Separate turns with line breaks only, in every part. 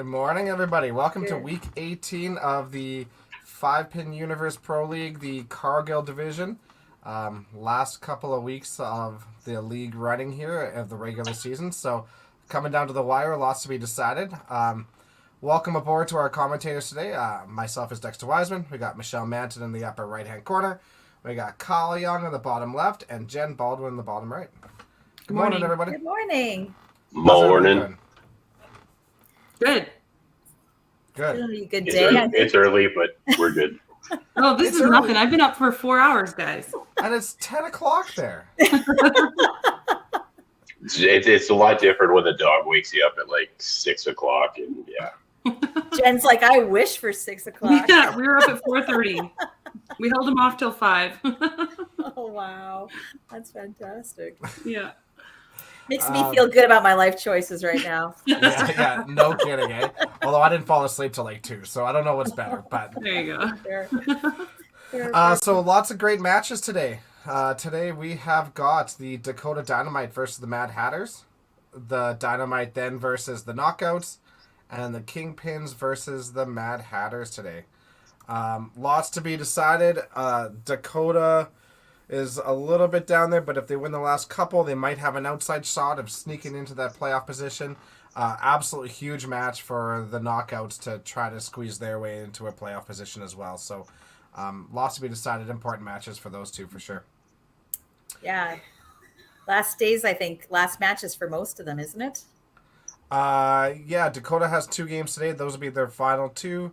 Good morning, everybody. Welcome to Week 18 of the 5-Pin Universe Pro League, the Cargill division. Last couple of weeks of the league running here of the regular season, so coming down to the wire, lots to be decided. Welcome aboard to our commentators today. Myself is Dexter Wiseman. We got Michelle Manton in the upper right-hand corner. We got Kyle Young in the bottom left and Jen Baldwin in the bottom right. Good morning, everybody.
Good morning.
Morning.
Good.
Good.
Good day.
It's early, but we're good.
Oh, this is
early.
nothing. I've been up for 4 hours, guys.
And it's 10 o'clock there.
It's a lot different when the dog wakes you up at like 6 o'clock, and
Jen's like, I wish for 6 o'clock.
Yeah, we were up at 4:30. We held him off till 5.
Oh, wow. That's fantastic.
Yeah.
Makes me feel good about my life choices right now.
Yeah, no kidding, eh? Although I didn't fall asleep till like 2, so I don't know what's better. But
There you go.
Fair.
so lots of great matches today. Today we have got the Dakota Dynamite versus the Mad Hatters, the Dynamite then versus the Knockouts, and the Kingpins versus the Mad Hatters today. Lots to be decided. Dakota is a little bit down there, but if they win the last couple, they might have an outside shot of sneaking into that playoff position. Absolutely huge match for the Knockouts to try to squeeze their way into a playoff position as well. So lots to be decided. Important matches for those two for sure.
Yeah. Last matches for most of them, isn't it?
Yeah, Dakota has 2 games today. Those will be their final 2.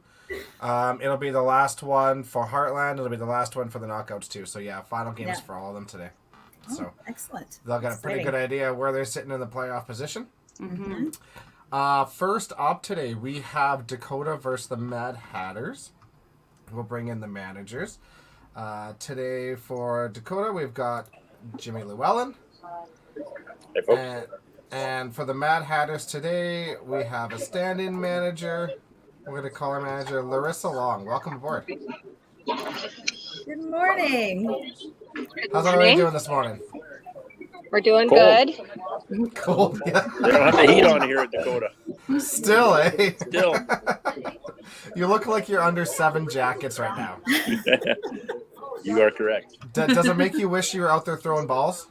It'll be the last one for Heartland. It'll be the last one for the Knockouts too. So yeah, final games for all of them today. So
Excellent.
they'll get a pretty good idea where they're sitting in the playoff position.
Mm-hmm.
First up today, we have Dakota versus the Mad Hatters. We'll bring in the managers. Today for Dakota, we've got Jimmy Llewellyn.
hey, folks.
And for the Mad Hatters today, we have a stand-in manager. We're going to call our manager Larissa Long. Welcome aboard.
Good morning.
How's everybody doing this morning?
We're doing
Cold.
good.
Cold, yeah.
They don't have the heat on here at Dakota.
Still, eh?
Still.
You look like you're under 7 jackets right now.
You are correct.
Does it make you wish you were out there throwing balls?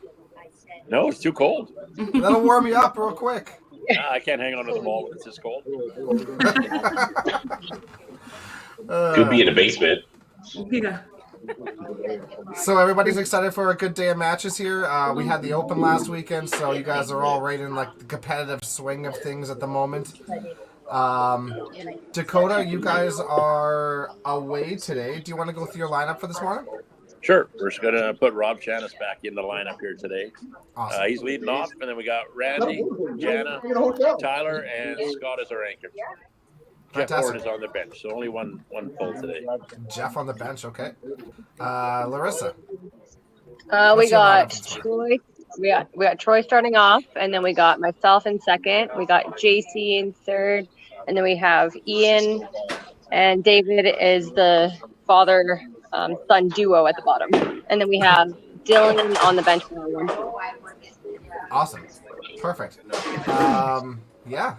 No, it's too cold.
That'll warm you up real quick.
I can't hang on to the ball when it's this cold.
Could be in the basement.
Yeah.
So everybody's excited for a good day of matches here. We had the Open last weekend, so you guys are all right in like the competitive swing of things at the moment. Dakota, you guys are away today. Do you want to go through your lineup for this morning?
Sure. We're just going to put Rob Chanis back in the lineup here today.
Awesome.
He's leading off, and then we got Randy, Jana, Tyler, and Scott as our anchor. Jeff
Fantastic.
Ford is on the bench, so only one full today.
Jeff on the bench, okay. Larissa.
We
What's your
got
lineup this
Troy. We got Troy starting off, and then we got myself in second. We got JC in third, and then we have Ian, and David is the father son duo at the bottom, and then we have Dylan on the bench for one.
Awesome. Perfect. Yeah.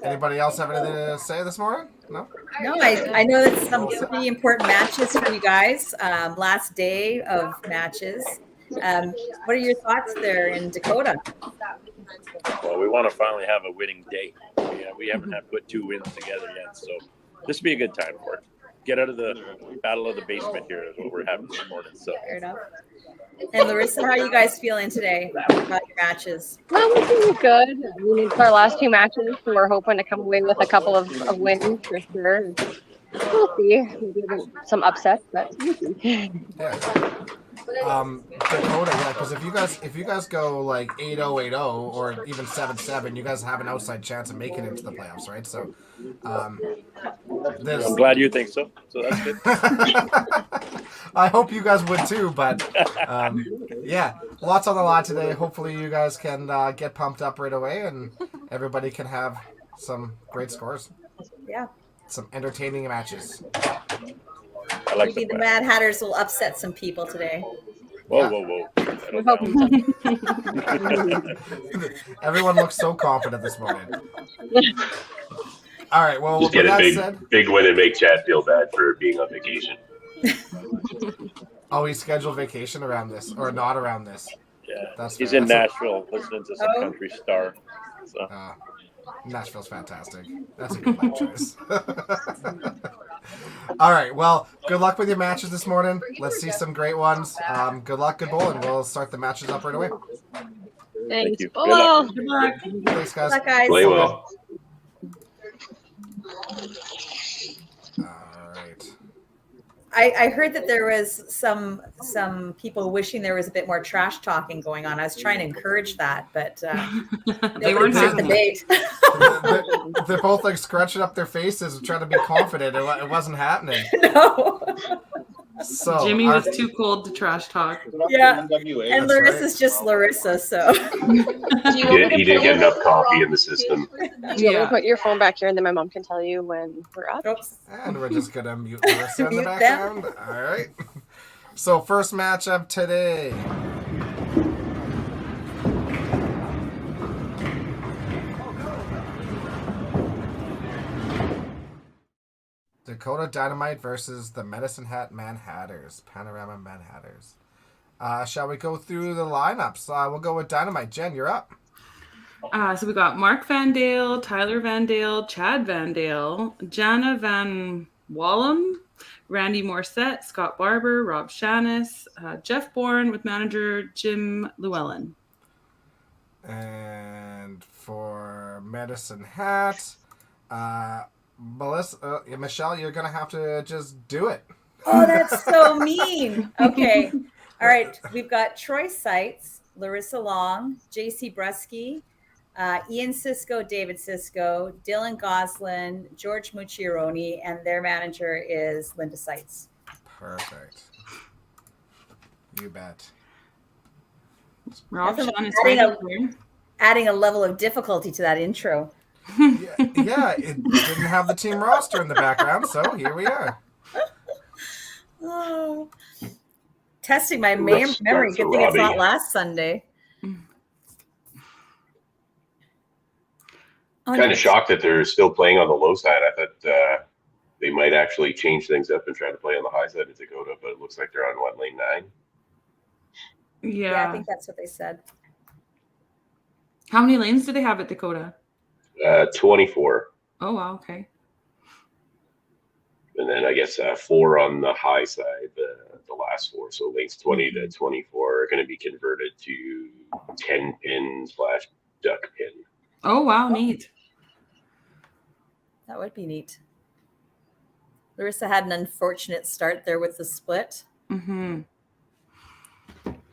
Anybody else have anything to say this morning? No?
No, I know that's some pretty important matches for you guys. Last day of matches. What are your thoughts there in Dakota?
Well, we want to finally have a winning day. We haven't put 2 wins together yet, so this would be a good time for it. Get out of the battle of the basement here is what we're having this morning. So
Fair enough. And Larissa, how are you guys feeling today about your matches?
Well, we're doing good. It's our last 2 matches, so we're hoping to come away with a couple of wins for sure. We'll see. Maybe some upsets, but we'll see.
Yeah. Dakota, yeah, because if you guys go like 8-0, 8-0, or even 7-7, you guys have an outside chance of making it to the playoffs, right? So,
I'm glad you think so. So that's good.
I hope you guys would too, but yeah, lots on the line today. Hopefully, you guys can get pumped up right away, and everybody can have some great scores.
Yeah.
Some entertaining matches.
I like
Maybe the Mad Hatters will upset some people today.
Whoa.
We're hoping so.
Everyone looks so confident this morning. All right. Well,
Just
with
get a
that
big
said,
win and make Chad feel bad for being on vacation.
oh, we scheduled vacation around this or not around this.
Yeah,
That's
he's
fair.
in
That's
Nashville listening to some
Oh.
country star. So
Nashville's fantastic. That's a good life choice. All right. Well, good luck with your matches this morning. Let's see some great ones. Good luck, good bowl, and we'll start the matches up right away.
Thanks.
you. Good
Bye.
luck.
Good luck.
Thanks, guys.
Good luck, guys.
Play well.
All right.
I heard that there was some people wishing there was a bit more trash talking going on. I was trying to encourage that, but
They weren't
took the
having it.
bait.
They're both like scratching up their faces and trying to be confident. It wasn't happening.
No.
So
Jimmy was too cold to trash talk.
Yeah. And
That's
Larissa's
right.
just Larissa, so
Do you want me to
He didn't
put
get enough coffee in the system.
Do you want me to put your phone back here, and then my mom can tell you when we're up?
oops.
And we're just gonna mute Marissa in the
Mute
background. All right. So first match of today. Dakota Dynamite versus the Medicine Hat Manhatters, Panorama Manhatters. Shall we go through the lineups? We'll go with Dynamite. Jen, you're up.
So we got Mark Van Dale, Tyler Van Dale, Chad Van Dale, Jana Van Wallem, Randy Morissette, Scott Barber, Rob Shanis, Jeff Bourne with manager Jim Llewellyn.
And for Medicine Hat, Michelle, you're gonna have to just do it.
Oh, that's so mean. Okay. All right. We've got Troy Seitz, Larissa Long, JC Brusky, Ian Sisko, David Sisko, Dylan Goslin, George Mucciaroni, and their manager is Linda Seitz.
Perfect. You bet.
Rob
Nothing
Shanis
adding
right
a-
here.
Adding a level of difficulty to that intro.
Yeah, it didn't have the team roster in the background, so here we are.
Oh. Testing my
Rough start
memory.
for
Good thing it's not
Robbie.
last Sunday. Oh,
Kind of shocked that they're still playing on the low side. I thought they might actually change things up and try to play on the high side of Dakota, but it looks like they're on lane 9.
yeah, I
Yeah.
think that's what they said.
How many lanes do they have at Dakota?
24.
Oh, wow. Okay.
And then I guess 4 on the high side, the last 4. So lanes 20 to 24 are going to be converted to 10 pin / duck pin.
Oh, wow. Neat.
That would be neat. Larissa had an unfortunate start there with the split.
Mm-hmm.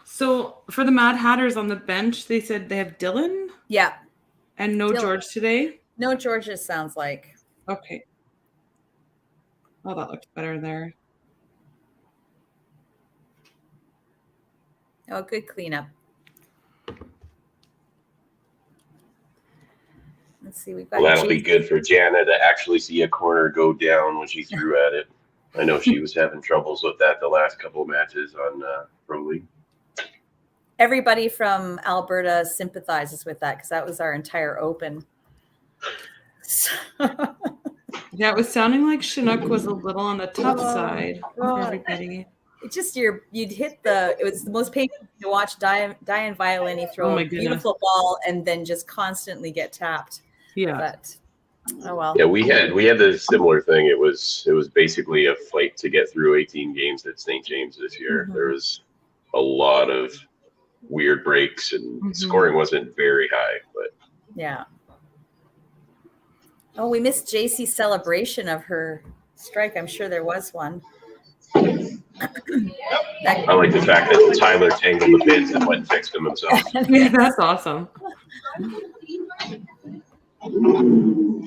So for the Mad Hatters on the bench, they said they have Dylan
Yeah.
and no
Dylan.
George today.
No Georgia sounds like.
Okay. Oh, that looks better there.
Oh, good cleanup. Let's see. We've got
Well, that'll be
JC.
good for Jana to actually see a corner go down when she threw at it. I know she was having troubles with that the last couple of matches on Pro League.
Everybody from Alberta sympathizes with that because that was our entire open.
Yeah, it was sounding like Chinook was a little on the tough side for
God.
everybody.
It just you'd hit it was the most painful thing to watch Diane Violini throw
Oh my
a
goodness.
beautiful ball and then just constantly get tapped.
Yeah.
But oh well.
Yeah, we had a similar thing. It was basically a fight to get through 18 games at St. James this year.
Mhm.
There was a lot of weird breaks and
Mhm.
scoring wasn't very high, but
Yeah. Oh, we missed JC's celebration of her strike. I'm sure there was one.
I like the fact that Tyler tangled the pins and went and fixed them himself.
Yeah, that's awesome.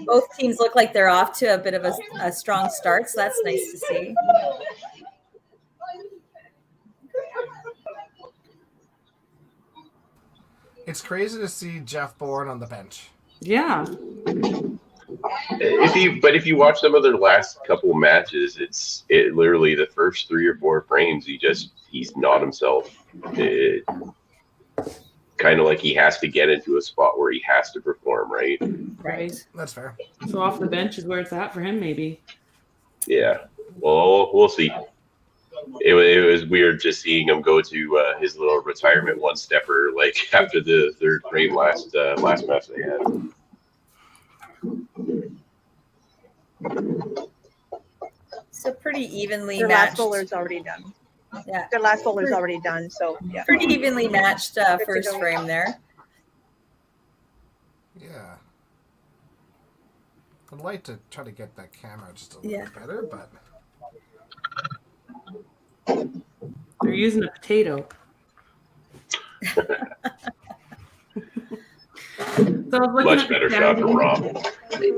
Both teams look like they're off to a bit of a strong start, so that's nice to see.
It's crazy to see Jeff Bourne on the bench.
Yeah.
If you watch some of their last couple matches, it literally the first 3 or 4 frames he's not himself. kind of like he has to get into a spot where he has to perform, right?
Right.
That's fair.
So off the bench is where it's at for him, maybe.
Yeah. Well, we'll see. It was weird just seeing him go to his little retirement one stepper like after the third frame last match they had.
So pretty evenly
Their
matched.
last bowler's already done.
Yeah,
Their last bowler's already done. So yeah.
pretty evenly matched
to
first
go.
frame there.
Yeah. I'd like to try to get that camera just a little
Yeah.
better, but
They're using a potato. So I was looking
Much
at the
better shot for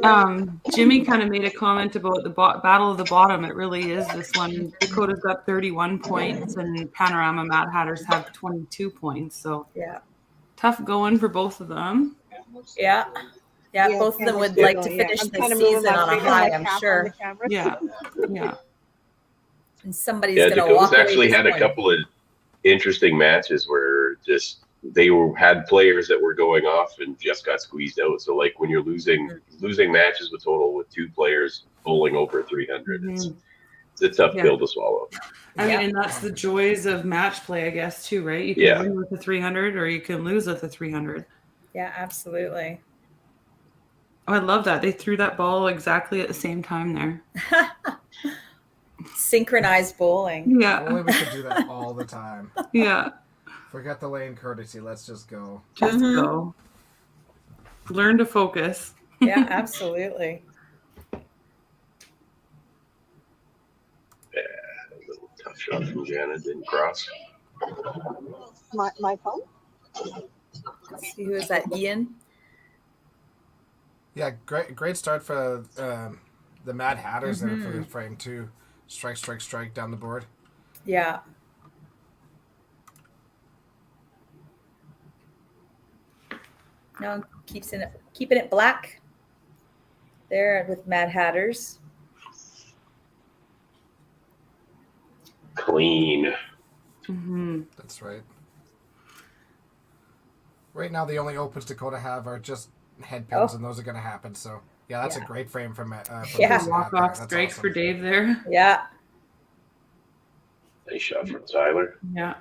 Rob.
Jimmy kind of made a comment about the battle of the bottom. It really is this one. Dakota's got 31 points, and Panorama Mad Hatters have 22 points. So
Yeah,
tough going for both of them.
yeah,
Yeah,
both of them would
yeah,
like to
yeah.
finish
I'm
the
kinda moving
season
my
on a
finger
high,
like
I'm
half on
sure.
the camera.
Yeah.
And somebody's
Yeah,
going to
Dakota's
walk away
actually had a
disappointed.
couple of interesting matches where just had players that were going off and just got squeezed out. So like when you're losing matches with two players bowling over 300, it's a tough pill to swallow.
I
Yeah.
mean, and that's the joys of match play, I guess, too, right? You can
Yeah.
win with a 300 or you can lose with a 300.
Yeah, absolutely.
Oh, I love that. They threw that ball exactly at the same time there.
Synchronized bowling.
Yeah.
only we could do that all the time.
Yeah.
Forget the lane courtesy. Let's just go.
Just
Mhm.
go. Learn to focus.
Yeah, absolutely.
Yeah, a little tough shot from Janet, didn't cross.
My phone.
Let's see, who is that? Ian?
Yeah, great start for the Mad Hatters there for the frame two. Strike down the board.
Yeah. No, keeping it black there with Mad Hatters.
Clean.
Mm-hmm.
That's right. Right now, the only opens Dakota have are just head pins, and those are going to happen. So, yeah, that's a great frame from
Yeah.
Lisa
Walk
Hat there.
off
That's
strike
awesome.
for Dave there.
Yeah.
Nice shot from Tyler.
Yeah.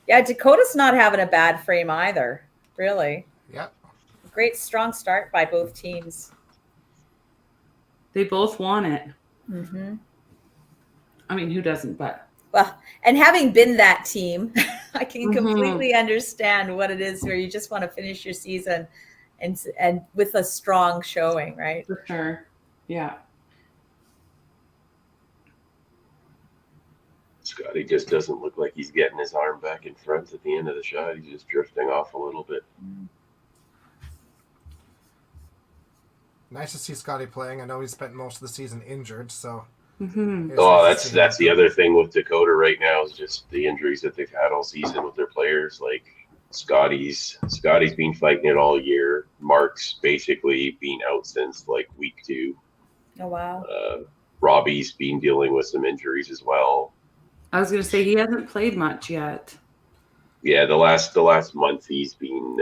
Yeah, Dakota's not having a bad frame either, really.
Yep.
Great, strong start by both teams.
They both want it.
Mm-hmm.
I mean, who doesn't? But
Well, and having been that team, I can
Mhm.
completely understand what it is where you just want to finish your season and with a strong showing, right?
for sure. Yeah.
Scotty just doesn't look like he's getting his arm back in front at the end of the shot. He's just drifting off a little bit.
Nice to see Scotty playing. I know he spent most of the season injured, so.
Mm-hmm.
it's
Oh,
nice to see
that's
him.
the other thing with Dakota right now is just the injuries that they've had all season with their players. Like Scotty's been fighting it all year. Mark's basically been out since like week 2.
Oh, wow.
Robbie's been dealing with some injuries as well.
I was going to say he hasn't played much yet.
Yeah, the last month he's been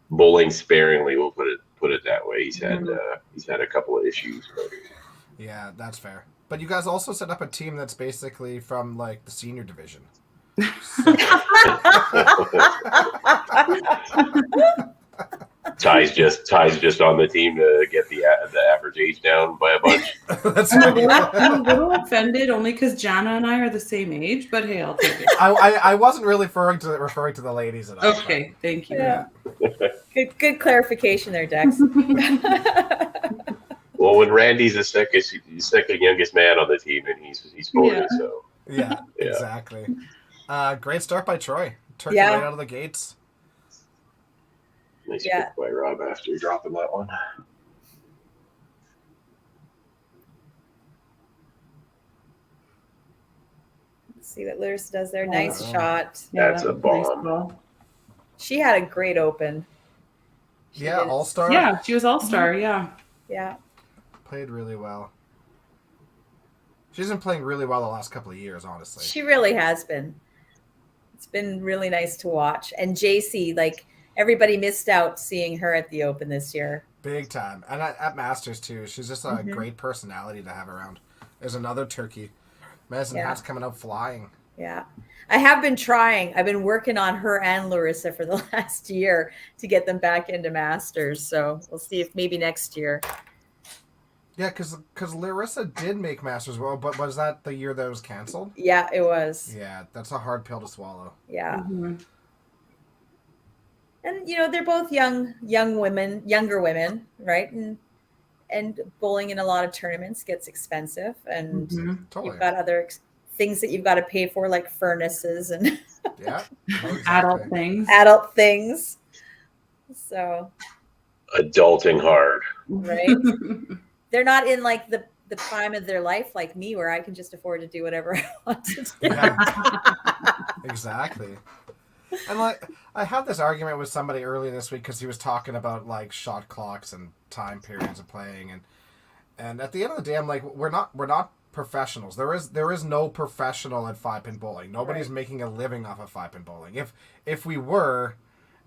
bowling sparingly. We'll put it that way. He's had a couple of issues. But
Yeah, that's fair. But you guys also set up a team that's basically from like the senior division. So,
Ty's just on the team to get the average age down by a bunch.
that's
I'm
right.
a little offended only because Jana and I are the same age, but hey, I'll take it.
I wasn't really referring to the ladies at all.
Okay, thank you.
Yeah. Good clarification there, Dex.
Well, when Randy's the second youngest man on the team, and he's 40,
Yeah.
so
Yeah,
Yeah.
exactly. Great start by Troy. Turkey
Yeah.
right out of the gates.
nice
Yeah.
pick by Rob after dropping that one.
Let's see what Larissa does there. Nice
Oh.
shot.
That's
that
a
was nice
bomb.
ball.
She had a great open. She
Yeah,
did.
all star.
Yeah, she was all-star, yeah.
Yeah.
Played really well. She's been playing really well the last couple of years, honestly.
She really has been. It's been really nice to watch. And JC, like everybody missed out seeing her at the Open this year.
Big time. And at Masters, too. She's just a great personality to have around. There's another turkey. Madison Hat's coming out flying.
Yeah. I have been trying. I've been working on her and Larissa for the last year to get them back into Masters. So we'll see if maybe next year.
Yeah, because Larissa did make Masters well, but was that the year that it was canceled?
Yeah, it was.
Yeah, that's a hard pill to swallow.
Yeah.
Mm-hmm.
And you know, they're both younger women, right? And bowling in a lot of tournaments gets expensive, and
Totally.
you've got other things that you've got to pay for, like furnaces and
Yeah. No, exactly.
Adult things.
So
Adulting hard.
right. They're not in like the prime of their life like me, where I can just afford to do whatever I want to do.
Yeah. Exactly. And like, I had this argument with somebody earlier this week because he was talking about like shot clocks and time periods of playing, and at the end of the day, I'm like, we're not professionals. There is no professional at 5-pin bowling. Nobody's making a living off of 5-pin bowling. If we were,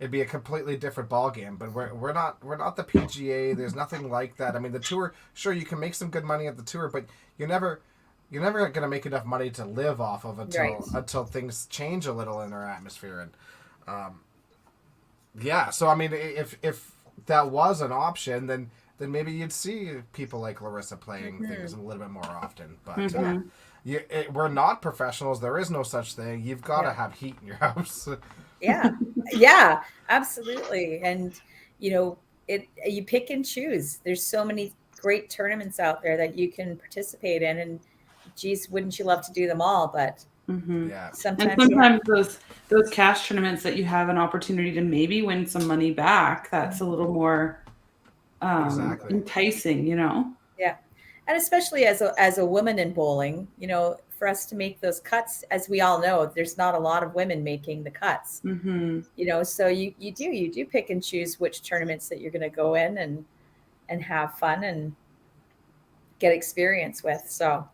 it'd be a completely different ball game. But we're not the PGA. There's nothing like that. I mean, the tour, sure, you can make some good money at the tour, but you're never going to make enough money to live off of until things change a little in our atmosphere. And yeah, so I mean, if that was an option, then maybe you'd see people like Larissa playing things a little bit more often. But we're not professionals. There is no such thing. You've got to have heat in your house.
Yeah, absolutely. And you know, you pick and choose. There's so many great tournaments out there that you can participate in, and geez, wouldn't you love to do them all? But
Yeah.
sometimes those cash tournaments that you have an opportunity to maybe win some money back, that's a little more enticing, you know?
Yeah. And especially as a woman in bowling, you know, for us to make those cuts, as we all know, there's not a lot of women making the cuts, you know, so you do pick and choose which tournaments that you're going to go in and have fun and get experience with. So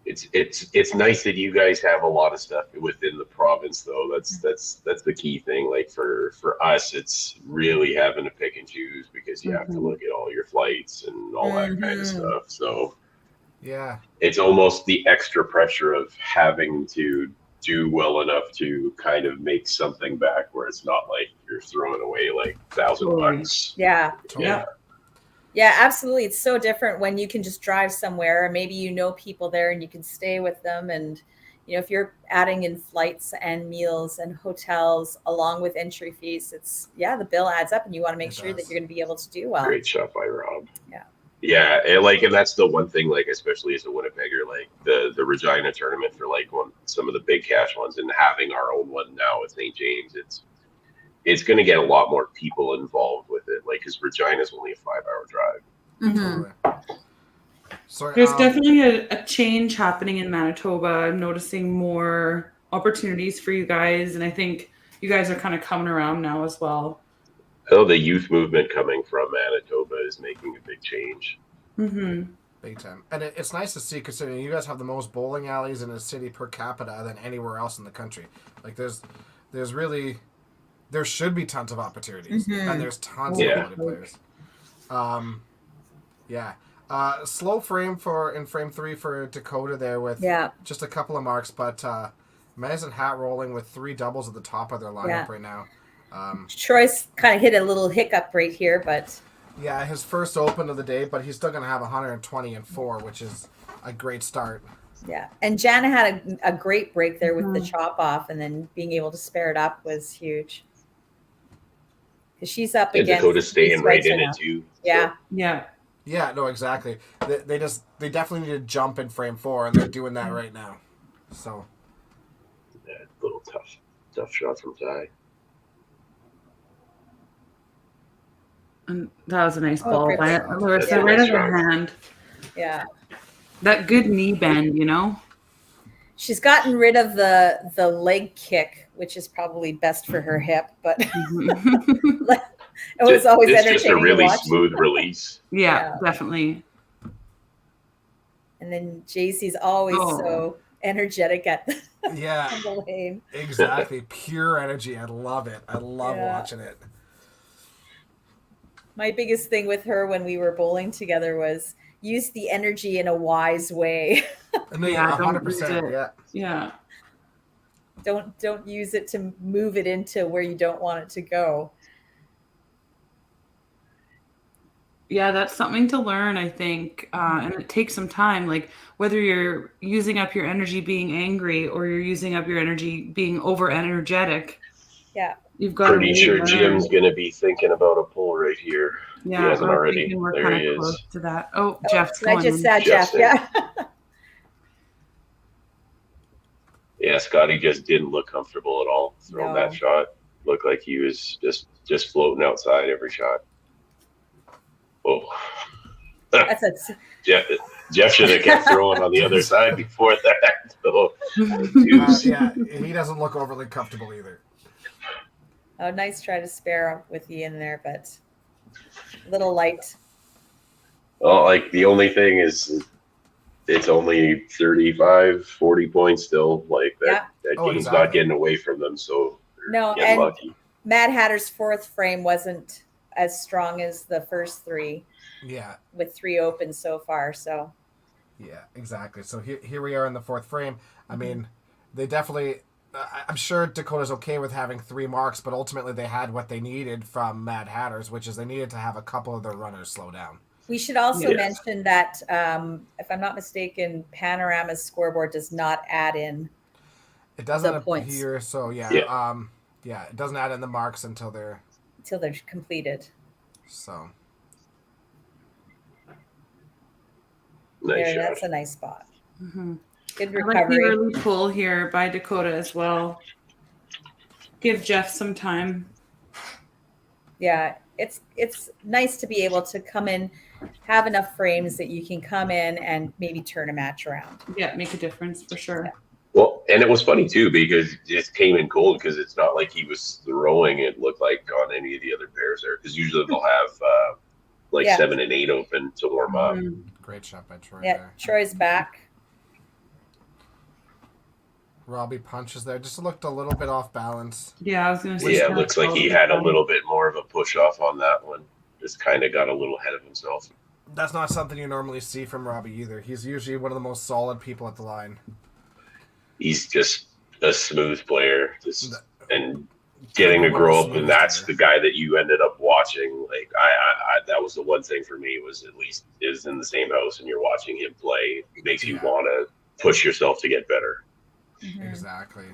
it's nice that you guys have a lot of stuff within the province, though. That's the key thing. Like for us, it's really having to pick and choose because you have to look at all your flights and all that kind of stuff. So
yeah,
it's almost the extra pressure of having to do well enough to kind of make something back, where it's not like you're throwing away like $1,000.
Yeah.
totally.
Yeah, absolutely. It's so different when you can just drive somewhere, or maybe you know people there and you can stay with them. And, you know, if you're adding in flights and meals and hotels along with entry fees, the bill adds up, and you want to make sure that you're going to be able to do well.
Great shot by Rob.
Yeah.
Yeah, and that's the one thing, like, especially as a Winnipegger, like the Regina tournament for like some of the big cash ones, and having our own one now at St. James, it's going to get a lot more people involved with it, like, because Regina's only a 5-hour drive.
Totally. So,
There's definitely a change happening in Manitoba. I'm noticing more opportunities for you guys, and I think you guys are kind of coming around now as well.
Oh, the youth movement coming from Manitoba is making a big change.
Big time. And it's nice to see, considering you guys have the most bowling alleys in a city per capita than anywhere else in the country. Like, there should be tons of opportunities, and there's tons of quality players. Slow frame in frame 3 for Dakota there with just a couple of marks, but Madison Hat rolling with 3 doubles at the top of their lineup right now.
Troy's kind of hit a little hiccup right here, but
yeah, his first Open of the day, but he's still going to have 120 and 4, which is a great start.
Yeah, and Jana had a great break there with the chop off, and then being able to spare it up was huge. Because she's up
and
against
Dakota's staying right in
now.
it too.
Yeah.
Yeah.
Yeah, no, exactly. They definitely need to jump in frame 4, and they're doing that right now. So,
Yeah, little tough shot from Ty.
And that was a nice ball
great
by
ball.
Larissa,
Yeah.
right in her hand.
Yeah.
That good knee bend, you know?
She's gotten rid of the leg kick, which is probably best for her hip, but it was always
It's
entertaining
just a really
to watch.
smooth release.
Yeah, definitely.
And then JC's always so energetic at
Yeah,
on the lane.
exactly. Pure energy. I love it. I love
Yeah.
watching it.
My biggest thing with her when we were bowling together was use the energy in a wise way.
No,
Yeah, don't
100%.
use it.
Yeah.
Yeah.
Don't use it to move it into where you don't want it to go.
Yeah, that's something to learn, I think. And it takes some time. Like whether you're using up your energy being angry or you're using up your energy being over energetic,
Yeah.
you've got to
Pretty
really
sure
learn.
Jim's gonna be thinking about a pull right here.
Yeah,
He hasn't
I was
already.
thinking we're
There
kind
he
of
is.
close to that. Oh, Jeff's
I
going
just
in.
said Jeff.
Justin.
Yeah.
Yeah, Scotty just didn't look comfortable at all throwing
No.
that shot. Looked like he was just floating outside every shot. Oh,
That's a
Jeff should have kept throwing on the other side before that. So,
Yeah, he doesn't look overly comfortable either.
nice try to spare with Ian there, but a little light.
well, like the only thing is it's only 35, 40 points still. Like that
Oh,
game's
exactly.
not getting away from them. So they're
No,
getting
and
lucky.
Mad Hatter's fourth frame wasn't as strong as the first three,
Yeah.
with 3 open so far. So
Yeah, exactly. So here we are in the fourth frame. I mean, they definitely. I'm sure Dakota's okay with having 3 marks, but ultimately they had what they needed from Mad Hatters, which is they needed to have a couple of their runners slow down.
we should also
Yeah.
mention that, if I'm not mistaken, Panorama's scoreboard does not add in.
It doesn't
The points.
appear, so yeah.
Yeah.
Yeah, it doesn't add in the marks until they're
Completed.
so.
Nice
There,
shot.
that's a nice spot.
Mhm.
Good
I like the
recovery.
early pull here by Dakota as well. Give Jeff some time.
Yeah, it's nice to be able to come in, have enough frames that you can come in and maybe turn a match around.
Yeah, make a difference for sure.
Well, and it was funny too because it just came in cold because it's not like he was throwing it looked like on any of the other pairs there because usually they'll have like
Yeah.
7 and 8 open to warm up.
Mhm.
Great shot by Troy
Yeah,
there.
Troy's back.
Robbie punches there. Just looked a little bit off balance.
Yeah, I was going to say.
Yeah, it looks like he had a little bit more of a push off on that one. Just kind of got a little ahead of himself.
That's not something you normally see from Robbie either. He's usually one of the most solid people at the line.
He's just a smooth player, and getting to grow up, and that's the guy that you ended up watching. Like I that was the one thing for me was at least is in the same house and you're watching him play. It makes you want to push yourself to get better.
Mhm.
Exactly.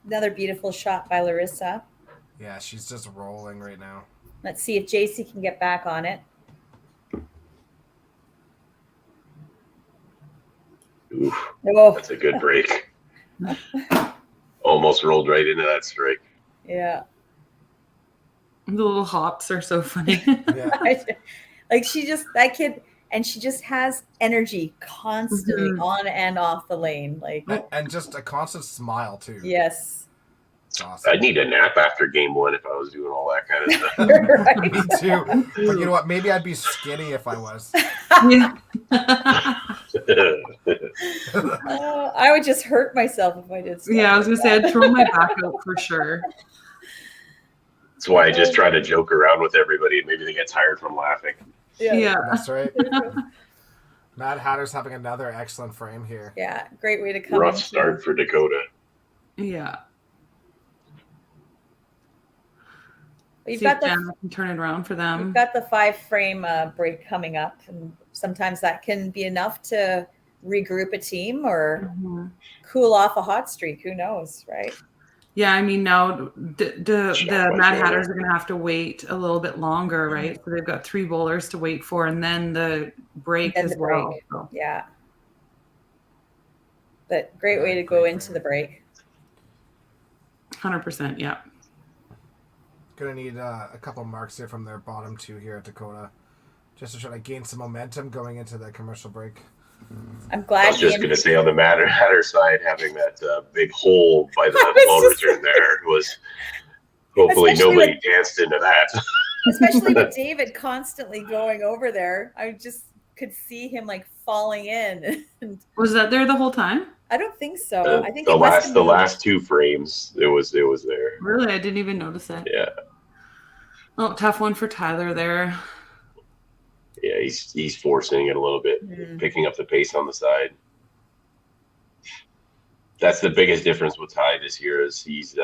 Another beautiful shot by Larissa.
Yeah, she's just rolling right now.
Let's see if JC can get back on it.
Oof,
Oh,
that's a good break. Almost rolled right into that strike.
yeah.
The little hops are so funny.
Yeah.
Like she just, that kid, and she just has energy constantly on and off the lane. Like,
And just a constant smile too.
yes.
It's awesome.
I'd need a nap after game 1 if I was doing all that kind of stuff.
Right.
Me too. But you know what? Maybe I'd be skinny if I was.
Yeah.
I would just hurt myself if I did stuff.
Yeah, I was going to say I'd throw my back out for sure.
That's why I just try to joke around with everybody and maybe they get tired from laughing.
Yeah.
That's right. Mad Hatter's having another excellent frame here.
Yeah, great way to come
Rough
in.
start for Dakota.
Yeah.
You've
See
got
if
the
Jana can turn it around for them.
You've got the 5 frame break coming up, and sometimes that can be enough to regroup a team or
Mhm.
cool off a hot streak. Who knows, right?
Yeah, I mean, now the
Shot
Mad
by Jana.
Hatters are going to have to wait a little bit longer, right? So they've got 3 bowlers to wait for, and then the break
Then
as
the
well.
break.
So,
Yeah. But great way to go into the break.
100%, yeah.
Gonna need a couple marks here from their bottom 2 here at Dakota, just to try to gain some momentum going into the commercial break.
I'm
I
glad
was just
Ian-
going to say on the Mad Hatter side, having that big hole by the
I was
ball
just-
return there was hopefully
Especially
nobody danced into that.
especially with David constantly going over there. I just could see him like falling in. And,
Was that there the whole time?
I don't think so. I think
the
it must have
the
moved.
last two frames, it was there.
Really, I didn't even notice it.
Yeah,
Oh, tough one for Tyler there.
yeah, he's forcing it a little bit, picking up the pace on the side. That's the biggest difference with Ty this year is he's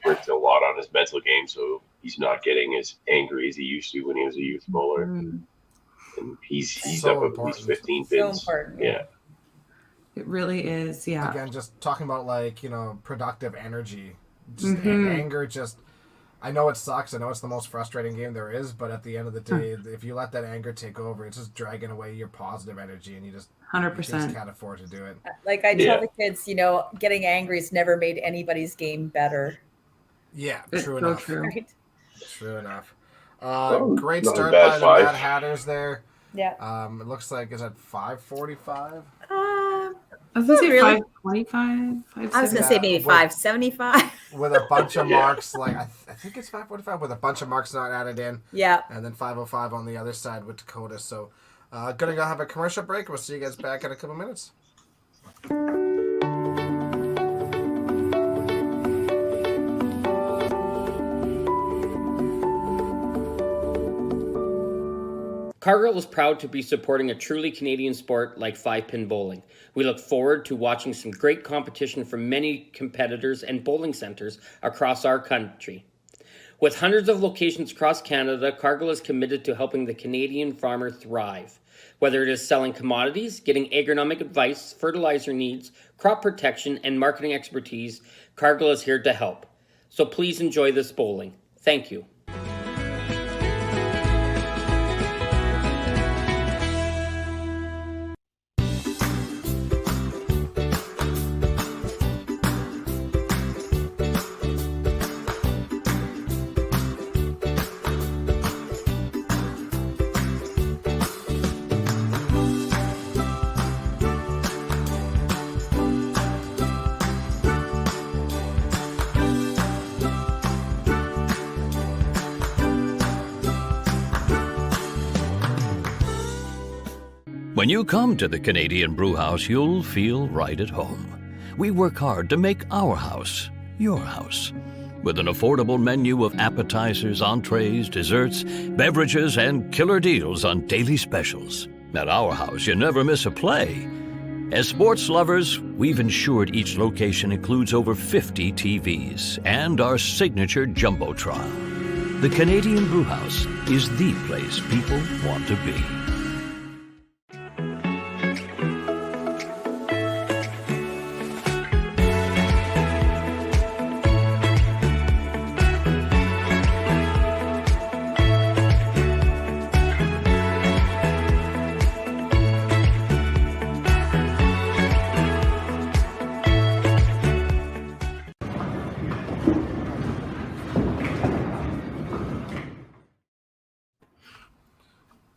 worked a lot on his mental game, so he's not getting as angry as he used to when he was a youth bowler. And he's
So
up at least 15
So
pins.
important.
Yeah.
It really is, yeah.
Again, just talking about like, productive energy. Just anger, just I know it sucks. I know it's the most frustrating game there is, but at the end of the day, if you let that anger take over, it's just dragging away your positive energy, and you just
100%.
can't afford to do it.
Like I tell the kids, getting angry has never made anybody's game better.
Yeah,
It's
true
so
enough.
true.
Right?
True enough.
Oh,
Great
not a
start
bad
by the
five.
Mad Hatters there.
Yeah.
It looks like, is it 5:45?
I was going to say
really.
525.
I was going to say maybe 575.
With a bunch of marks, like I think it's 5:45 with a bunch of marks not added in.
Yeah.
And then 5:05 on the other side with Dakota. So, gonna go have a commercial break. We'll see you guys back in a couple minutes.
Cargill is proud to be supporting a truly Canadian sport like 5-pin bowling. We look forward to watching some great competition from many competitors and bowling centers across our country. With hundreds of locations across Canada, Cargill is committed to helping the Canadian farmer thrive. Whether it is selling commodities, getting agronomic advice, fertilizer needs, crop protection, and marketing expertise, Cargill is here to help. So please enjoy this bowling. Thank you.
When you come to the Canadian Brewhouse, you'll feel right at home. We work hard to make our house your house. With an affordable menu of appetizers, entrees, desserts, beverages, and killer deals on daily specials. At our house, you never miss a play. As sports lovers, we've ensured each location includes over 50 TVs and our signature Jumbotron. The Canadian Brewhouse is the place people want to be.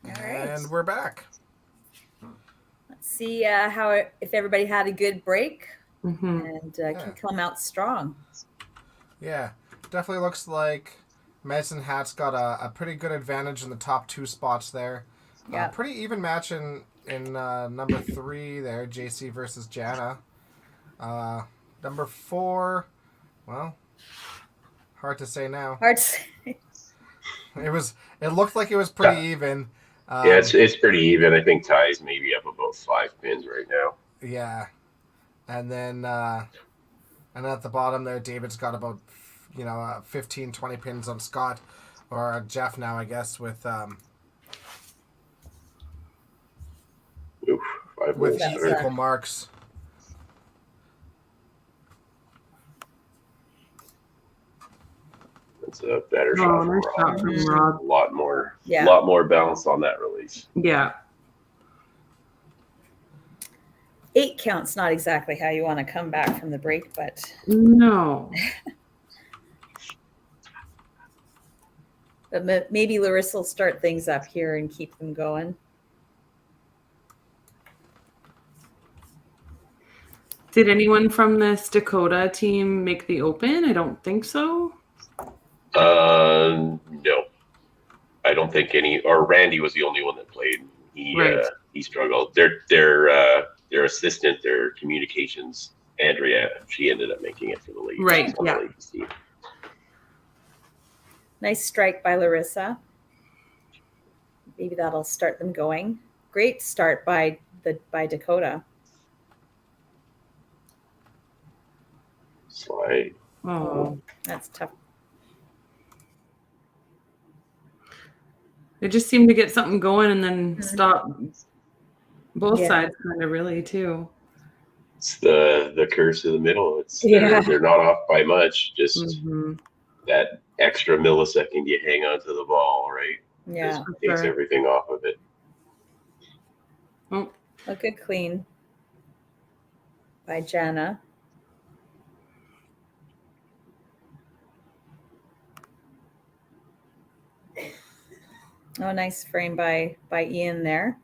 And we're back.
Let's see if everybody had a good break and can come out strong.
Yeah, definitely looks like Medicine Hat's got a pretty good advantage in the top two spots there.
Yeah.
Pretty even match in number 3 there, JC versus Jana. Number 4, well, hard to say now.
Hard to say.
It looked like it was pretty even.
Yeah, it's pretty even. I think Ty's maybe up about 5 pins right now.
Yeah, and then and at the bottom there, David's got about 15, 20 pins on Scott or Jeff now, I guess, with
Oof, 5
with
pins.
equal marks.
It's a better shot
nice shot
from
from
Rob.
Rob.
A lot more,
Yeah.
lot more balance on that release.
Yeah.
8 count's not exactly how you want to come back from the break, but
No.
maybe Larissa will start things up here and keep them going.
Did anyone from this Dakota team make the Open? I don't think so.
No, I don't think any. Or Randy was the only one that played. He
Right.
He struggled. Their assistant, their communications Andrea, she ended up making it for the ladies.
Right,
on the
yeah.
ladies team.
Nice strike by Larissa. Maybe that'll start them going. Great start by Dakota.
Slide.
Oh,
That's tough.
they just seem to get something going and then stop. Both
Yeah.
sides, kind of really too.
It's the curse of the middle. It's
Yeah.
they're not off by much. Just
Mhm.
that extra millisecond you hang on to the ball, right?
Yeah.
Just takes
Sure.
everything off of it.
Oh,
A good clean by Jana. Oh, nice frame by Ian there.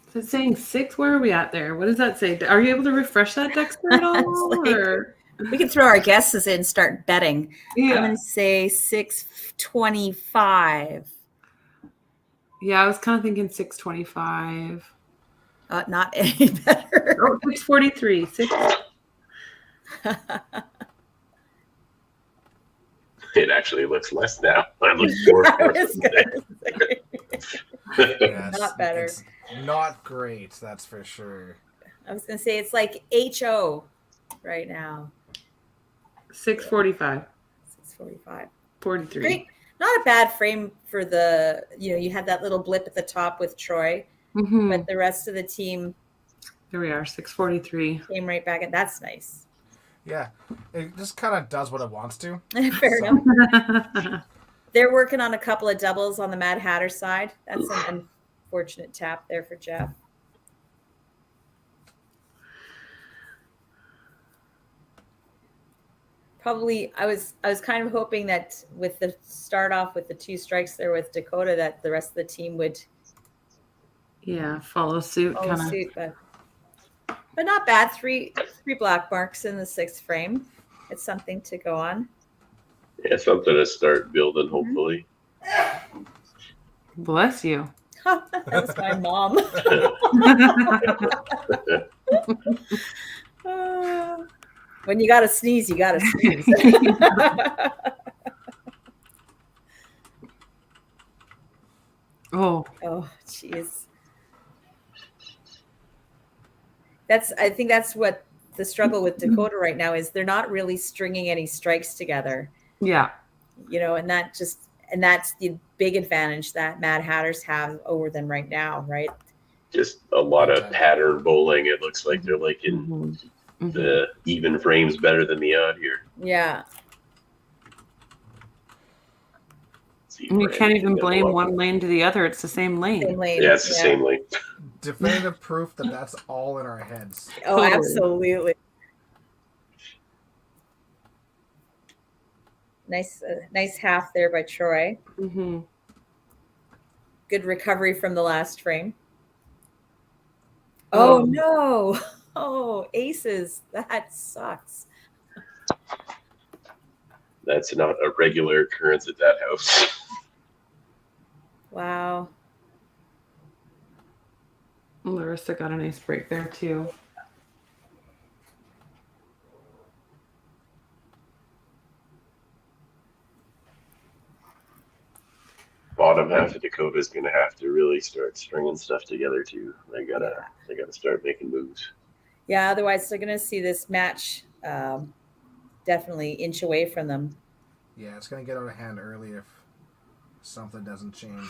is it saying 6? Where are we at there? What does that say? Are you able to refresh that, Dexter, at all?
It's like-
or?
We can throw our guesses in and start betting.
Yeah.
I'm going to say 625.
Yeah, I was kind of thinking 625.
Not any better.
Oh, 643. 6.
It actually looks less now. I look more.
It's good.
Yeah,
Not better.
It's not great, that's for sure.
I was going to say it's like HO right now.
645.
645.
43.
Great. Not a bad frame for you had that little blip at the top with Troy,
Mm-hmm.
but the rest of the team
Here we are, 643.
came right back, and that's nice.
Yeah, it just kind of does what it wants to.
Fair
So-
enough. They're working on a couple of doubles on the Mad Hatter side. That's an unfortunate tap there for Jeff. Probably, I was kind of hoping that with the start off with the 2 strikes there with Dakota, that the rest of the team would
Yeah, follow suit.
follow
Kind of.
suit, but not bad. Three black marks in the 6th frame. It's something to go on.
Yeah, something to start building, hopefully.
Bless you.
That was my mom. When you gotta sneeze, you gotta sneeze.
Oh,
Oh, jeez. I think that's what the struggle with Dakota right now is. They're not really stringing any strikes together,
yeah.
and that's the big advantage that Mad Hatters have over them right now, right?
Just a lot of pattern bowling. It looks like they're liking
Mm-hmm.
the even frames better than the odd here.
Yeah.
See
And you
Brandon
can't even
can
blame
double up.
one lane to the other. It's the same lane.
Same lane.
Yeah, it's the same lane.
Definitive proof that that's all in our heads.
Oh,
Totally.
absolutely. Nice half there by Troy.
Mm-hmm.
Good recovery from the last frame. Oh, no. Oh, aces. That sucks.
That's not a regular occurrence at that house.
Wow.
Larissa got a nice break there too.
Bottom half of Dakota is going to have to really start stringing stuff together too. They gotta start making moves.
Yeah, otherwise they're going to see this match definitely inch away from them.
Yeah, it's going to get out of hand early if something doesn't change.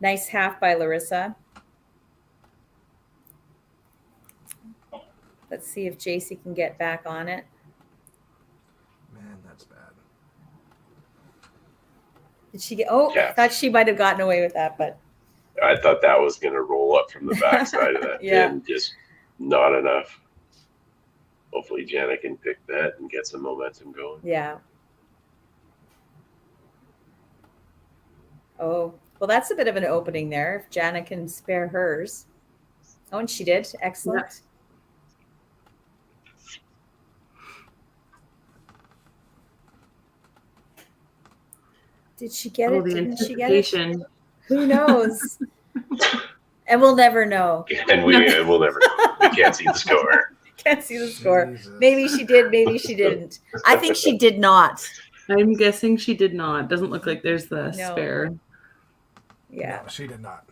Nice half by Larissa. Let's see if JC can get back on it.
Man, that's bad.
Did she get? Oh,
Yeah.
I thought she might have gotten away with that, but
I thought that was going to roll up from the backside of that
Yeah.
pin, just not enough. Hopefully Janet can pick that and get some momentum going.
yeah. Oh, well, that's a bit of an opening there. If Jana can spare hers. Oh, and she did. Excellent. Did she get
Oh,
it?
the
Didn't she get it?
anticipation.
Who knows? And we'll never know.
And we'll never know. We can't see the score.
Can't see the score.
Jesus.
Maybe she did, maybe she didn't. I think she did not.
I'm guessing she did not. Doesn't look like there's the
No.
spare.
Yeah.
No, she did not.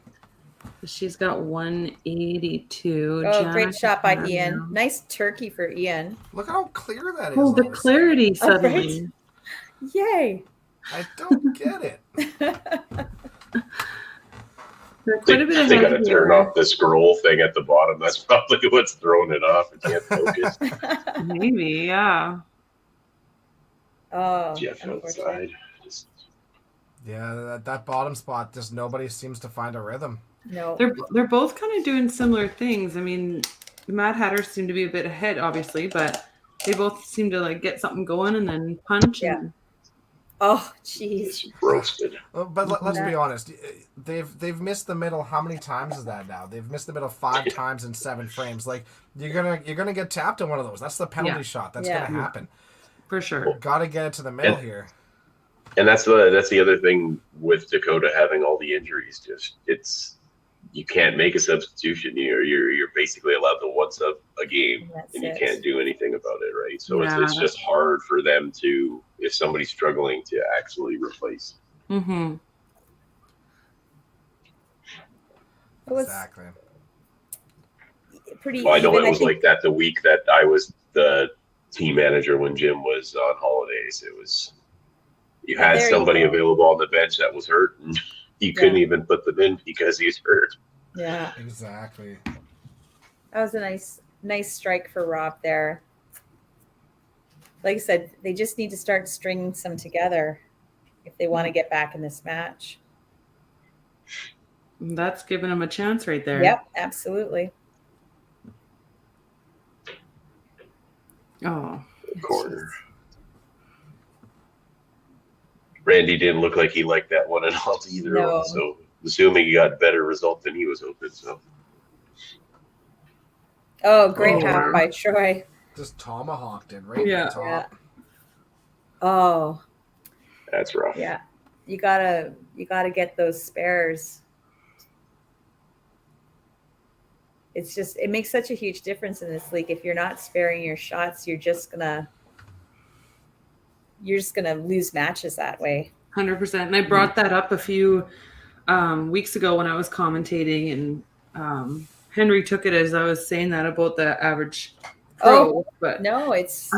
She's got 182.
Oh, great
Janice
shot by
Van
Ian.
Dale.
Nice turkey for Ian.
Look at how clear that is.
Oh, the
all of a sudden.
clarity
Oh, right.
suddenly.
Yay.
I don't get it.
They're quite a bit
They
ahead
got to
here.
turn off the scroll thing at the bottom. That's probably what's throwing it off. It can't focus.
Maybe, yeah.
Oh,
Jeff
unfortunate.
outside. Just,
Yeah, that bottom spot, just nobody seems to find a rhythm.
No.
They're both kind of doing similar things. I mean, the Mad Hatters seem to be a bit ahead, obviously, but they both seem to like get something going and then punch.
Yeah.
And
Oh, jeez.
it's roasted.
But let's be honest. They've missed the middle. How many times is that now? They've missed the middle 5 times in 7 frames. Like you're gonna get tapped in one of those. That's the penalty
Yeah.
shot. That's
Yeah.
gonna happen.
for sure.
Got to get it to the middle here.
And that's the other thing with Dakota having all the injuries. Just you can't make a substitution. You're basically allowed to one sub a game,
That's
and you
it.
can't do anything about it, right? So
Yeah,
it's just hard for them to, if somebody's struggling, to actually replace.
Mm-hmm.
It was
Exactly.
pretty
Well, I know
even,
it was
think.
like that the week that I was the team manager when Jim was on holidays. It was you
Yeah,
had
there you
somebody
go.
available on the bench that was hurt, and you couldn't even put them in because he's hurt.
Yeah.
Exactly.
That was a nice strike for Rob there. Like I said, they just need to start stringing some together if they want to get back in this match.
That's giving them a chance right there.
Yep, absolutely.
Oh,
Corner. Randy didn't look like he liked that one at all either.
No.
So assuming he got better result than he was hoping. So
Oh, great
Oh.
half by Troy.
Just tomahawked it right
Yeah.
at the top.
Oh,
that's rough.
yeah. You gotta get those spares. It's just it makes such a huge difference in this league. If you're not sparing your shots, you're just gonna lose matches that way.
100%. And I brought that up a few weeks ago when I was commentating, and Henry took it as I was saying that about the average pro. But
No, it's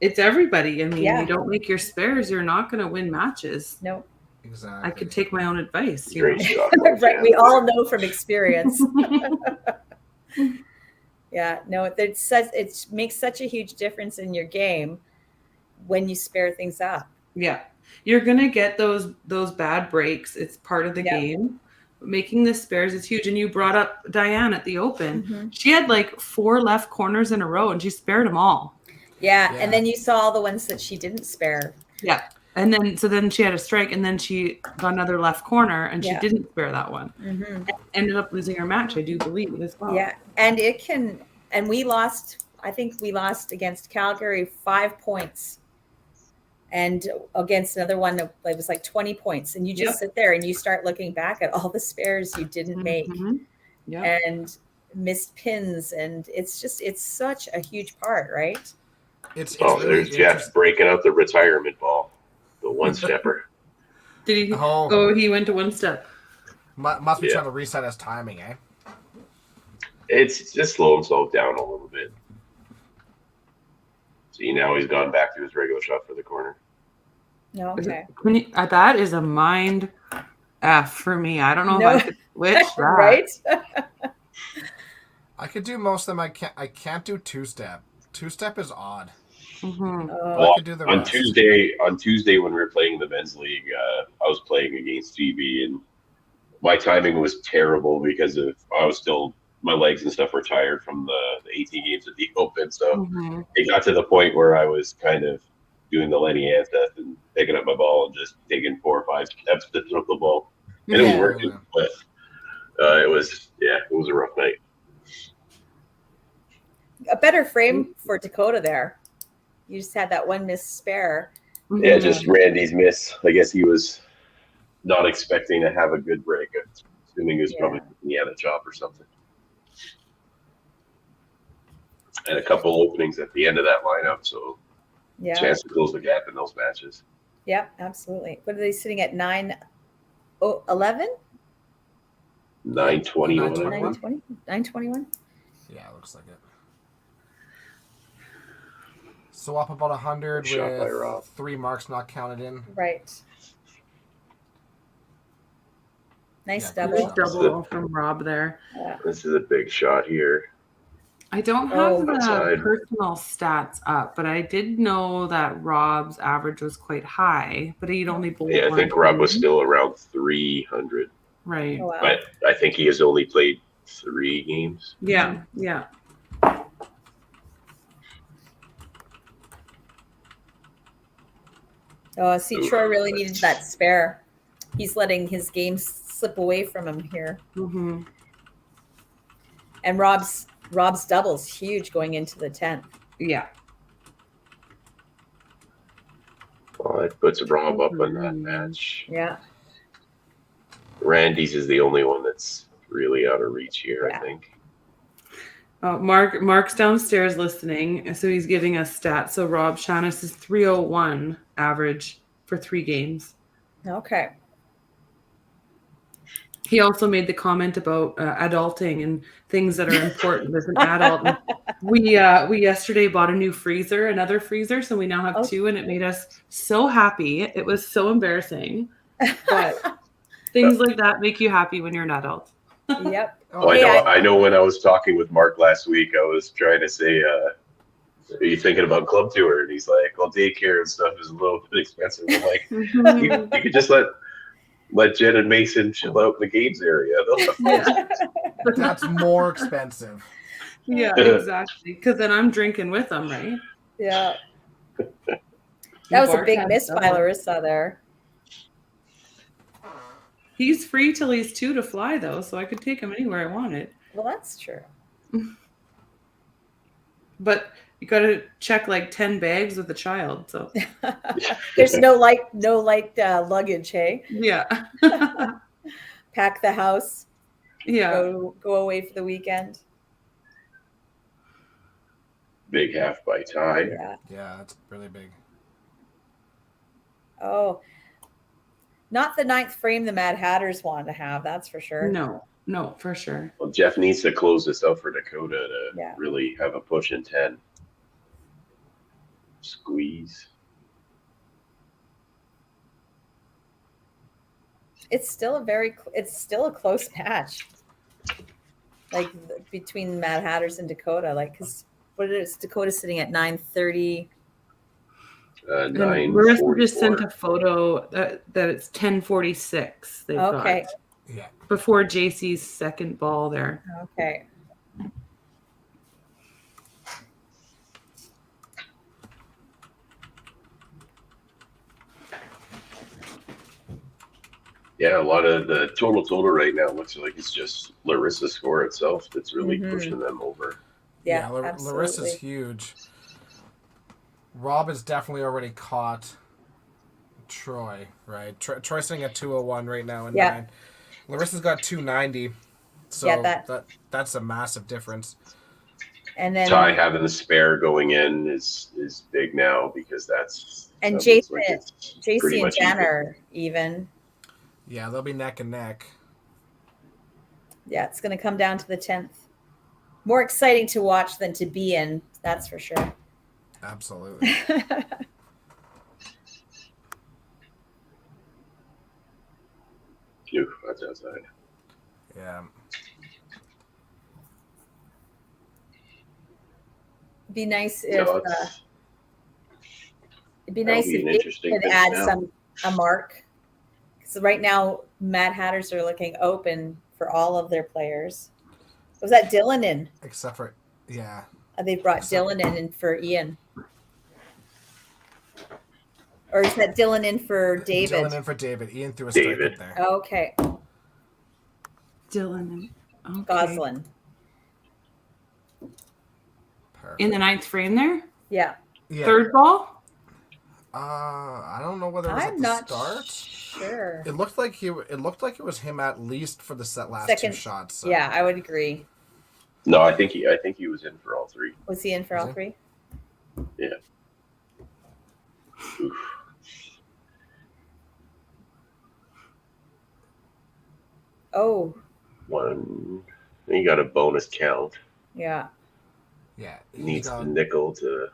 it's everybody. I mean,
Yeah.
you don't make your spares, you're not going to win matches.
no.
Exactly.
I could take my own advice. You
Great
know?
shot.
Right, we all know from experience. Yeah, no, it makes such a huge difference in your game when you spare things up.
Yeah, you're gonna get those bad breaks. It's part of the
Yeah.
game. Making the spares is huge. And you brought up Diane at the Open.
Mhm.
She had like 4 left corners in a row, and she spared them all.
Yeah,
Yeah.
and then you saw all the ones that she didn't spare.
Yeah, and then she had a strike, and then she got another left corner, and she
Yeah.
didn't spare that one.
Mm-hmm.
Ended up losing her match, I do believe, as well.
Yeah, and we lost. I think we lost against Calgary 5 points, and against another one that was like 20 points. And you just
Yep.
sit there and you start looking back at all the spares you didn't make
Mhm. Yeah.
and missed pins, and it's such a huge part, right?
It's
Oh,
really
there's Jeff breaking out the retirement ball, the one stepper.
Did he?
Oh.
Oh, he went to one step.
Must be
Yeah.
trying to reset his timing, eh?
It's just slow himself down a little bit. See, now he's gone back to his regular shot for the corner.
No, okay.
That is a mind F for me. I don't know
No.
if I could switch that.
Right?
I could do most of them. I can't do two-step. Two-step is odd.
Mhm.
Oh,
Well,
I could do the
on
rest.
Tuesday when we were playing the men's league, I was playing against GB, and my timing was terrible because my legs and stuff were tired from the 18 games at the Open. So
Mhm.
it got to the point where I was kind of doing the Lenny Ann test and picking up my ball and just taking 4 or 5 steps to throw the ball, and it was
Yeah.
working. But it was a rough night.
a better frame for Dakota there. You just had that one missed spare.
Yeah,
Mhm.
just Randy's miss. I guess he was not expecting to have a good break. I'm assuming he was probably he had a job or something. And a couple openings at the end of that lineup, so chance to close the gap in those matches.
Yeah, absolutely. What are they sitting at? 9:11?
9:21.
9:20? 9:21?
Yeah, it looks like it. So up about 100
Good shot by
with
Rob.
3 marks not counted in.
Right. Nice
Yeah,
double.
good
Double from Rob there.
Yeah.
This is a big shot here.
I don't have the
outside.
personal stats up, but I did know that Rob's average was quite high, but he'd only bowled
Yeah, I
one
think Rob was
game.
still around 300,
Right.
Oh, wow.
but I think he has only played 3 games.
Yeah, yeah.
Oh, see, Troy really needed that spare. He's letting his game slip away from him here.
Mm-hmm.
And Rob's double's huge going into the 10th.
Yeah.
Well, it puts Rob up in that match.
Yeah.
Randy's is the only one that's really out of reach here,
Yeah.
I think.
Mark's downstairs listening, so he's giving us stats. So Rob Shanis is 301 average for 3 games.
Okay.
He also made the comment about adulting and things that are important as an adult. And we yesterday bought a new freezer, another freezer, so we now have 2, and it made us so happy. It was so embarrassing, but things like that make you happy when you're an adult.
Yep.
Oh, I know. When I was talking with Mark last week, I was trying to say, "Are you thinking about club tour?" And he's like, "Well, daycare and stuff is a little bit expensive." I'm like, you could just let Jen and Mason chill out in the games area.
That's more expensive.
Yeah, exactly. Because then I'm drinking with them, right?
Yeah. That was a big miss by Larissa there.
He's free till he's 2 to fly, though, so I could take him anywhere I wanted.
Well, that's true.
But you got to check like 10 bags with a child. So
There's no light luggage, hey?
yeah.
Pack the house.
Yeah.
Go away for the weekend.
Big half by tie.
Yeah.
Yeah, that's really big.
Oh, not the 9th frame the Mad Hatters want to have, that's for sure.
No, for sure.
Well, Jeff needs to close this out for Dakota to really have a push in 10. Squeeze.
It's still a close match. Like between Mad Hatters and Dakota, because what is Dakota sitting at 9:30?
9.
Marissa just sent a photo that it's 10:46. They've
Okay.
got
Yeah.
before JC's second ball there.
Okay.
Yeah, a lot of the total right now looks like it's just Larissa's score itself that's really pushing them over.
Yeah,
Larissa's huge. Rob has definitely already caught Troy, right? Troy's sitting at 201 right now in 9. Larissa's got 290. So that's a massive difference.
And then
Ty having the spare going in is big now because that's
and
JC
and Jen are even.
Yeah, they'll be neck and neck.
Yeah, it's going to come down to the 10th. More exciting to watch than to be in, that's for sure.
Absolutely.
Phew, that's outside.
Yeah.
Be nice if
it'd
be nice if they could add a mark. So right now, Mad Hatters are looking open for all of their players. Was that Dylan in?
Except for, yeah.
They brought Dylan in for Ian. Or is that Dylan in for David?
Dylan in for David. Ian threw a strike up there.
Okay.
Dylan. Okay.
Goslin.
In the 9th frame there?
Yeah.
Third ball?
I don't know whether it was
I'm
at the
not
start.
sure.
It looked like it was him at least for the last
Second-
two shots. So.
Yeah, I would agree.
No, I think he was in for all three.
Was he in for
Was
all
he?
three?
Yeah. Oof.
Oh,
One. He got a bonus count.
yeah.
Yeah,
Needs the nickel to.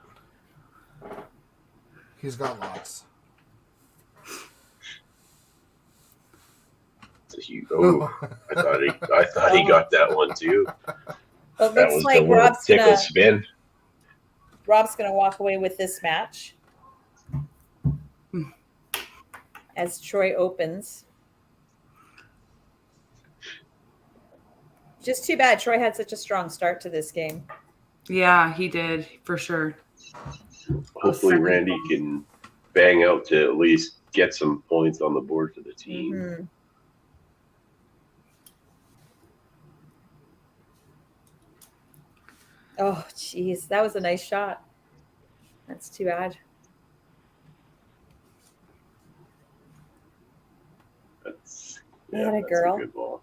He's got lots.
Oh, I thought he got that one too.
Well, it
That
looks
was
like
the little tickle spin.
Rob's gonna walk away with this match as Troy opens. Just too bad Troy had such a strong start to this game.
Yeah, he did for sure.
Hopefully, Randy can bang out to at least get some points on the board for the team.
Mhm. Oh, geez, that was a nice shot. That's too bad.
That's
What a
that's
girl.
good ball.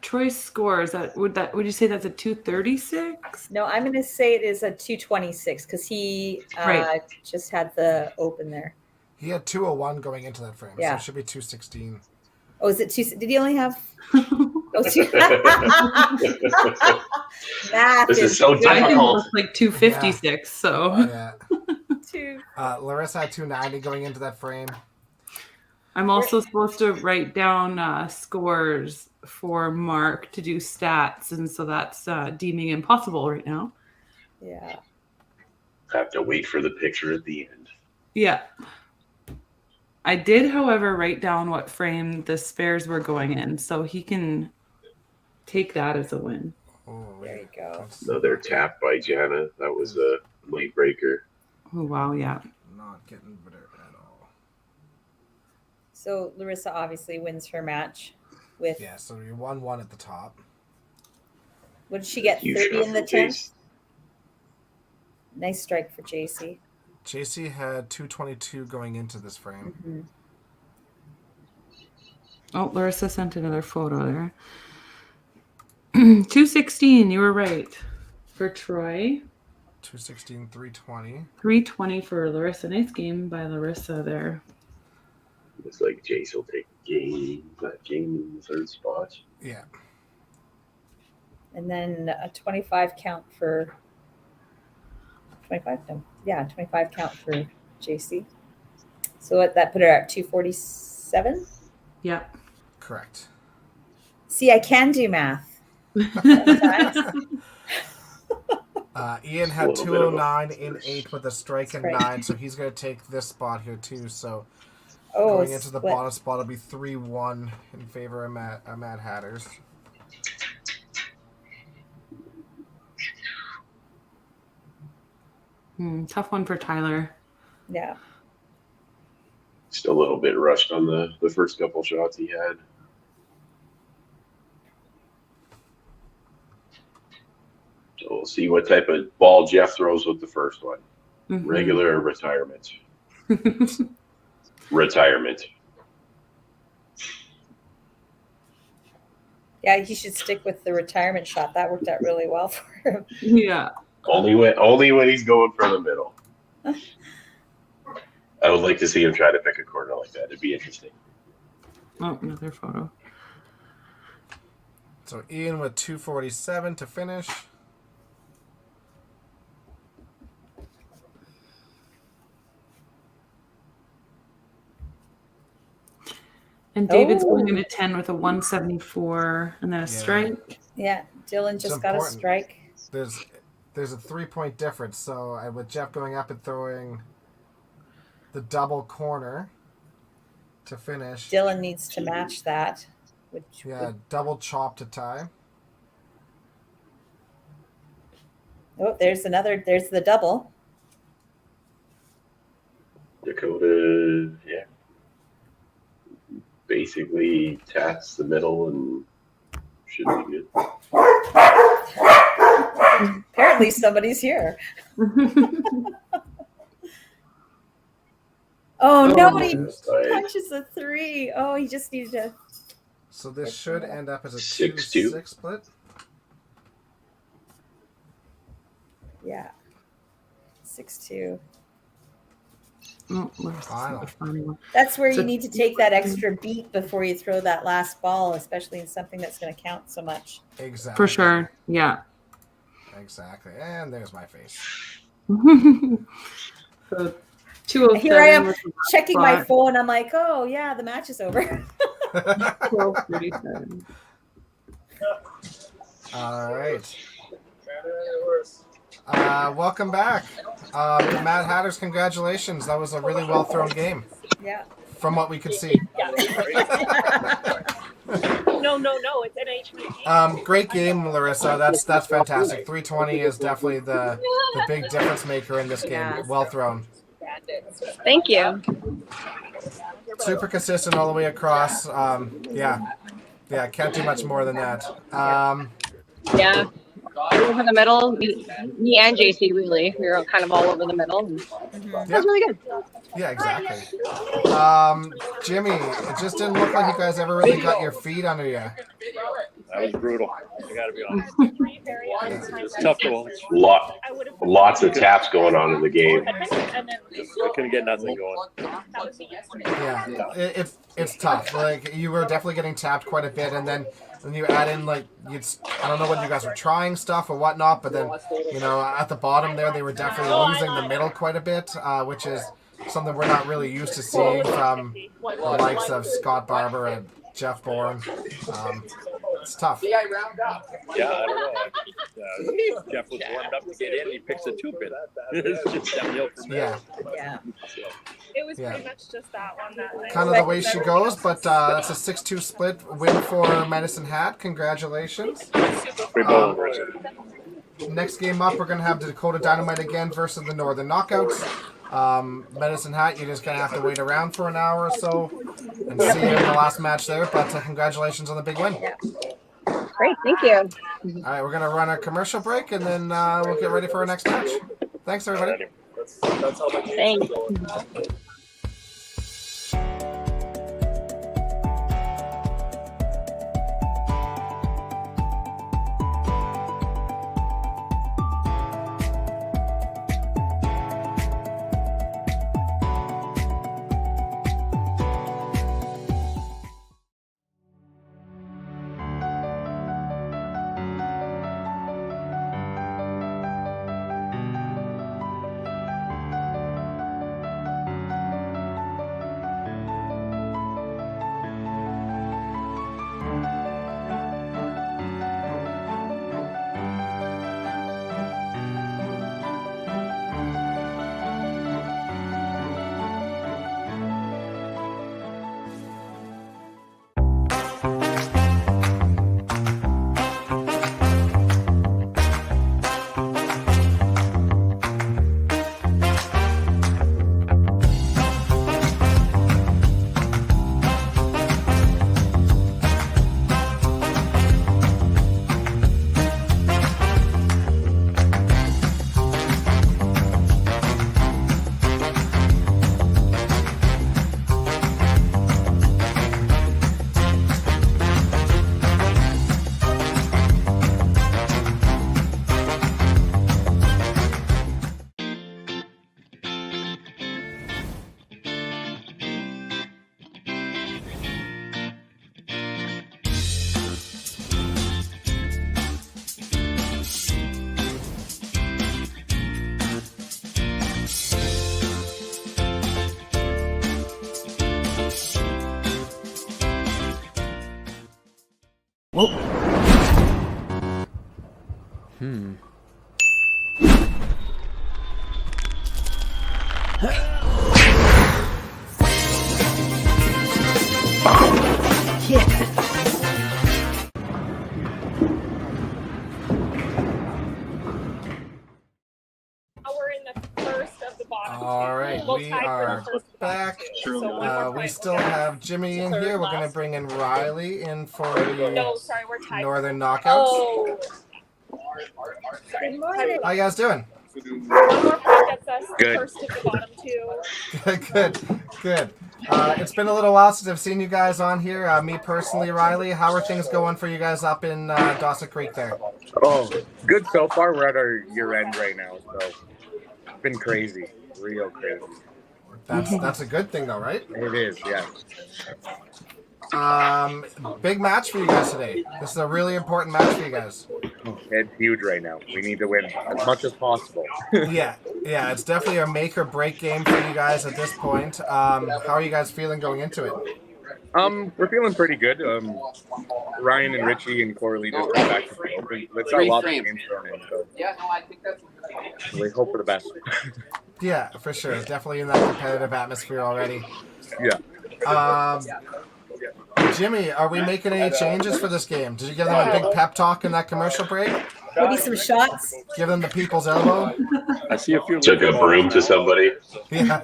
Troy's score is would you say that's a 236?
No, I'm going to say it is a 226 because he
Right.
just had the open there.
He had 201 going into that frame,
Yeah.
so it should be 216.
Oh, is it two? Did he only have? Oh, two. Math
This is so
good.
I think it
difficult.
was like 256. So
Yeah.
Two.
Larissa had 290 going into that frame.
I'm also supposed to write down scores for Mark to do stats, and so that's deeming impossible right now.
Yeah.
Have to wait for the picture at the end.
Yeah. I did, however, write down what frame the spares were going in, so he can take that as a win.
Oh,
There you go.
Another tap by Jana. That was a late breaker.
Oh, wow, yeah.
Not getting better at all.
So Larissa obviously wins her match with.
Yeah, so you won one at the top.
What did she get?
Huge
30
shot
in the
from
10th.
Jace.
Nice strike for JC.
JC had 222 going into this frame.
Mhm.
Oh, Larissa sent another photo there. 216, you were right. For Troy.
216, 320.
320 for Larissa. Nice game by Larissa there.
Looks like Jace will take that game in the third spot.
Yeah.
And then a 25 count for 25. No, yeah, 25 count for JC. So that put her at 247.
Yep.
Correct.
See, I can do math.
Ian
A
had
little bit of a
209 in
force.
8 with a strike and
Strike.
9, so he's going to take this spot here too. So
Oh,
going into the
split.
bottom spot, it'll be 3-1 in favor of Mad Hatters.
Tough one for Tyler.
Yeah.
Still a little bit rushed on the first couple shots he had. So we'll see what type of ball Jeff throws with the first one.
Mhm.
Regular or retirement? Retirement.
Yeah, he should stick with the retirement shot. That worked out really well for him.
Yeah.
Only when he's going for the middle. I would like to see him try to pick a corner like that. It'd be interesting.
Oh, another photo.
So Ian with 247 to finish.
And David's
Oh.
going into 10 with a 174 and then a strike.
Yeah, Dylan just got a
important.
strike.
There's a 3-point difference. So with Jeff going up and throwing the double corner to finish.
Dylan needs to match that. Which
Yeah, double chop to tie.
oh, there's the double.
Dakota, yeah. Basically taps the middle and should be good.
Apparently somebody's here. Oh, no, he punches a 3. Oh, he just needed to.
So this should end up as a
6-2.
2-6 split.
Yeah. 6-2.
Final.
That's where you need to take that extra beat before you throw that last ball, especially in something that's going to count so much.
Exactly.
For sure. Yeah.
Exactly. And there's my face.
So 207.
Here I am
was the last
checking my
spot.
phone. I'm like, oh, yeah, the match is over.
12:37.
All right. Welcome back. The Mad Hatters, congratulations. That was a really well thrown game.
Yeah.
From what we could see.
No, it's NHPG.
Great game, Larissa. That's fantastic. 320 is definitely the big difference maker in this game.
Yeah.
Well thrown.
Thank you.
Super consistent all the way across. Yeah, can't do much more than that.
Yeah. Over the middle, me and JC really. We were kind of all over the middle. That was really good.
Yeah, exactly. Jimmy, it just didn't look like you guys ever really got your feet under you.
That was brutal. I gotta be honest. It's tough to watch.
Lots of taps going on in the game.
I couldn't get nothing going.
Yeah, it's tough. Like, you were definitely getting tapped quite a bit, and then you add in, like, I don't know whether you guys were trying stuff or whatnot, but then, at the bottom there, they were definitely losing the middle quite a bit, which is something we're not really used to seeing from the likes of Scott Barber and Jeff Bourne. It's tough.
Yeah, I don't know. Jeff was warmed up to get in. He picks a 2-pin. It's just downhill from there.
Yeah.
It was pretty much just that one that night.
Kind of the way she goes, but that's a 6-2 split win for Medicine Hat. Congratulations. Next game up, we're going to have the Dakota Dynamite again versus the Northern Knockouts. Medicine Hat, you're just going to have to wait around for an hour or so and see you in the last match there, but congratulations on the big win.
Great, thank you.
All right, we're going to run a commercial break, and then we'll get ready for our next match. Thanks, everybody.
Thanks.
All right, we are back. We still have Jimmy in here. We're going to bring in Riley in for the Northern Knockouts.
Good morning.
How you guys doing?
One more point gets us
Good.
first to the bottom two.
Good. It's been a little while since I've seen you guys on here. Me personally, Riley, how are things going for you guys up in Dawson Creek there?
Oh, good so far. We're at our year end right now, so it's been crazy, real crazy.
That's a good thing though, right?
It is, yeah.
Big match for you guys today. This is a really important match for you guys.
It's huge right now. We need to win as much as possible.
Yeah, it's definitely a make or break game for you guys at this point. How are you guys feeling going into it?
We're feeling pretty good. Ryan and Richie and Corley just got back to the open. Let's got lots of games thrown in, so we hope for the best.
Yeah, for sure. Definitely in that competitive atmosphere already.
Yeah.
Jimmy, are we making any changes for this game? Did you give them a big pep talk in that commercial break?
Maybe some shots.
Give them the people's elbow?
I see a few.
Took a broom to somebody.
Yeah.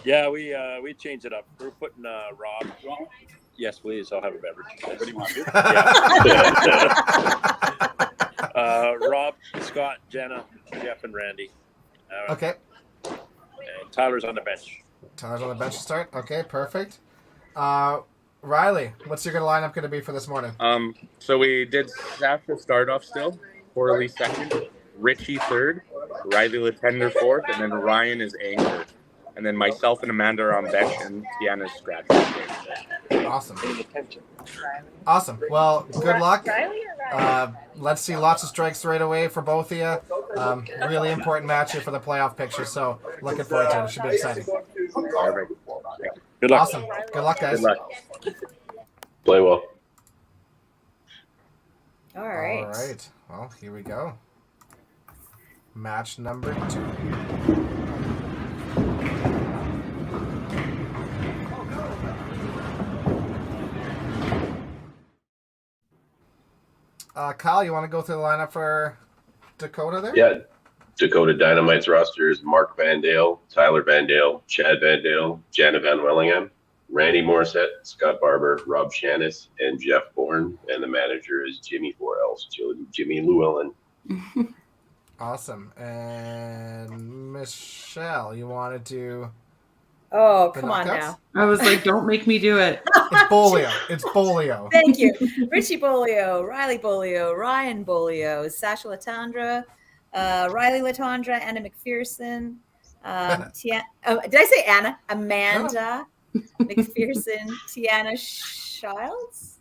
Yeah, we changed it up. We're putting Rob. Yes, please. I'll have a beverage. What do you want? Yeah. Rob, Scott, Jenna, Jeff, and Randy.
Okay.
And Tyler's on the bench.
Tyler's on the bench to start. Okay, perfect. Riley, what's your lineup going to be for this morning?
So we did Sasha start off still, Corley second, Richie third, Riley Latender fourth, and then Ryan is anchor. And then myself and Amanda are on bench, and Tiana's scratch.
Awesome. Well, good luck. Let's see lots of strikes right away for both of you. Really important match here for the playoff picture, so looking forward to it. It should be exciting.
Good luck.
Awesome. Good luck, guys.
Good luck.
Play well.
All right.
All right. Well, here we go. Match number 2. Kyle, you want to go through the lineup for Dakota there?
Yeah. Dakota Dynamite's roster is Mark Vandale, Tyler Vandale, Chad Vandale, Jana Van Wellingham, Randy Morissette, Scott Barber, Rob Shannis, and Jeff Bourne. And the manager is Jimmy Forels, Jimmy Llewellyn.
Awesome. And Michelle, you want to do...
Oh, come on now.
I was like, don't make me do it.
It's Bolio. It's Bolio.
Thank you. Richie Bolio, Riley Bolio, Ryan Bolio, Sasha Latandra, Riley Latandra, Anna McPherson. Did I say Anna? Amanda McPherson, Tiana Shiles,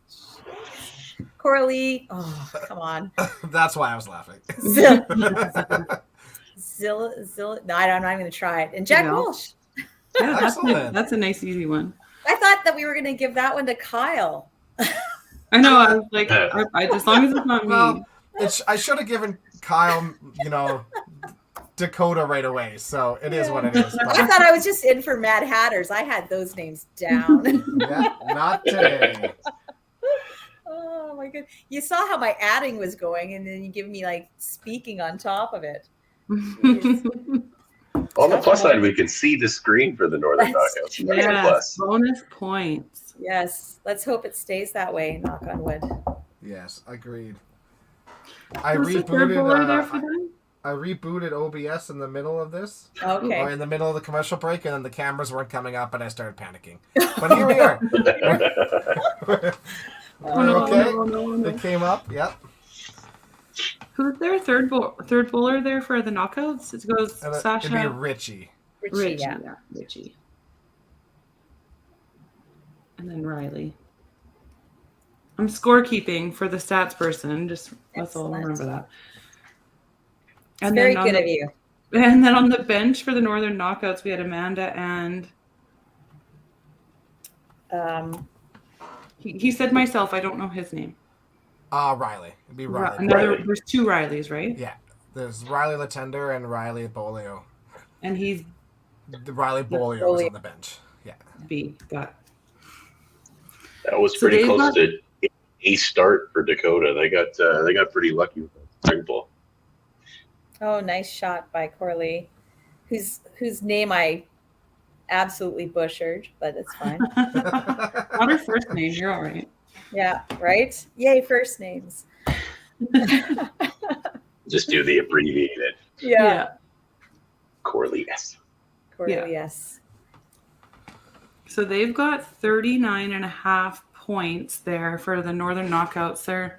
Coralie. Oh, come on.
That's why I was laughing.
Zilla. No, I'm not going to try it. And Jack Walsh.
Yeah, that's a nice, easy one.
I thought that we were going to give that one to Kyle.
I know. I was like, as long as it's not me.
I should have given Kyle, Dakota right away. So it is what it is. But...
I thought I was just in for Mad Hatters. I had those names down.
Yeah, not today.
Oh my god! You saw how my adding was going, and then you give me like speaking on top of it.
On the plus side, we can see the screen for the Northern Knockouts.
Yes, bonus points.
Yes, let's hope it stays that way. Knock on wood.
Yes, agreed. I rebooted OBS in the middle of this.
Okay.
Or in the middle of the commercial break, and then the cameras weren't coming up, and I started panicking. But here we are. Okay. It came up. Yep.
Who's their third bowler there for the knockouts? It goes Sasha.
It'd be Richie.
Richie.
Richie. And then Riley. I'm scorekeeping for the stats person. Just let's all remember that.
And very good of you.
And then on the bench for the Northern Knockouts, we had Amanda and. He said myself. I don't know his name.
Riley. It'd be Riley.
Riley. There's 2 Rileys, right?
Yeah. There's Riley Latender and Riley Bolio.
And he's...
Riley Bolio is on the bench. Yeah.
B. Got it.
That was pretty close to a start for Dakota. They got pretty lucky with the spring ball.
Oh, nice shot by Corley, whose name I absolutely butchered, but it's fine.
Not her first name. You're all right.
Yeah, right? Yay, first names.
Just do the abbreviated
Yeah.
Corliss.
Cornelius.
So they've got 39.5 points there for the Northern Knockouts.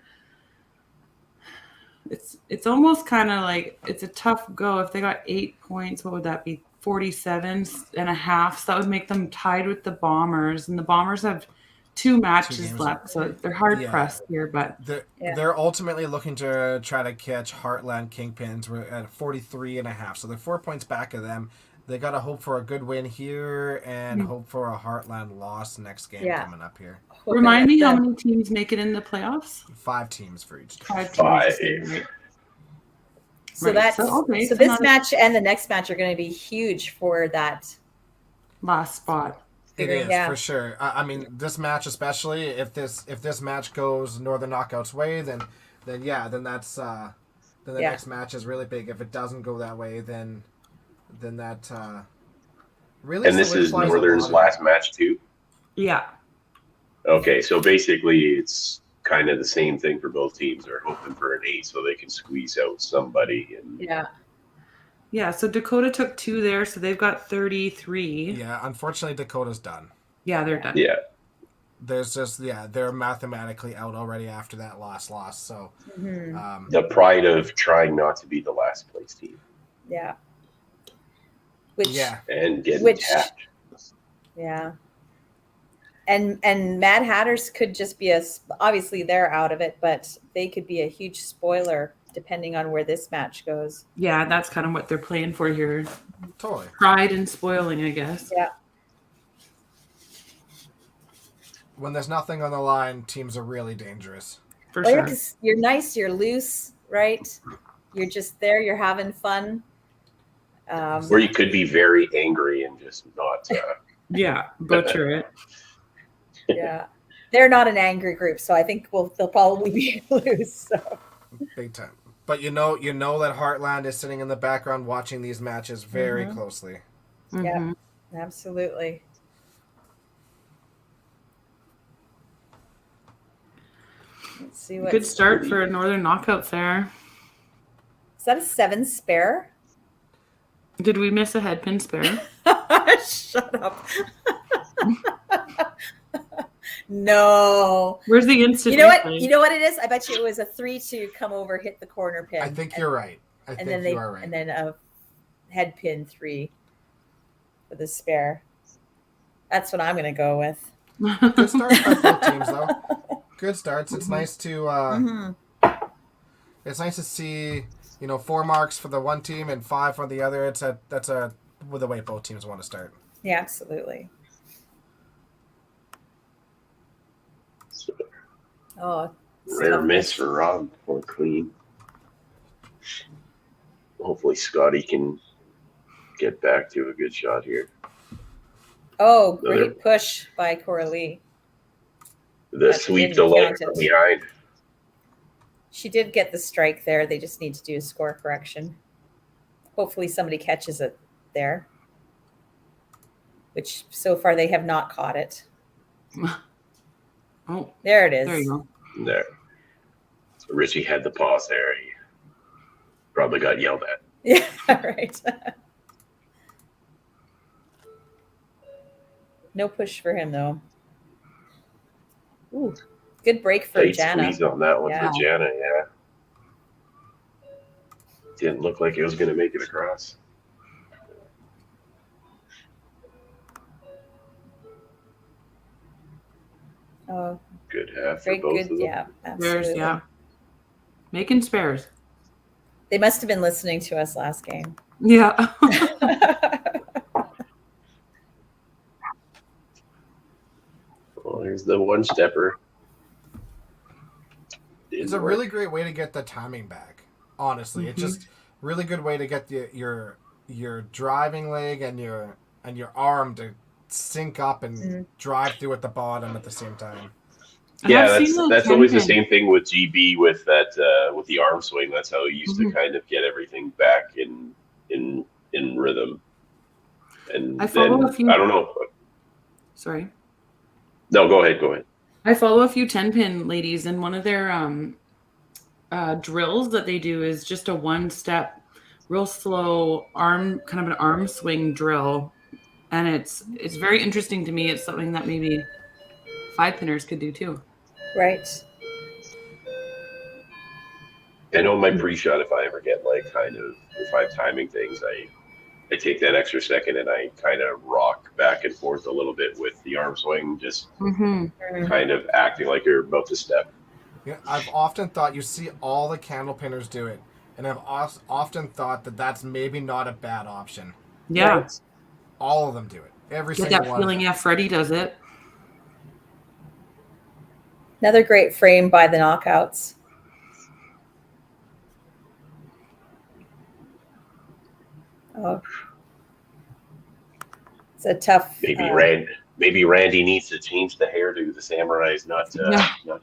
It's almost kind of like it's a tough go. If they got 8 points, what would that be? 47.5. So that would make them tied with the Bombers, and the Bombers have 2 matches left, so they're hard pressed here. But
they're ultimately looking to try to catch Heartland Kingpins. We're at 43.5, so they're 4 points back of them. They got to hope for a good win here and hope for a Heartland loss next game coming up here.
Remind me how many teams make it in the playoffs?
5 teams for each team.
5 teams. Right.
So this match and the next match are going to be huge for that
last spot.
It is for sure. I mean, this match especially, if this match goes Northern Knockouts way, then that's then the next match is really big. If it doesn't go that way, then that really.
And this is Northern's last match too.
Yeah.
Okay, so basically it's kind of the same thing for both teams. They're hoping for an 8 so they can squeeze out somebody. And
Yeah, so Dakota took 2 there, so they've got 33.
Yeah, unfortunately Dakota's done.
Yeah, they're done.
Yeah.
There's just they're mathematically out already after that last loss. So
the pride of trying not to be the last place team.
Yeah.
And getting tapped.
Yeah. And Mad Hatters could just be obviously they're out of it, but they could be a huge spoiler depending on where this match goes.
Yeah, that's kind of what they're playing for here.
Totally.
Pride and spoiling, I guess.
Yeah.
When there's nothing on the line, teams are really dangerous.
For sure.
You're nice, you're loose, right? You're just there, you're having fun.
Or you could be very angry and just not.
Butcher it.
Yeah, they're not an angry group, so I think they'll probably be loose. So.
Big time. But you know that Heartland is sitting in the background watching these matches very closely.
Yeah, absolutely. Let's see what.
Good start for Northern Knockouts there.
Is that a 7 spare?
Did we miss a headpin spare?
Shut up. No.
Where's the instant?
You know what? You know what it is? I bet you it was a 3-2 come over, hit the corner pin.
I think you're right. And
then a head pin 3 for the spare. That's what I'm going to go with.
Good starts by both teams, though. Good starts. It's nice to. It's nice to see 4 marks for the one team and 5 for the other. That's the way both teams want to start.
Yeah, absolutely.
Rare miss for Rob or clean. Hopefully Scotty can get back to a good shot here.
Oh, great push by Coralie.
The sweep the leg from behind.
She did get the strike there. They just need to do a score correction. Hopefully somebody catches it there. Which so far they have not caught it.
Oh,
there it is.
There you go.
There. So Richie had the pause there. He probably got yelled at.
Yeah, right. No push for him though. Ooh, good break for
Tight
Jana.
Squeeze on that one for Jana, Didn't look like it was going to make it across.
Oh,
good half for both of them.
Yeah, absolutely.
Spares, yeah. Making spares.
They must have been listening to us last game.
Yeah.
Well, here's the one stepper.
It's a really great way to get the timing back. Honestly, it's just really good way to get your driving leg and your arm to sync up and drive through at the bottom at the same time.
Yeah, that's always the same thing with GB with that with the arm swing. That's how he used to kind of get everything back in rhythm. And I don't know.
Sorry.
No, go ahead.
I follow a few 10-pin ladies, and one of their drills that they do is just a one-step, real slow arm, kind of an arm swing drill, and it's very interesting to me. It's something that maybe 5-pinners could do too.
Right.
I know my pre-shot, if I ever get like if I'm timing things, I take that extra second and I kind of rock back and forth a little bit with the arm swing, just kind of acting like you're about to step.
Yeah, I've often thought you see all the candle pinners do it, and I've often thought that that's maybe not a bad option.
Yeah.
Right.
All of them do it. Every
Get
single
that
one.
feeling, yeah, Freddie does it.
Another great frame by the Knockouts. Oh, it's a tough.
Maybe Randy needs to change the hairdo. The Samurai's not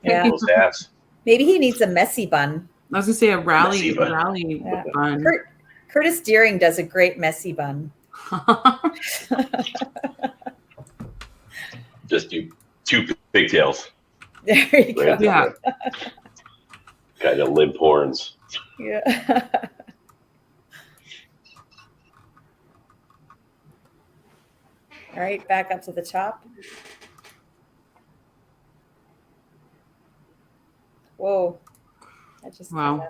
getting those hats.
Maybe he needs a messy bun.
I was gonna say a rally bun.
Curtis Deering does a great messy bun.
Just do 2 pigtails.
There you go.
Yeah.
Kind of limp horns.
Yeah. All right, back up to the top. Whoa.
Wow.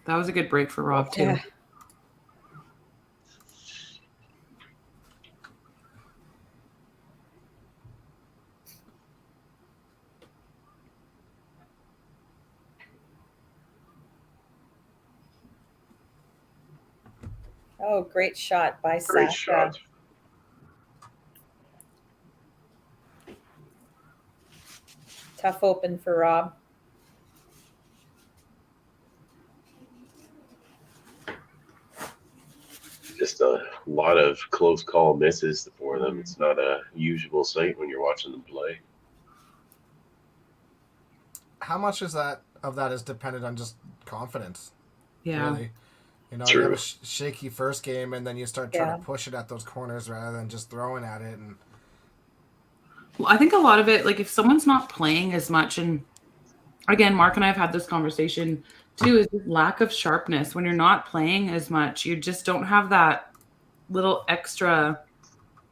That was a good break for Rob, too.
Yeah. Oh, great shot by
Great
Sasha.
shot.
Tough open for Rob.
Just a lot of close call misses for them. It's not a usual sight when you're watching them play.
How much of that is dependent on just confidence?
Yeah.
Really? You know,
True.
you have a shaky first game, and then you start trying to push it at those corners rather than just throwing at it. And
well, I think a lot of it, like if someone's not playing as much, and again, Mark and I have had this conversation too, is lack of sharpness. When you're not playing as much, you just don't have that little extra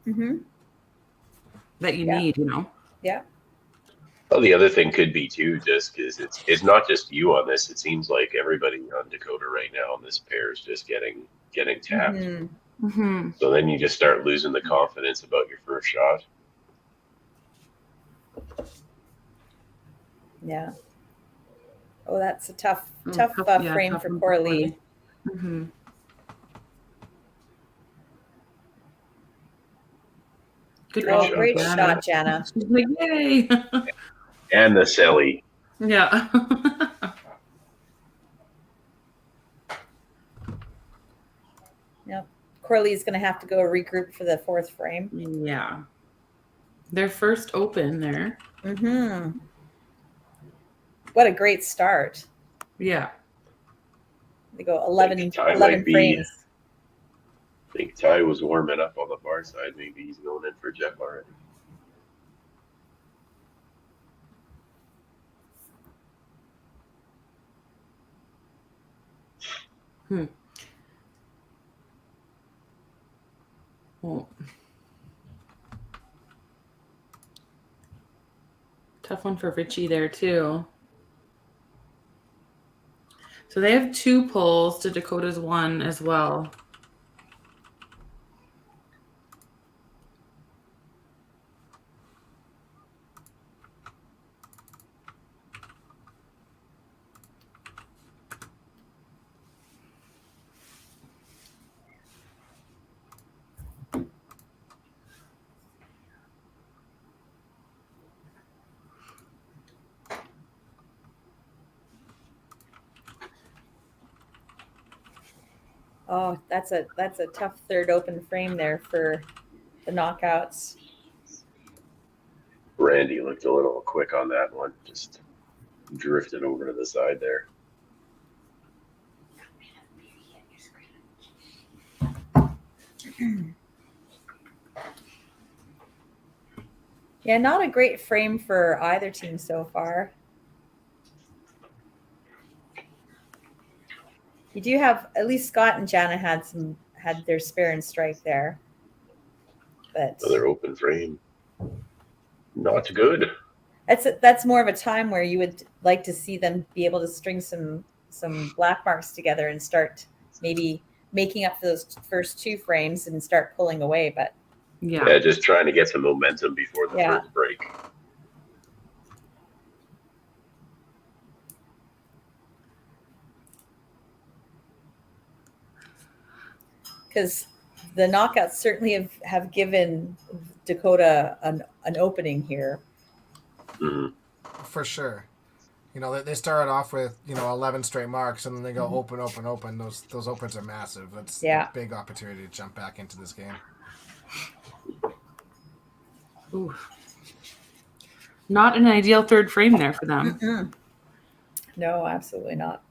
that you need, you know?
Yeah.
Well, the other thing could be too, just because it's not just you on this. It seems like everybody on Dakota right now on this pair is just getting tapped. So then you just start losing the confidence about your first shot.
Yeah. Oh, that's a tough frame for Coralie. Great shot, Jana.
She's like, yay.
And the celly.
Yeah.
Yep. Coralie's going to have to go regroup for the 4th frame.
Yeah. Their first open there.
What a great start.
Yeah.
They go 11 frames.
I think Ty was warming up on the far side. Maybe he's going in for Jeff already.
Well, tough one for Richie there too. So they have 2 pulls to Dakota's 1 as well.
Oh, that's a tough 3rd open frame there for the Knockouts.
Randy looked a little quick on that one. Just drifted over to the side there.
Yeah, not a great frame for either team so far. You do have, at least Scott and Jana had their spare and strike there. But
Another open frame. Not good.
that's more of a time where you would like to see them be able to string some black marks together and start maybe making up for those first 2 frames and start pulling away. But
yeah, just trying to get some momentum before the first break.
because the knockouts certainly have given Dakota an opening here.
Mm-hmm.
For sure. You know, they started off with, 11 straight marks, and then they go open. Those opens are massive. That's a big opportunity to jump back into this game.
Ooh. Not an ideal third frame there for them.
Mm-mm. No, absolutely not.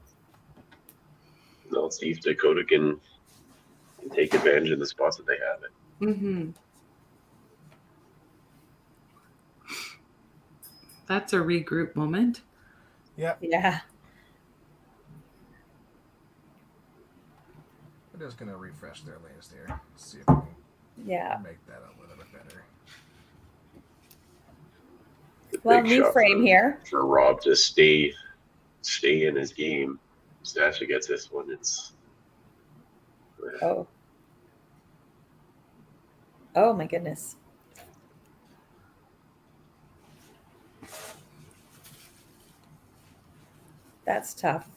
Let's see if Dakota can take advantage of the spots that they have it.
Mm-hmm. That's a regroup moment.
Yep.
Yeah.
We're just going to refresh their lanes there. See if we can make that a little bit better.
Well, new frame here.
For Rob to stay in his game. Sasha gets this one. It's
oh my goodness. That's tough.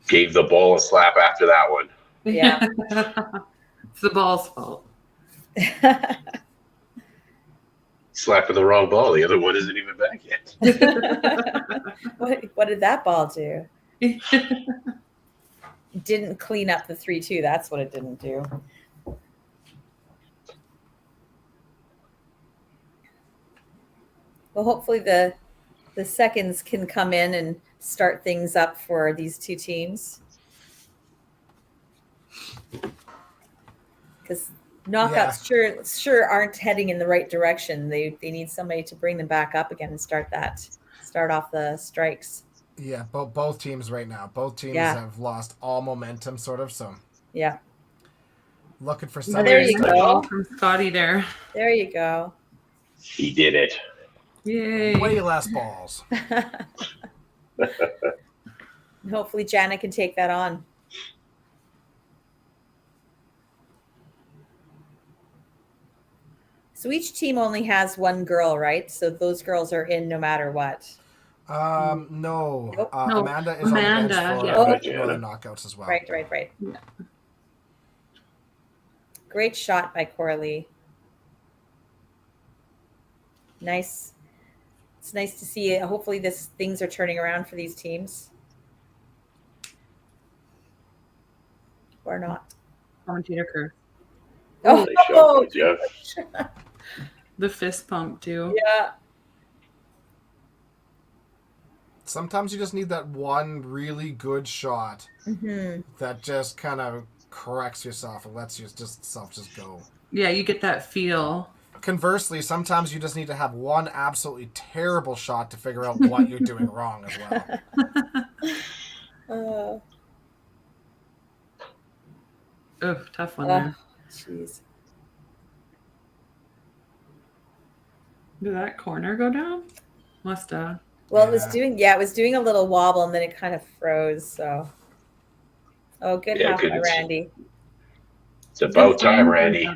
Gave the ball a slap after that one.
Yeah.
It's the ball's fault.
Slapping the wrong ball. The other one isn't even back yet.
What did that ball do? Didn't clean up the 3-2. That's what it didn't do. Well, hopefully the seconds can come in and start things up for these two teams. Because knockouts sure aren't heading in the right direction. They need somebody to bring them back up again and start off the strikes.
Yeah, both teams right now. Both teams have lost all momentum, sort of. So
yeah,
looking for
somebody. There you go,
from Scotty there.
There you go.
He did it.
Yay!
Way less balls.
Hopefully, Jana can take that on. So each team only has one girl, right? So those girls are in no matter what.
No.
Nope.
No. Amanda is on the bench for the knockouts as well.
Right.
Yeah.
Great shot by Coralie. Nice. It's nice to see. Hopefully, things are turning around for these teams. Or not.
Commentator curve.
Oh,
the fist pump too.
Yeah.
Sometimes you just need that one really good shot that just kind of corrects yourself and lets yourself just go.
Yeah, you get that feel.
Conversely, sometimes you just need to have one absolutely terrible shot to figure out what you're doing wrong as well.
Oh, tough one there.
Jeez.
Did that corner go down? Must have.
Well, it was doing a little wobble and then it kind of froze. So, good half by Randy.
It's about time, Randy.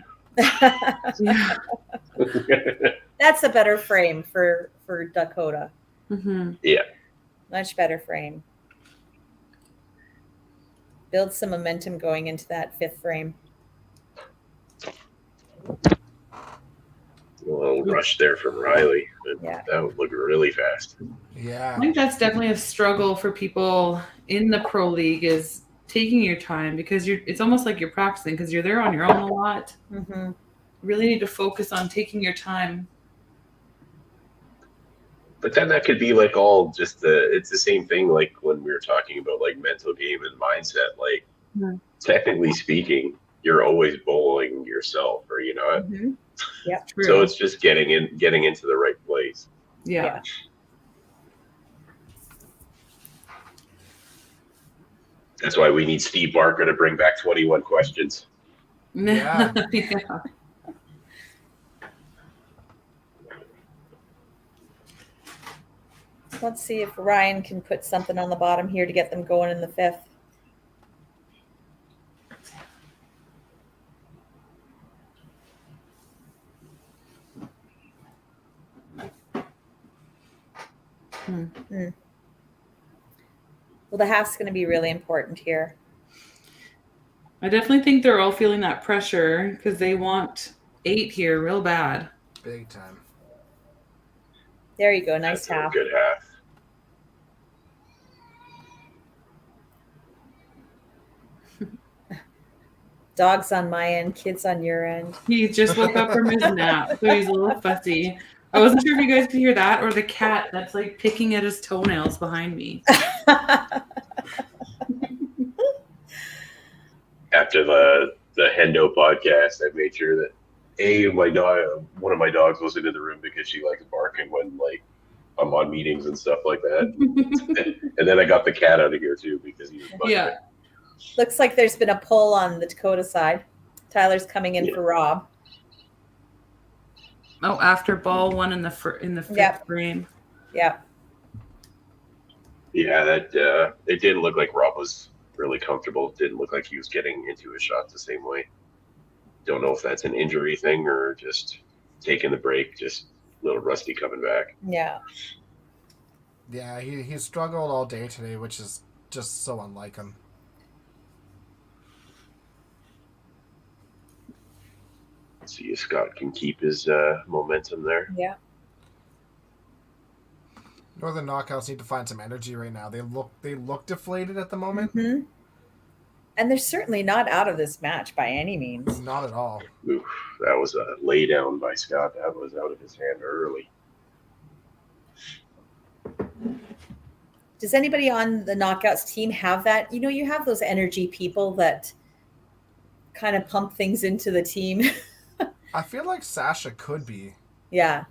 That's a better frame for Dakota.
Mm-hmm.
Yeah.
Much better frame. Build some momentum going into that fifth frame.
A little rush there from Riley.
Yeah.
That would look really fast.
Yeah.
I think that's definitely a struggle for people in the pro league is taking your time because it's almost like you're practicing because you're there on your own a lot.
Mm-hmm.
You really need to focus on taking your time.
But then that could be like it's the same thing like when we were talking about like mental game and mindset. Like technically speaking, you're always bowling yourself or
Mm-hmm. Yeah.
So it's just getting into the right place.
Yeah.
That's why we need Steve Barker to bring back 21 questions.
Yeah.
Yeah.
Let's see if Ryan can put something on the bottom here to get them going in the fifth. Well, the half's going to be really important here.
I definitely think they're all feeling that pressure because they want 8 here real bad.
Big time.
There you go. Nice
That's a
half.
good half.
Dogs on my end, kids on your end.
He just woke up from his nap, so he's a little fussy. I wasn't sure if you guys could hear that or the cat that's like picking at his toenails behind me.
After the Hendo podcast, I made sure that one of my dogs wasn't in the room because she likes barking when like I'm on meetings and stuff like that. And then I got the cat out of here too because he was bugging
Yeah.
me.
Looks like there's been a pull on the Dakota side. Tyler's coming in for Rob.
Oh, after ball 1 in the fifth frame.
Yeah.
Yeah, that it didn't look like Rob was really comfortable. It didn't look like he was getting into his shots the same way. Don't know if that's an injury thing or just taking the break, just a little rusty coming back.
Yeah.
Yeah, he struggled all day today, which is just so unlike him.
See if Scott can keep his momentum there.
Yeah.
Northern Knockouts need to find some energy right now. They look deflated at the moment.
Mm-hmm. And they're certainly not out of this match by any means.
Not at all.
Oof, that was a lay down by Scott. That was out of his hand early.
Does anybody on the Knockouts team have that? You know, you have those energy people that kind of pump things into the team.
I feel like Sasha could be.
Yeah.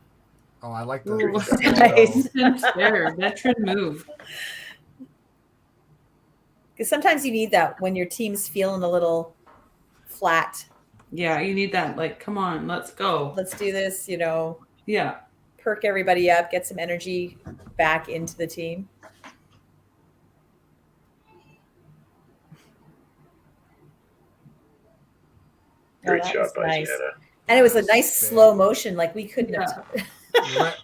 Oh, I like
Ooh,
Nice.
Fair, veteran move.
Because sometimes you need that when your team's feeling a little flat.
Yeah, you need that. Like, come on, let's go.
Let's do this, you know.
Yeah.
Perk everybody up, get some energy back into the team.
Great
that
shot
was
by
nice.
Jana.
And it was a nice slow motion, like we couldn't have.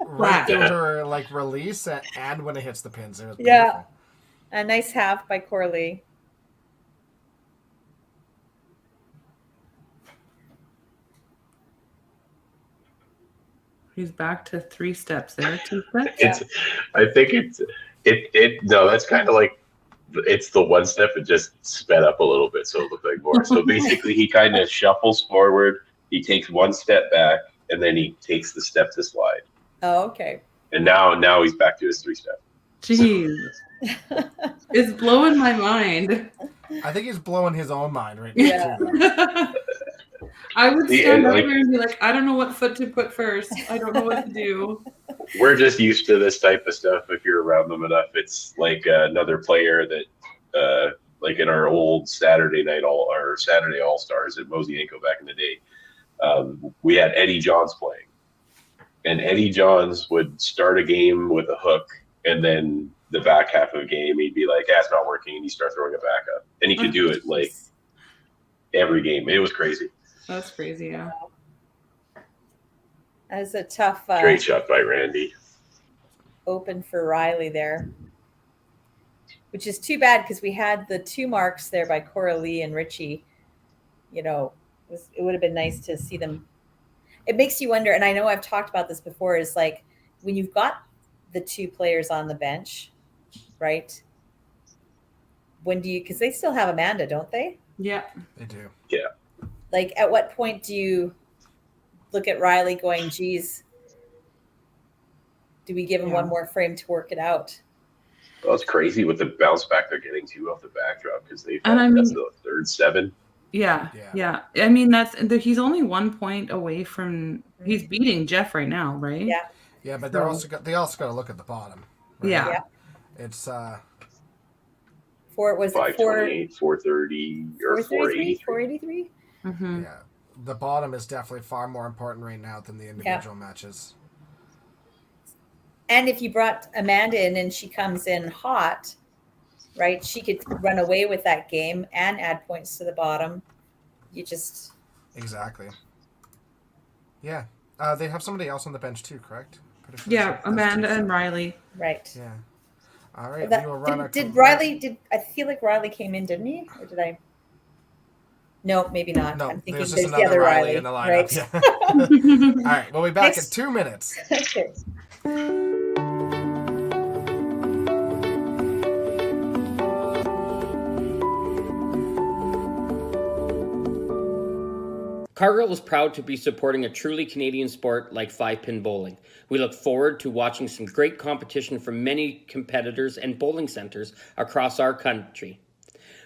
Right through her like release and when it hits the pins. It was
Yeah.
beautiful.
A nice half by Corley.
He's back to 3 steps there. 2 steps.
I think no, that's kind of like it's the one step it just sped up a little bit so it looked like more. So basically he kind of shuffles forward, he takes 1 step back, and then he takes the step to slide.
Oh, okay.
And now he's back to his 3-step.
Jeez. It's blowing my mind.
I think he's blowing his own mind right now.
Yeah.
Too.
I would
Yeah,
stand over
like-
and be like, I don't know what foot to put first. I don't know what to do.
We're just used to this type of stuff. If you're around them enough, it's like another player that, like in our old Saturday All Stars at Mosienko back in the day, we had Eddie Johns playing, and Eddie Johns would start a game with a hook, and then the back half of the game he'd be like, "It's not working," and he start throwing it back up, and he could do it like every game. It was crazy.
That's crazy, yeah.
That was a tough
Great shot by Randy.
open for Riley there. Which is too bad because we had the 2 marks there by Coralie and Richie. You know, it would have been nice to see them. It makes you wonder, and I know I've talked about this before, is like when you've got the 2 players on the bench, right? When do you, because they still have Amanda, don't they?
Yeah.
They do.
Yeah.
Like at what point do you look at Riley going, geez, do we give him one more frame to work it out?
Well, it's crazy with the bounce back they're getting too off the backdrop because that's the 3rd 7.
Yeah. I mean, he's only 1 point away from, he's beating Jeff right now, right?
Yeah.
Yeah, but they also got to look at the bottom. Right?
Yeah.
It's
Was it
528, 430, or 483.
483?
Mm-hmm.
Yeah, the bottom is definitely far more important right now than the individual matches.
And if you brought Amanda in and she comes in hot, right, she could run away with that game and add points to the bottom. You just...
Exactly. Yeah. They have somebody else on the bench too, correct? Pretty sure
Yeah, Amanda and Riley.
Right.
Yeah. All right.
That,
we will run
did Riley, I feel like Riley came in, didn't he? Or did I? No, maybe not.
No,
I'm thinking
there's
there's
just
the
another
other
Riley
Riley
in the lineup.
right?
Yeah. All right. We'll be back
Next.
in 2 minutes.
Okay.
Cargill is proud to be supporting a truly Canadian sport like 5-pin bowling. We look forward to watching some great competition from many competitors and bowling centers across our country.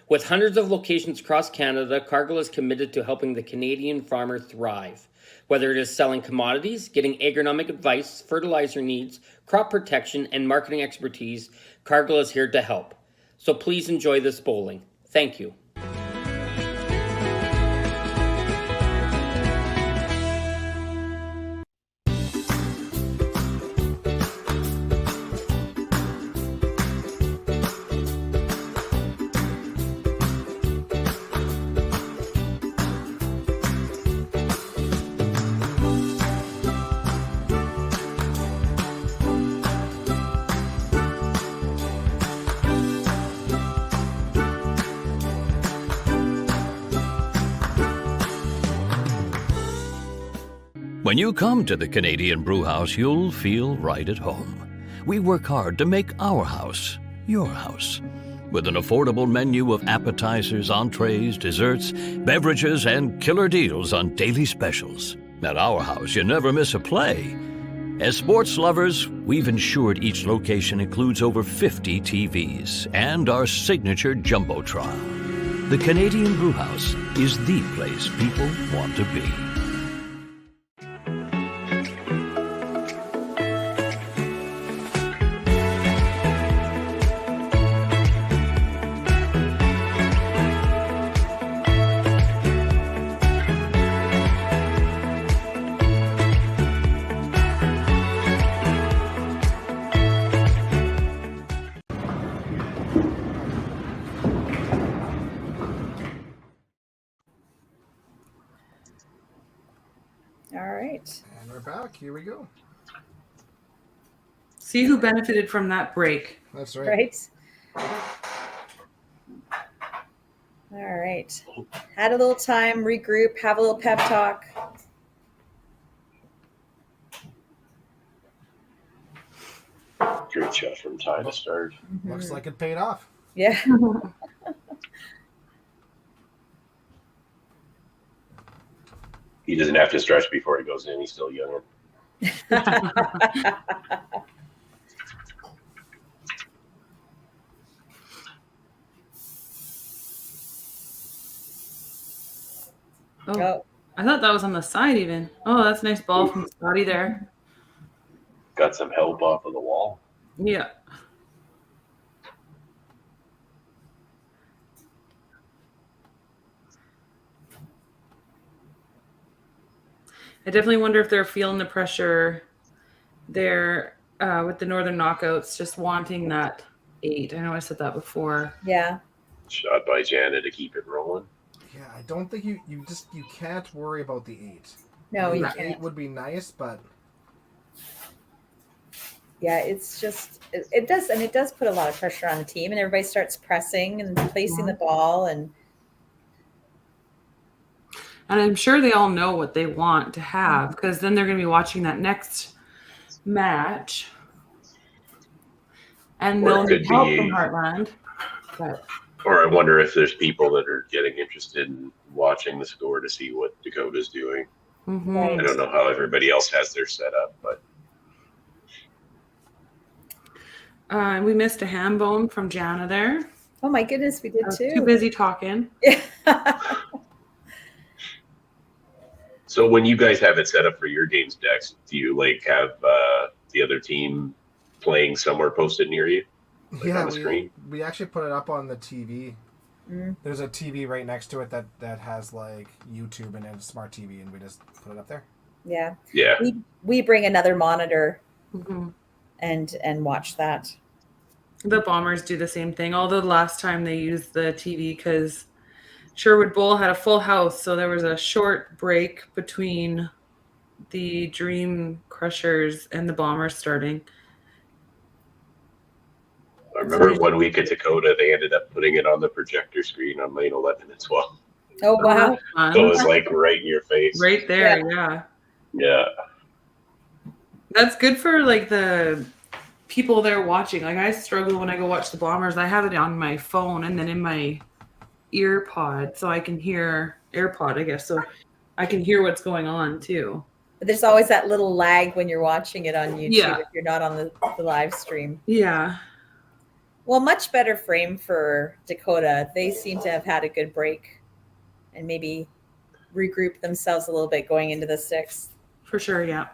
With hundreds of locations across Canada, Cargill is committed to helping the Canadian farmer thrive. Whether it is selling commodities, getting agronomic advice, fertilizer needs, crop protection, and marketing expertise, Cargill is here to help. So please enjoy this bowling. Thank you.
When you come to the Canadian Brewhouse, you'll feel right at home. We work hard to make our house your house. With an affordable menu of appetizers, entrees, desserts, beverages, and killer deals on daily specials. At our house, you never miss a play. As sports lovers, we've ensured each location includes over 50 TVs and our signature Jumbotron. The Canadian Brewhouse is the place people want to be.
All right.
And we're back. Here we go.
See who benefited from that break.
That's right.
Right. All right. Had a little time, regroup, have a little pep talk.
Great shot from Ty to start.
Looks like it paid off.
Yeah.
He doesn't have to stretch before he goes in. He's still young.
Oh,
I thought that was on the side even. Oh, that's a nice ball from Scotty there.
Got some help off of the wall.
Yeah. I definitely wonder if they're feeling the pressure there with the Northern Knockouts, just wanting that 8. I know I said that before.
yeah.
Shot by Jana to keep it rolling.
Yeah, I don't think you can't worry about the 8.
No, you
The
can't.
8 would be nice, but
Yeah, it's just it does, and it does put a lot of pressure on the team, and everybody starts pressing and placing the ball, and
I'm sure they all know what they want to have, because then they're going to be watching that next match. And
Or it
they'll
could
need help
be-
from Heartland. But
Or I wonder if there's people that are getting interested in watching the score to see what Dakota's doing.
Right.
I don't know how everybody else has their setup, but
we missed a ham bone from Jana there.
oh my goodness, we did
I was
too.
too busy talking.
so when you guys have it set up for your games, Dex, do you like have the other team playing somewhere posted near you?
Yeah,
on the screen.
we actually put it up on the TV.
Mm.
There's a TV right next to it that has like YouTube and a smart TV, and we just put it up there.
Yeah.
Yeah.
We bring another monitor
Mhm.
and watch that.
The Bombers do the same thing. Although the last time they used the TV because Sherwood Bowl had a full house, so there was a short break between the Dream Crushers and the Bombers starting.
I remember 1 week at Dakota, they ended up putting it on the projector screen on lane 11 as well.
Oh wow.
So it was like right in your face.
Right there, yeah.
Yeah.
That's good for like the people there watching. Like I struggle when I go watch the Bombers. I have it on my phone and then in my ear pod so I can hear AirPod, I guess. So I can hear what's going on too.
But there's always that little lag when you're watching it on YouTube
Yeah.
if you're not on the live stream.
Yeah.
Well, much better frame for Dakota. They seem to have had a good break and maybe regroup themselves a little bit going into the 6th.
For sure, yeah.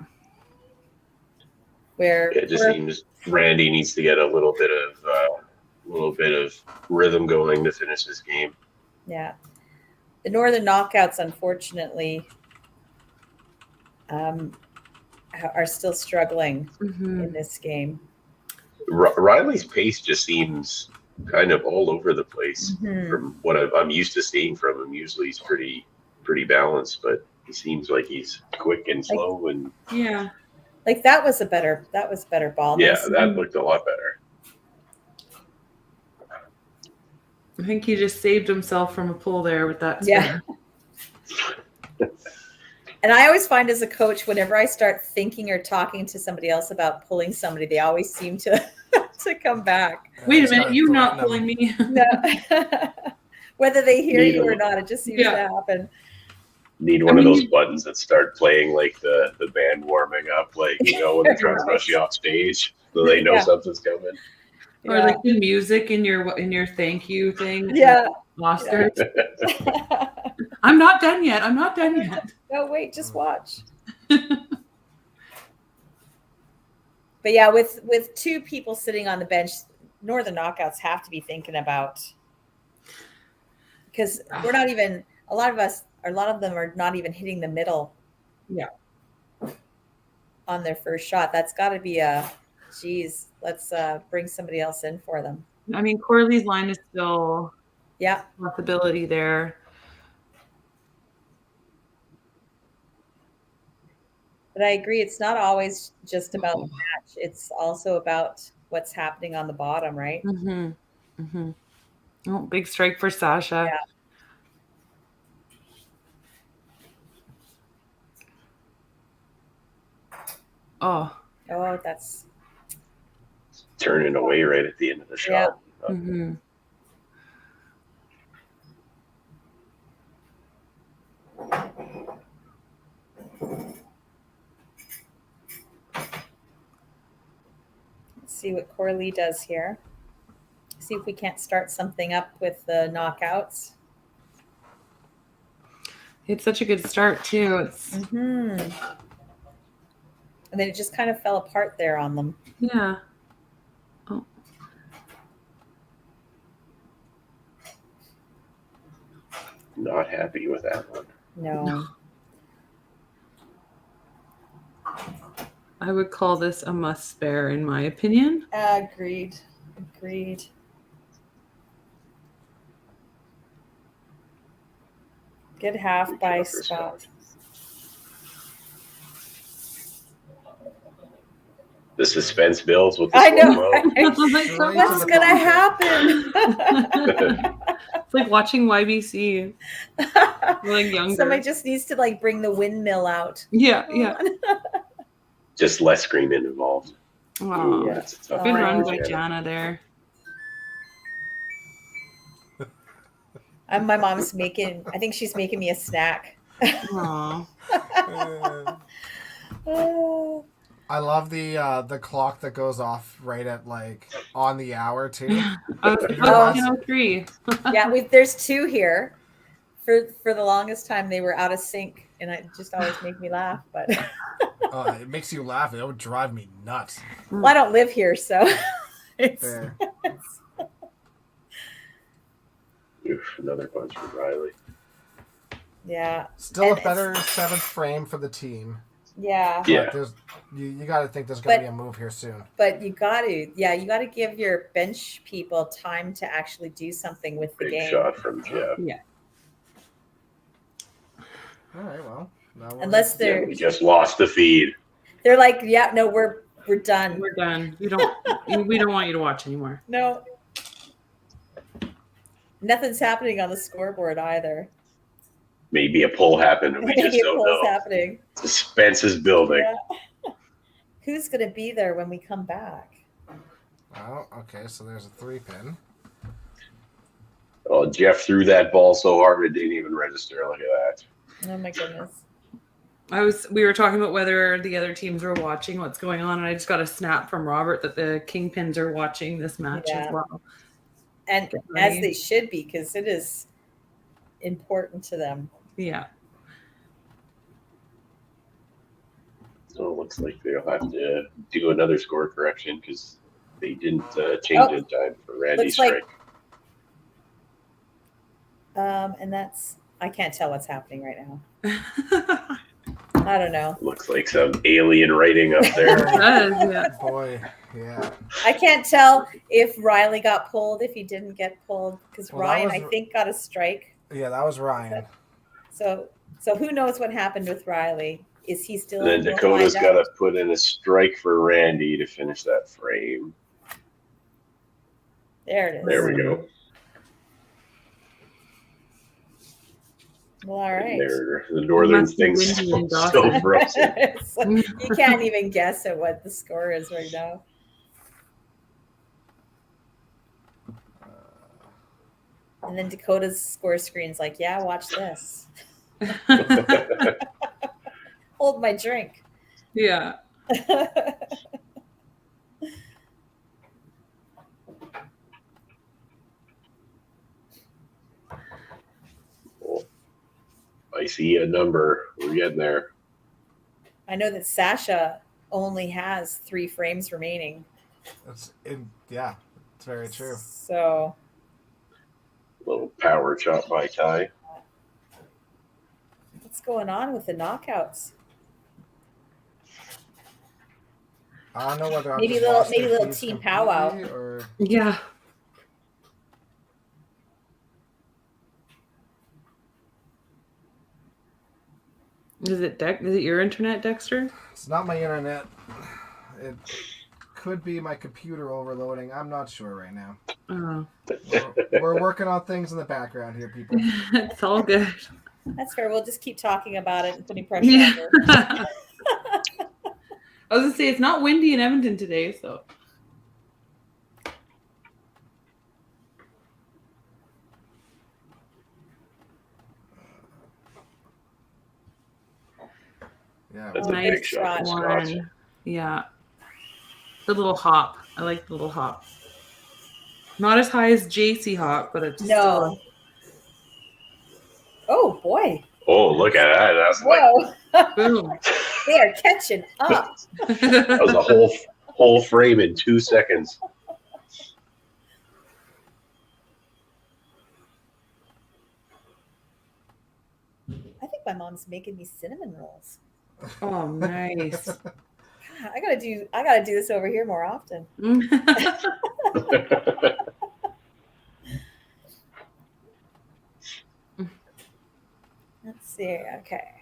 Where
It just seems Randy needs to get a little bit of rhythm going to finish this game.
yeah. The Northern Knockouts, unfortunately, are still struggling in this game.
Riley's pace just seems kind of all over the place
Mhm.
from what I'm used to seeing from him. Usually he's pretty balanced, but he seems like he's quick and slow and
Yeah.
Like that was better ball.
yeah,
Nice.
that looked a lot better.
I think he just saved himself from a pull there with that.
Yeah. And I always find as a coach, whenever I start thinking or talking to somebody else about pulling somebody, they always seem to to come back.
Wait a minute, you're not pulling me.
No. Whether they hear
Need
you or
a-
not, it just seems to happen.
Need one of those buttons that start playing like the band warming up, like when they're trying to rush you off stage, so they know
Yeah.
something's coming.
Or like the music in your thank you thing.
Yeah.
Oscars. I'm not done yet.
No, wait, just watch. But yeah, with 2 people sitting on the bench, Northern Knockouts have to be thinking about, because we're not even, a lot of them are not even hitting the middle.
Yeah.
On their first shot. That's got to be geez, let's bring somebody else in for them.
I mean, Corley's line is still
Yeah.
possibility there.
But I agree, it's not always just about the match. It's also about what's happening on the bottom, right?
Mm-hmm. Mm-hmm. Oh, big strike for Sasha.
Yeah.
Oh.
Oh, that's
Turning away right at the end of the shot.
Mm-hmm.
Let's see what Corley does here. See if we can't start something up with the knockouts.
It's such a good start too. It's
And then it just kind of fell apart there on them.
yeah. Oh.
Not happy with that one.
No.
I would call this a must spare in my opinion.
Agreed. Good half by Scott.
The suspense builds with the
I know.
slow-mo.
Right? What's going to happen?
It's like watching YBC. Like younger.
Somebody just needs to like bring the windmill out.
Yeah.
Just less screaming involved.
Wow.
Yeah, it's a tough
Good
break
run
for
by
Jana.
Jana there.
My mom's making, I think she's making me a snack.
Aww.
Oh.
I love the clock that goes off right at like on the hour too.
Oh.
3.
Yeah, there's 2 here. For the longest time, they were out of sync, and it just always make me laugh. But
It makes you laugh. It would drive me nuts.
well, I don't live here, so It's,
Fair.
Oof, another punch from Riley.
yeah.
Still
And
a better seventh frame for the team.
Yeah.
But
Yeah.
there's you got to think there's going to
But-
be a move here soon.
But you got to give your bench people time to actually do something with the
Big
game.
shot from Jeff.
All right, well. Now
Unless
Yeah,
they're
we just lost the feed.
they're like, yeah, no, we're done.
We're done. We don't want you to watch anymore.
No. Nothing's happening on the scoreboard either.
Maybe a pull happened and we just
Maybe a
don't
poll's
know.
happening.
Suspense is building.
Yeah. Who's going to be there when we come back?
Oh, okay, so there's a 3-pin.
Oh, Jeff threw that ball so hard it didn't even register. Look at that.
Oh my goodness.
We were talking about whether the other teams were watching what's going on, and I just got a snap from Robert that the Kingpins are watching this match as well.
And as they should be, because it is important to them.
Yeah.
So it looks like they'll have to do another score correction because they didn't change in time for Randy's
looks like-
strike.
And that's, I can't tell what's happening right now. I don't know.
Looks like some alien writing up there.
It does, yeah.
Boy, yeah.
I can't tell if Riley got pulled, if he didn't get pulled, because
Well, that
Ryan,
was-
I think, got a strike.
Yeah, that was Ryan.
So who knows what happened with Riley? Is he still?
And then
we'll
Dakota's
find
got to
out.
put in a strike for Randy to finish that frame.
There it is.
There we go.
Well, all right.
There, the northern
Must be
thing's
windy in
so
Dawson.
frozen.
So you can't even guess at what the score is right now. And then Dakota's score screen's like, yeah, watch this. Hold my drink.
Yeah.
I see a number. We're getting there.
I know that Sasha only has 3 frames remaining.
Yeah, it's very true.
So
Little power chop by Ty.
what's going on with the knockouts?
I don't know whether I'm
Maybe
just
little-
lost
maybe
their
little
feeds
team powwow.
completely, or
Yeah. Is it your internet, Dexter?
it's not my internet. It could be my computer overloading. I'm not sure right now.
Oh.
We're working on things in the background here, people.
It's all good.
That's fair. We'll just keep talking about it and putting pressure
Yeah.
on her.
I was gonna say it's not windy in Edmonton today, so
Yeah,
That's
Oh,
a big
nice
shot from
shot.
Scott.
yeah. The little hop. I like the little hop. Not as high as JC hop, but it's
No. Oh boy.
Oh, look at that. That's like
Whoa.
still boom.
They are catching up.
that was a whole frame in 2 seconds.
I think my mom's making me cinnamon rolls.
Oh, nice.
God, I gotta do this over here more often. Let's see. Okay.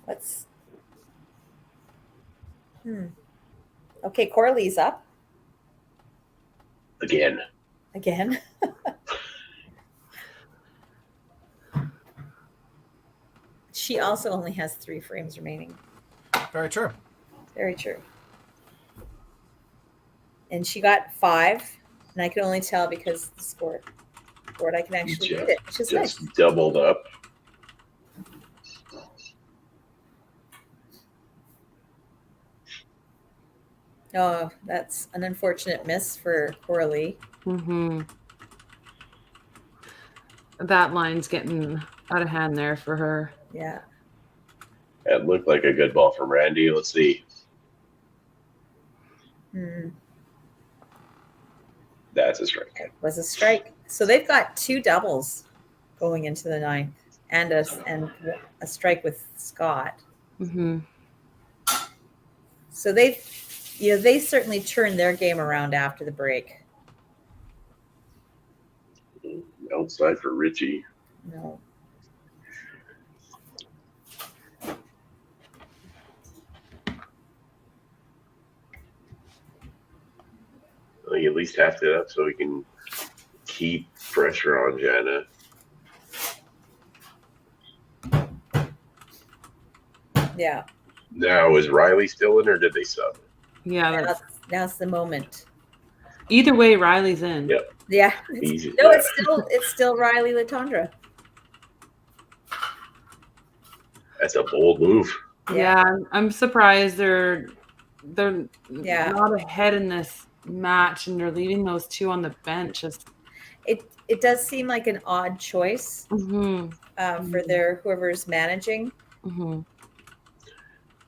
Let's. Okay, Corley's up
Again.
again. She also only has 3 frames remaining.
very true.
Very true. And she got 5, and I can only tell because the score board I can actually read it, which is nice.
Just doubled up.
Oh, that's an unfortunate miss for Coralie.
Mm-hmm. That line's getting out of hand there for her.
Yeah.
That looked like a good ball from Randy. Let's see. That's a strike.
It was a strike. So they've got 2 doubles going into the 9th and a strike with Scott.
Mm-hmm.
So they certainly turned their game around after the break.
Outside for Richie.
No.
Well, you at least have to up so we can keep pressure on Jana.
Yeah.
Now, is Riley still in or did they sub?
Yeah,
Now's the moment.
either way, Riley's in.
Yep.
Yeah.
Easy.
No, it's still Riley Latondra.
That's a bold move.
Yeah, I'm surprised they're
Yeah.
not ahead in this match, and they're leaving those 2 on the bench.
It does seem like an odd choice for their whoever's managing.
Mm-hmm.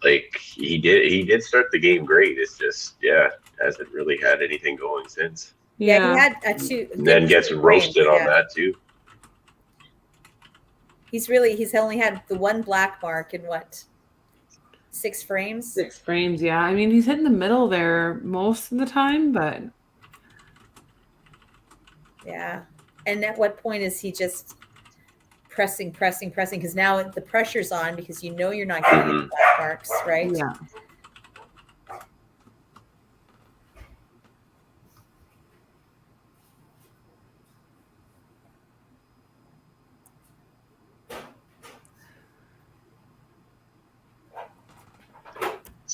Like he did start the game great. It's just hasn't really had anything going since.
Yeah, he had a 2.
And then gets roasted on that too.
He's only had the 1 black mark in what, 6 frames?
6 frames, yeah. I mean, he's hitting the middle there most of the time, but
yeah. And at what point is he just pressing? Because now the pressure's on because you're not getting any black marks, right?
yeah.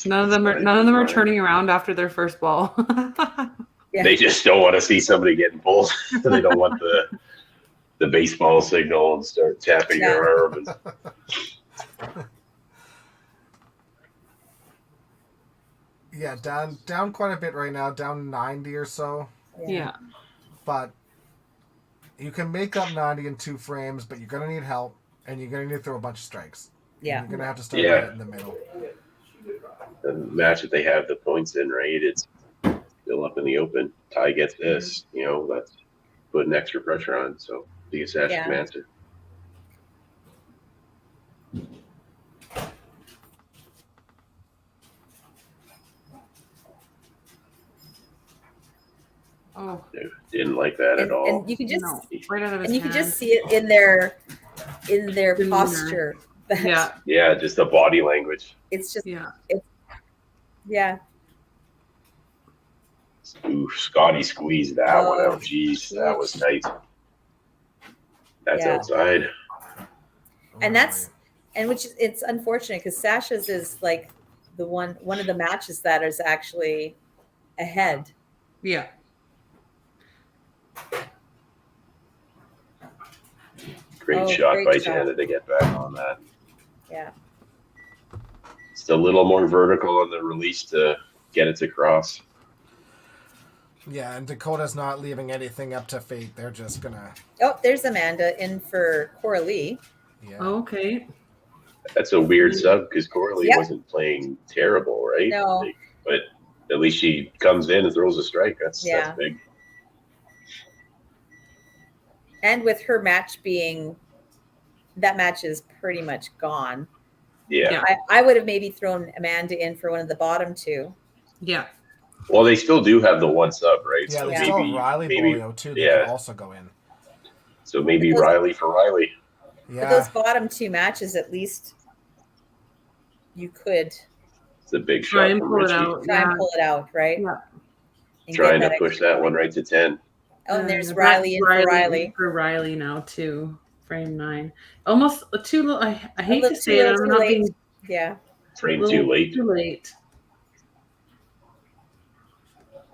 None of them are turning around after their first ball.
Yeah.
They just don't want to see somebody getting pulled. They don't want the baseball signal and start tapping their arm.
Yeah, down quite a bit right now, down 90 or so.
Yeah.
But you can make up 90 in 2 frames, but you're going to need help, and you're going to need to throw a bunch of strikes.
Yeah.
You're going to have to start right in the middle.
The match that they have the points in, right? It's still up in the open. Ty gets this, that's putting extra pressure on. So the Sash can answer.
Oh,
didn't like that at all.
And you can just
right out of his
and you can
hand.
just see it in their posture.
Yeah, just the body language.
It's just
yeah.
Ooh, Scotty squeezed that one out. Jeez, that was tight. That's outside.
And it's unfortunate because Sasha's is like one of the matches that is actually ahead.
Yeah.
Great shot by Jana to get back on that.
Yeah.
Just a little more vertical on the release to get it to cross.
Yeah, and Dakota's not leaving anything up to fate. They're just gonna.
Oh, there's Amanda in for Coralie.
Yeah.
Okay.
That's a weird sub because Coralie wasn't playing terrible, right?
No.
But at least she comes in and throws a strike. That's big.
And with her match that match is pretty much gone.
Yeah.
I would have maybe thrown Amanda in for one of the bottom 2.
Yeah.
Well, they still do have the 1 sub, right?
Yeah,
so
they still have Riley Bolio too. They could also go in.
So maybe Riley for Riley.
Yeah.
But those bottom 2 matches, at least you could.
It's a big shot from Richie.
Try and pull it out, right?
Yeah.
Trying to push that one right to 10.
Oh, and there's Riley in for Riley.
For Riley now too. Frame 9. Almost too. I hate
A
to say it.
little
I'm
too
not
late.
being.
Yeah.
Frame too late.
Too late.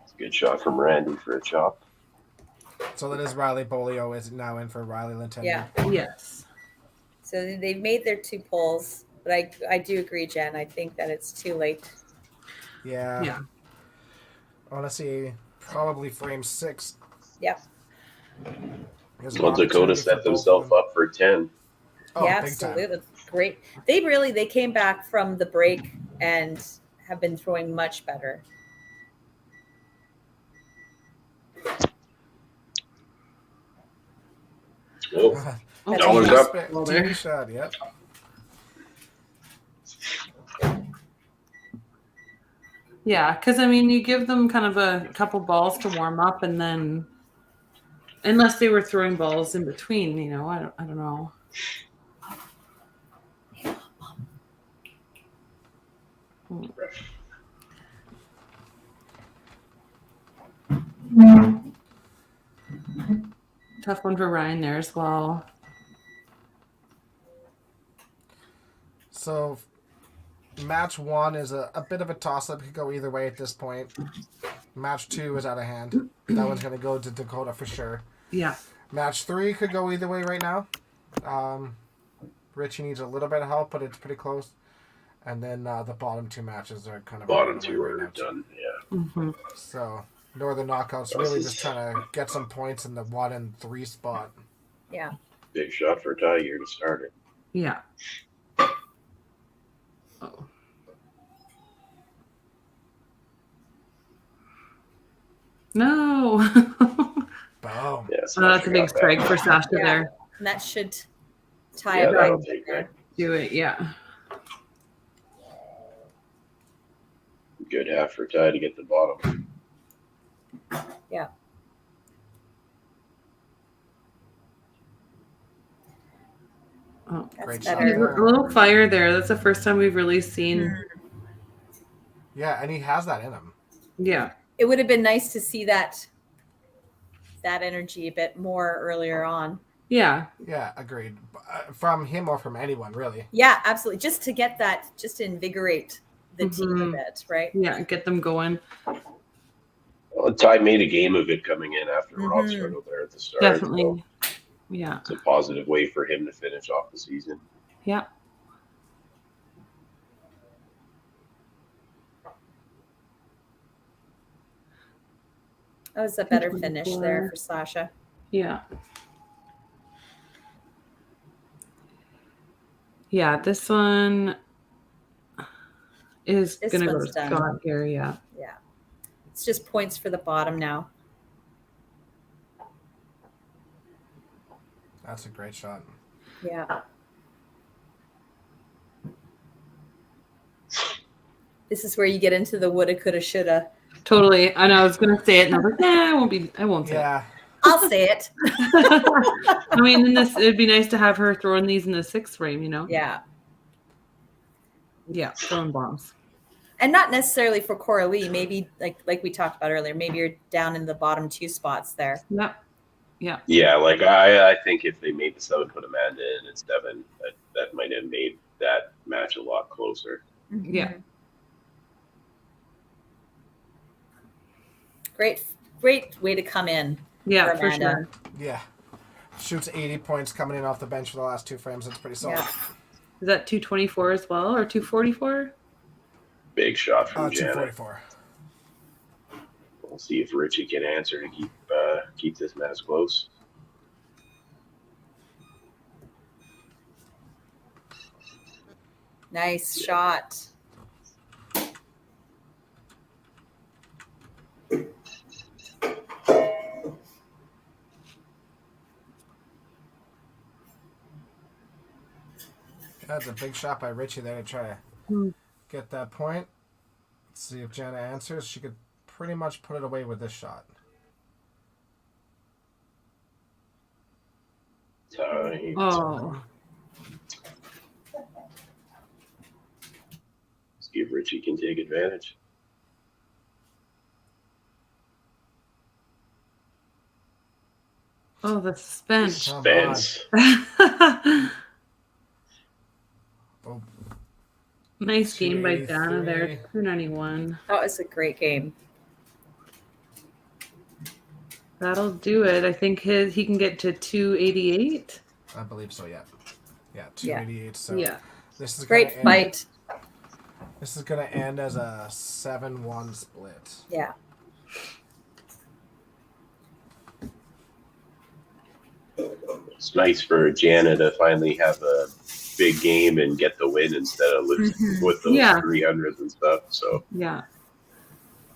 It's a good shot from Randy for a chop.
So that is Riley Bolio is now in for Riley Lintender.
Yeah.
Yes.
So they've made their 2 pulls, but I do agree, Jen. I think that it's too late.
Yeah.
Yeah.
I want to see probably frame 6.
Yep.
Well, Dakota set themselves up for 10.
Oh,
yeah,
big time.
absolutely. great. They came back from the break and have been throwing much better.
Oh,
Oh,
that one's up.
TV shot, yep.
Yeah, because I mean, you give them kind of a couple balls to warm up, and then, unless they were throwing balls in between, you know, I don't know. Tough one for Ryan there as well.
So, match 1 is a bit of a toss-up. It could go either way at this point. Match 2 is out of hand. That one's going to go to Dakota for sure.
Yeah.
Match 3 could go either way right now. Richie needs a little bit of help, but it's pretty close. And then the bottom 2 matches are kind of
Bottom 2 are done, yeah.
Mm-hmm.
So, Northern Knockouts really just trying to get some points in the 1 and 3 spot.
Yeah.
Big shot for a tie here to start it.
Yeah. Oh. No.
Boom.
Yeah,
That's a big strike for Sasha there.
And that should tie
Yeah,
it
that'll
right
take
there.
that.
Do it, yeah.
Good half for a tie to get the bottom.
Yeah.
Oh,
That's
Great
better.
shot.
a little fire there. That's the first time we've really seen.
Yeah, and he has that in him.
Yeah.
It would have been nice to see that energy a bit more earlier on.
Yeah.
Yeah, agreed. From him or from anyone, really.
Yeah, absolutely. Just to get that, just to invigorate the team a
Mhm.
bit, right?
Yeah. Get them going.
Well, Ty made a game of it coming in after Rob struggled there at the start.
Definitely.
So
Yeah.
it's a positive way for him to finish off the season.
Yeah.
That was a better finish there for Sasha.
Yeah. Yeah, this one is
This
going to go to
one's done.
Scott here. Yeah.
Yeah. It's just points for the bottom now.
That's a great shot.
Yeah. This is where you get into the woulda, coulda, shoulda.
Totally. I know. I was going to say it, and I was like, nah, I won't say
Yeah.
I'll say it.
it. I mean, it'd be nice to have her throwing these in the 6th frame, you know?
Yeah.
Yeah, throwing bombs.
And not necessarily for Coralie. Maybe like we talked about earlier, maybe you're down in the bottom 2 spots there.
Yep. Yeah.
Yeah, like I think if they made the 7, put Amanda in at 7, that might have made that match a lot closer.
Yeah.
Great way to come in.
Yeah, for
Amanda.
sure.
Yeah. Shoots 80 points coming in off the bench for the last 2 frames. That's pretty solid.
Yeah.
Is that 224 as well, or 244?
Big shot from Janet.
244.
We'll see if Richie can answer to keep this match close.
Nice shot.
That's a big shot by Richie there to try to get that point. Let's see if Jana answers. She could pretty much put it away with this shot.
Tight.
Oh.
Let's see if Richie can take advantage.
Oh, the suspense.
Suspense.
Oh,
Nice game by
283.
Dana there. 291.
That was a great game.
That'll do it. I think he can get to 288.
I believe so, yeah. Yeah, 288. So
Yeah.
this is
Great
gonna
fight.
This is going to end as a 7-1 split.
Yeah.
It's nice for Jana to finally have a big game and get the win instead of losing with those 300s and stuff. So
Yeah,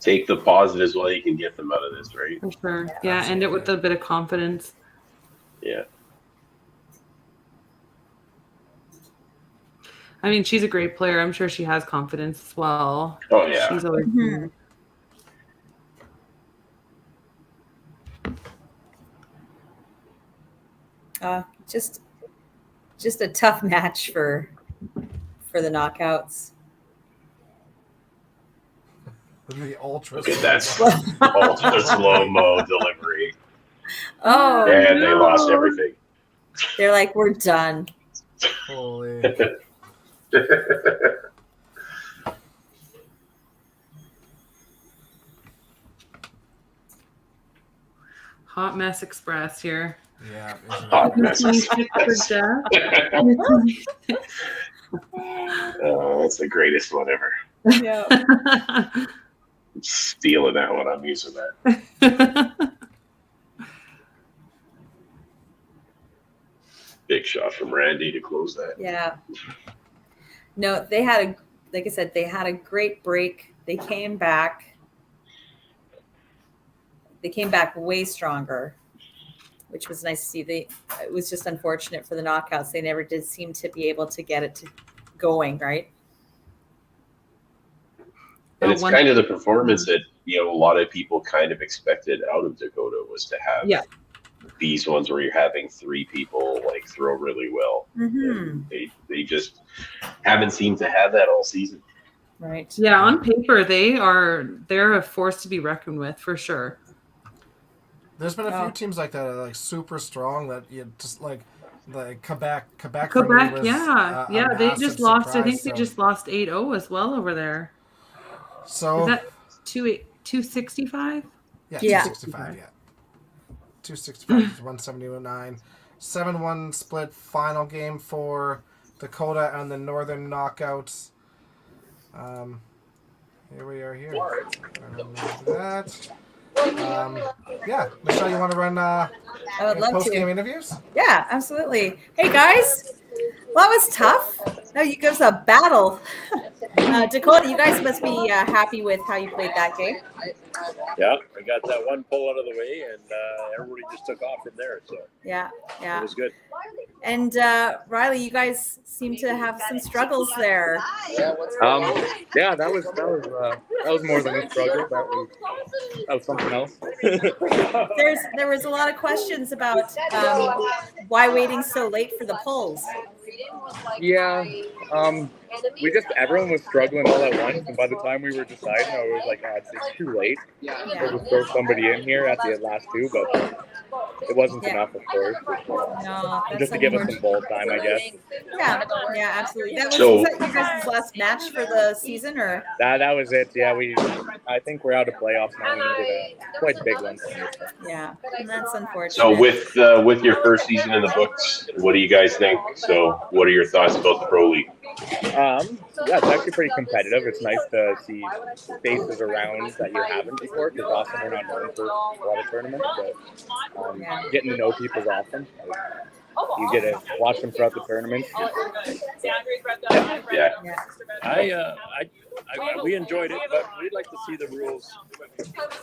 take the positives while you can get them out of this, right?
for sure. Yeah, end it with a bit of confidence.
Yeah.
I mean, she's a great player. I'm sure she has confidence as well.
Oh, yeah.
She's always
just a tough match for the knockouts.
The ultra.
Look at that ultra slow-mo delivery.
Oh,
And they lost everything.
They're like, we're done.
Holy.
Hot Mess Express here.
Yeah.
Hot Mess
Express.
Oh, that's the greatest one ever.
Yeah.
I'm stealing that one. I'm using that. Big shot from Randy to close that.
Yeah. No, they had like I said, they had a great break. They came back. They came back way stronger, which was nice to see. It was just unfortunate for the knockouts. They never did seem to be able to get it going, right?
And it's kind of the performance that, a lot of people kind of expected out of Dakota was to have these ones where you're having three people like throw really well.
Mm-hmm.
They just haven't seemed to have that all season.
Right.
Yeah, on paper they're a force to be reckoned with for sure.
There's been a few teams like that are like super strong that you just like Quebec.
Quebec,
was
they just lost. I think
so.
they just lost 8-0 as well over there.
So
is that 265?
Yeah,
Yeah.
265. Yeah, 265 179. 7-1 split final game for Dakota and the Northern Knockouts. Here we are here. That. Yeah, Michelle, you want to run
I would love
post-game
to.
interviews?
Yeah, absolutely. Hey guys, well, that was tough. No, you guys a battle. Dakota, you guys must be happy with how you played that game.
Yeah, we got that one pull out of the way, and everybody just took off from there. So
Yeah.
it was good.
And Riley, you guys seem to have some struggles there.
Yeah, that was more than a struggle. That was something else.
There was a lot of questions about why waiting so late for the pulls.
Yeah, everyone was struggling all at once, and by the time we were deciding, I was like, it's too late. We'll just throw somebody in here at the last two, but it wasn't enough, of course.
No,
Just to give us some bowl time, I guess.
Yeah, absolutely. Was that you guys' last match for the season, or?
That was it. Yeah, I think we're out of playoffs now. We needed a quite big one.
Yeah, and that's unfortunate.
So with your first season in the books, what do you guys think? So what are your thoughts about the Pro League?
Yeah, it's actually pretty competitive. It's nice to see faces around that you haven't before, because often we're not known for a lot of tournaments, but getting to know people is awesome. You get to watch them throughout the tournament.
Yeah.
We enjoyed it, but we'd like to see the rules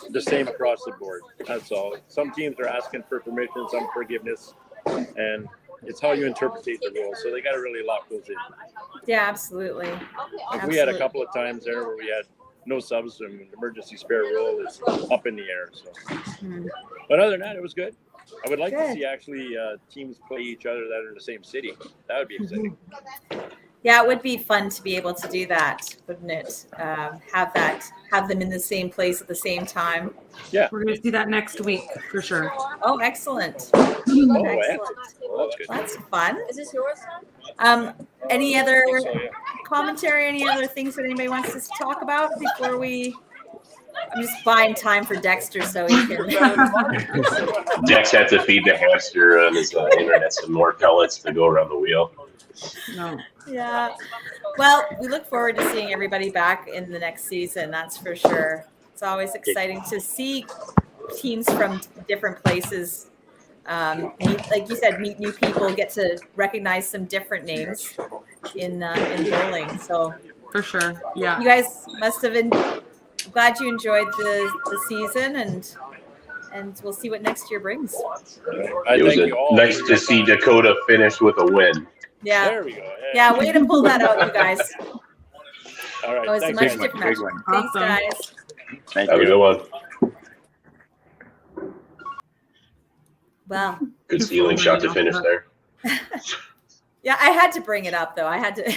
the same across the board. That's all. Some teams are asking for permission, some forgiveness, and it's how you interpret the rules. So they got to really lock those in.
Yeah, absolutely.
We had a couple of times there where we had no subs, and the emergency spare rule is up in the air. So, but other than that, it was good. I would like to see actually teams play each other that are in the same city. That would be exciting.
Yeah, it would be fun to be able to do that, wouldn't it? Have them in the same place at the same time.
Yeah,
we're going to see that next week for sure.
Oh, excellent!
Excellent. Oh, that's good.
That's fun.
Is this yours?
Any other commentary? Any other things that anybody wants to talk about before we? I'm just buying time for Dexter so he can.
Dex had to feed the hamster on his internet some more pellets to go around the wheel.
No.
Yeah. Well, we look forward to seeing everybody back in the next season. That's for sure. It's always exciting to see teams from different places like you said, meet new people, get to recognize some different names in bowling. So
For sure. Yeah.
you guys must have been glad you enjoyed the season, and we'll see what next year brings.
It was nice to see Dakota finish with a win.
Yeah.
There we go.
Yeah, way to pull that out, you guys.
All right.
It was a
Thanks,
much
Jake.
different
Big
match.
one.
Thanks,
Awesome.
guys.
Thank
Have a
you.
good one.
Wow.
Good stealing shot to finish there.
Yeah, I had to bring it up though. I had to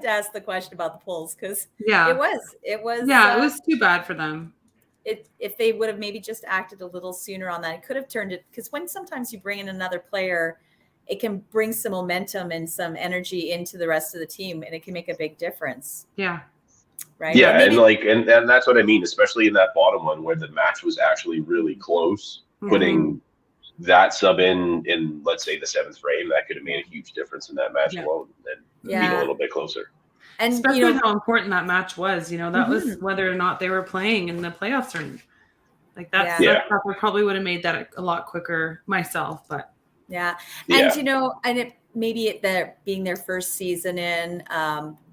ask the question about the pulls because
Yeah.
it was
Yeah, it was too bad for them.
if they would have maybe just acted a little sooner on that, it could have turned it, because when sometimes you bring in another player, it can bring some momentum and some energy into the rest of the team, and it can make a big difference,
Yeah.
right?
Yeah,
Maybe-
and that's what I mean, especially in that bottom one where the match was actually really close. Putting that sub in, let's say, the 7th frame, that could have made a huge difference in that match alone, and being a little bit closer.
And
Especially
you know,
how important that match was. That was whether or not they were playing in the playoffs or like that.
Yeah.
That stuff I probably would have made that a lot quicker myself, but
yeah.
Yeah.
And you know, and it maybe being their first season in,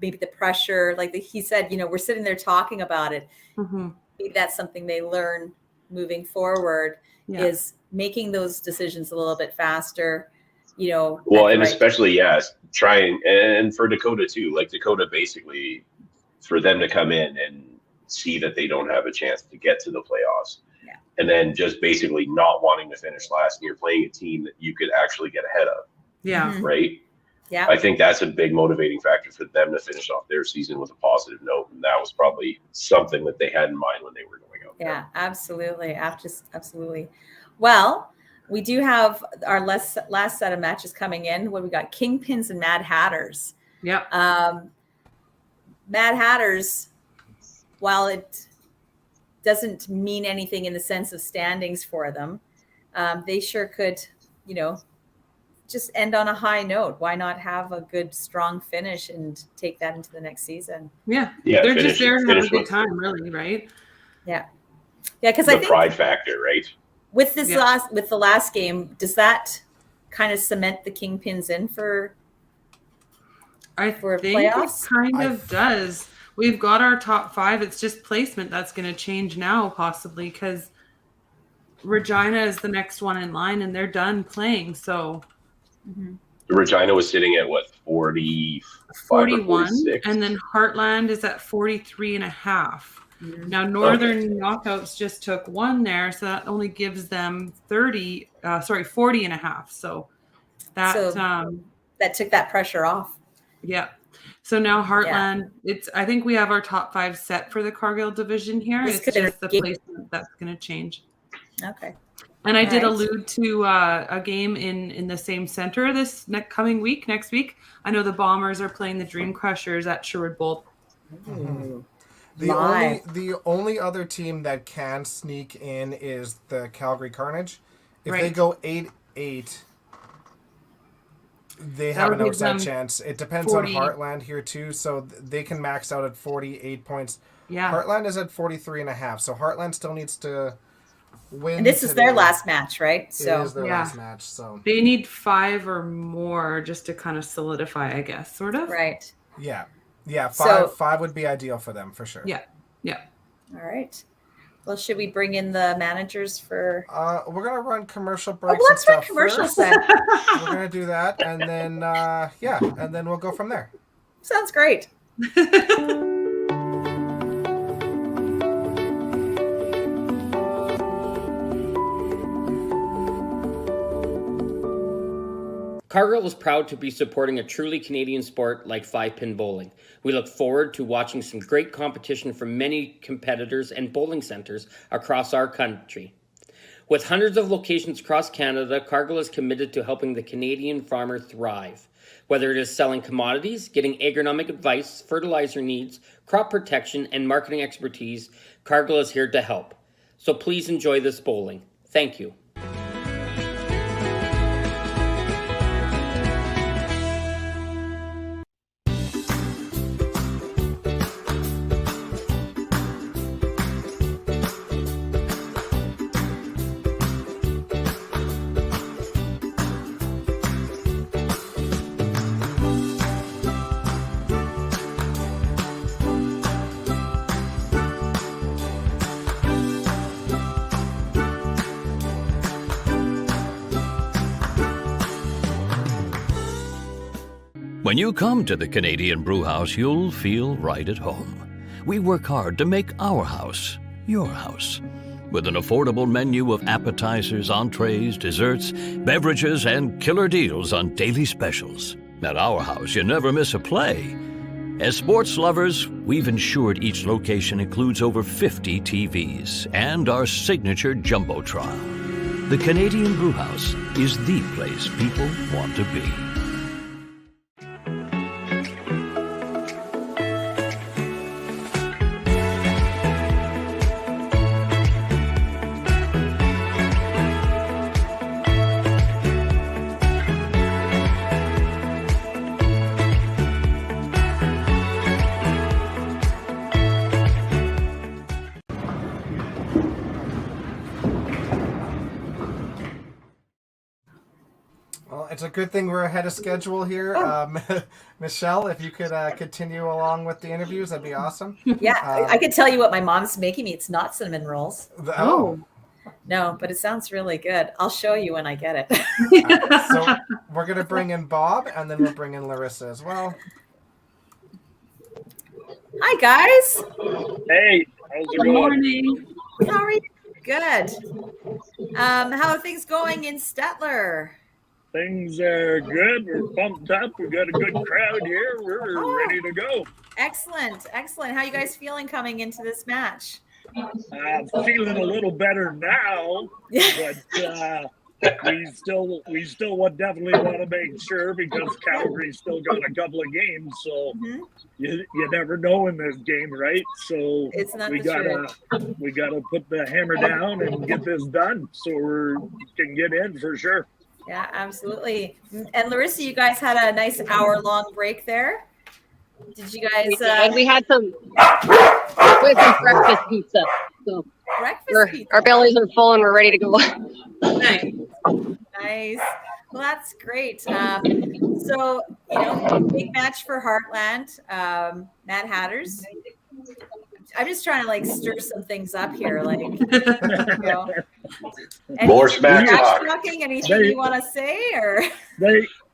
maybe the pressure, like he said, you know, we're sitting there talking about it. Maybe that's something they learn moving forward, is making those decisions a little bit faster, you know.
Well, and especially, trying, and for Dakota too, like Dakota basically, for them to come in and see that they don't have a chance to get to the playoffs, and then just basically not wanting to finish last, and you're playing a team that you could actually get ahead of.
Yeah.
Right?
Yeah.
I think that's a big motivating factor for them to finish off their season with a positive note, and that was probably something that they had in mind when they were going out.
Yeah, absolutely. Absolutely. Well, we do have our last set of matches coming in where we got Kingpins and Mad Hatters.
Yep.
Mad Hatters, while it doesn't mean anything in the sense of standings for them, they sure could, you know, just end on a high note. Why not have a good, strong finish and take that into the next season?
Yeah.
Yeah,
They're just there to have a
finish
good
with
time, really, right?
Yeah. Yeah, because I
the
think
pride factor, right?
with this the last game, does that kind of cement the Kingpins in for
think
playoffs?
it kind of does. We've got our top 5. It's just placement that's going to change now, possibly, because Regina is the next one in line, and they're done playing. So
Regina was sitting at what,
41,
46?
and then Heartland is at 43.5. Now Northern Knockouts just took 1 there, so that only gives them 40.5. So that
that took that pressure off.
Yeah. So now Heartland, I think we have our top 5 set for the Cargill division here. It's just the placement that's going to change.
Okay.
And I did allude to a game in the same center this next week. I know the Bombers are playing the Dream Crushers at Sherwood Bowl.
The only other team that can sneak in is the Calgary Carnage. If they go 8-8, they have an outside chance. It depends
40.
on Heartland here too, so they can max out at 48 points.
Yeah.
Heartland is at 43.5, so Heartland still needs to win.
And this is their last match, right? So
it is their last match. So
they need 5 or more just to kind of solidify, I guess, sort of.
Right.
Yeah. Yeah, 5
So-
5 would be ideal for them, for sure.
Yeah. Yeah.
All right. Well, should we bring in the managers for?
We're gonna run commercial breaks.
Let's run commercials then.
We're gonna do that, and then and then we'll go from there.
Sounds great.
Cargill is proud to be supporting a truly Canadian sport like 5-pin bowling. We look forward to watching some great competition from many competitors and bowling centers across our country. With hundreds of locations across Canada, Cargill is committed to helping the Canadian farmer thrive. Whether it is selling commodities, getting agronomic advice, fertilizer needs, crop protection, and marketing expertise, Cargill is here to help. So please enjoy this bowling. Thank you.
When you come to the Canadian Brewhouse, you'll feel right at home. We work hard to make our house your house. With an affordable menu of appetizers, entrees, desserts, beverages, and killer deals on daily specials. At our house, you never miss a play. As sports lovers, we've ensured each location includes over 50 TVs and our signature Jumbotron. The Canadian Brewhouse is the place people want to be.
Well, it's a good thing we're ahead of schedule here. Michelle, if you could continue along with the interviews, that'd be awesome.
Yeah, I could tell you what my mom's making me. It's not cinnamon rolls.
Oh.
No, but it sounds really good. I'll show you when I get it.
So we're going to bring in Bob, and then we'll bring in Larissa as well.
Hi, guys.
Hey, how's it
Good
going?
morning.
How are you? Good. How are things going in Stettler?
Things are good. We're pumped up. We've got a good crowd here. We're ready to go.
Excellent. Excellent. How are you guys feeling coming into this match?
I'm feeling a little better now, but we still would definitely want to make sure because Calgary's still got a couple of games, so you never know in this game, right? So
It's not
we
the
gotta put the hammer down and get this done so we can get in for sure.
Yeah, absolutely. And Larissa, you guys had a nice hour-long break there. Did you guys?
And we had some breakfast pizza. So our bellies are full and we're ready to go.
Nice. Nice. Well, that's great. So, big match for Heartland, Mad Hatters. I'm just trying to stir some things up here,
More smack talk.
Talking, anything you want to say, or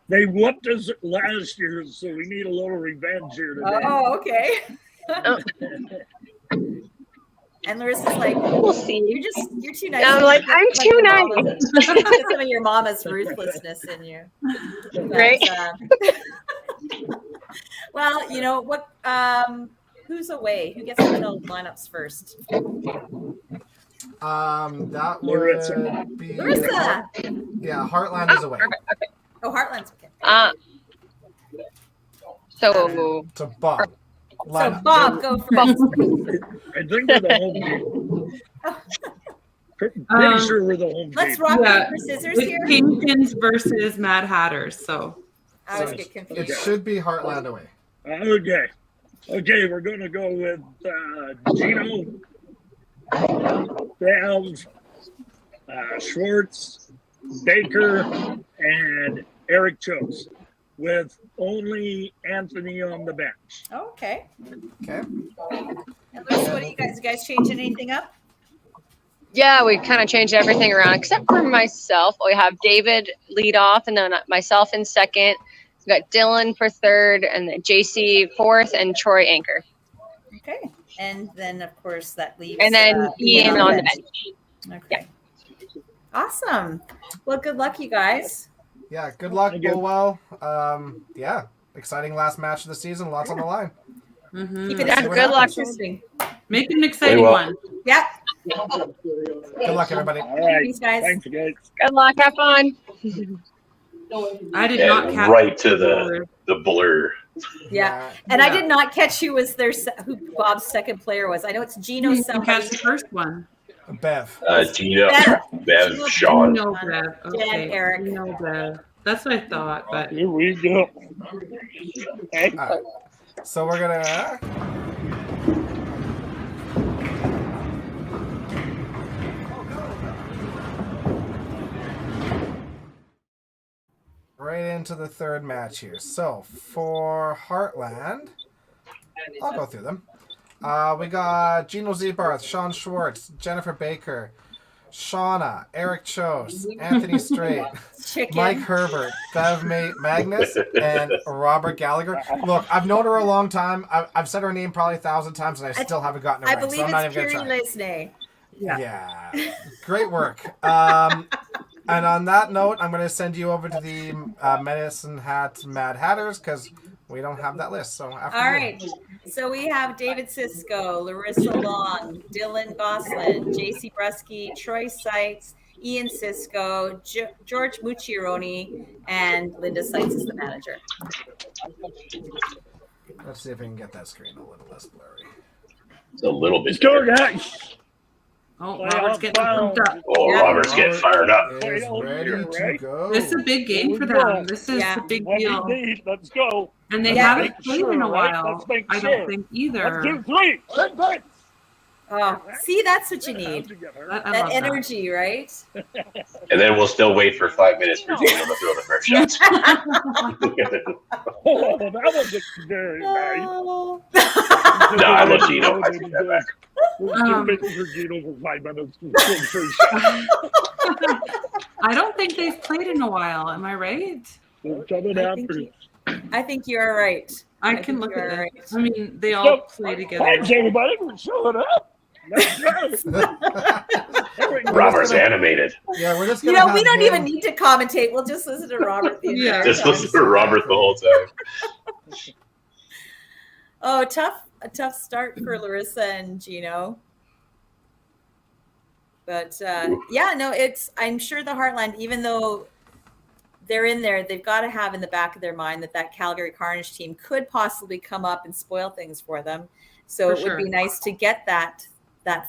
they whooped us last year, so we need a little revenge here today.
Oh, okay. And Larissa's like,
we'll see.
You're too nice.
I'm like, I'm too nice.
Some of your mama's ruthlessness in you. But,
right?
Well, what? Who's away? Who gets to tell lineups first?
That
Larissa.
would be
Larissa.
Yeah, Heartland is away.
Perfect. Okay.
Oh, Heartland's okay.
So Bob.
So Bob, go first.
I think we're the home team. Pretty sure we're the home team.
Let's rock paper scissors
It's
here.
Kingpins versus Mad Hatters. So
I always get confused.
It should be Heartland away.
Okay, we're going to go with Gino, Valve, Schwartz, Baker, and Eric Chose, with only Anthony on the bench.
Oh, okay.
Okay.
And Larissa, what do you guys change anything up?
Yeah, we kind of changed everything around except for myself. We have David lead off and then myself in second. We got Dylan for third and then JC fourth and Troy anchor.
Okay. And then, of course, that leaves...
And then Ian on the bench.
Okay. Yeah. Awesome. Well, good luck, you guys.
Yeah, good luck, Bullwell. Yeah, exciting last match of the season. Lots on the line.
Keep it
good luck.
Make it an exciting one.
Yeah.
Good luck, everybody.
All right.
Thanks, guys.
Thanks, guys.
Good luck. Have fun.
I did not catch
right to the blur.
Yeah. And I did not catch who Bob's second player was. I know it's Gino
You
somebody.
catch the first one.
Bev.
Gino,
Bev.
Bev, Sean.
No, Bev. Okay.
And Eric.
No, Bev. That's what I thought, but
Here we go. Okay.
All right. So we're gonna. Right into the third match here. So for Heartland, I'll go through them. We got Gino Zebarth, Sean Schwartz, Jennifer Baker, Shauna, Eric Chose, Anthony Strait,
Chicken.
Mike Herbert, Bev Magnus, and Robert Gallagher. Look, I've known her a long time. I've said her name probably 1,000 times, and I still haven't gotten it
I
right.
believe
So I'm not
it's
even
Kiri
going to try.
Lesney.
Yeah. Great work. And on that note, I'm going to send you over to the Medicine Hat Mad Hatters because we don't have that list. So after
All
you.
right. So we have David Sisko, Larissa Long, Dylan Gosselin, JC Bresky, Troy Seitz, Ian Sisko, George Mucciaroni, and Linda Seitz is the manager.
Let's see if we can get that screen a little less blurry.
It's a little bit.
Go, guys.
Oh, Robert's getting pumped up.
Oh,
Yeah.
Robert's getting fired up.
Is ready to go.
This is a big game for them. This is a big deal.
Let's go.
And they
Yeah.
haven't played in a while. I don't think either.
1, 2, 3.
Oh, see, that's what you need.
I
That
love
energy, right?
And then we'll still wait for 5 minutes for Daniel to throw the first shot.
Oh, that was very nice.
Oh.
No, I love Gino. I take that back.
We're waiting for Gino for 5 minutes.
I don't think they've played in a while. Am I right?
Coming after.
I think you're right.
I can look
you're
at it.
right.
I mean, they all play together.
Thanks, everybody, for showing up. Let's go.
Robert's animated.
Yeah, we're just
You
gonna
know, we
have
don't
him-
even need to commentate. We'll just listen to Robert the entire
Just
time.
listen to Robert the whole time.
Oh, a tough start for Larissa and Gino. But yeah, no, I'm sure the Heartland, even though they're in there, they've got to have in the back of their mind that Calgary Carnage team could possibly come up and spoil things for them. So
For
it would be nice to get that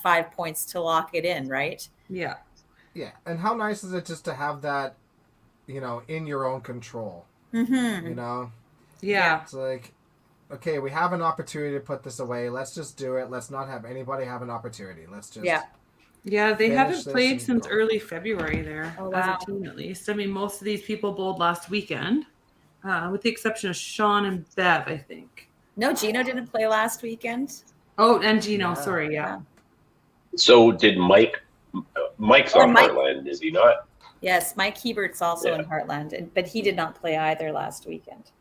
5 points to lock it in, right?
Yeah.
Yeah, and how nice is it just to have that, in your own control?
Mm-hmm.
You know?
Yeah.
It's like, okay, we have an opportunity to put this away. Let's just do it. Let's not have anybody have an opportunity. Let's just...
Yeah.
Yeah, they
finish
haven't
this
played
and
since
go.
early February there,
Oh,
as
wow.
a team at least. I mean, most of these people bowled last weekend, with the exception of Sean and Bev, I think.
No, Gino didn't play last weekend.
Oh, and Gino,
Yeah.
sorry, yeah.
So did Mike's
Oh,
on
Mike.
Heartland, is he not?
Yes, Mike Hebert's also
Yeah.
in Heartland, but he did not play either last weekend.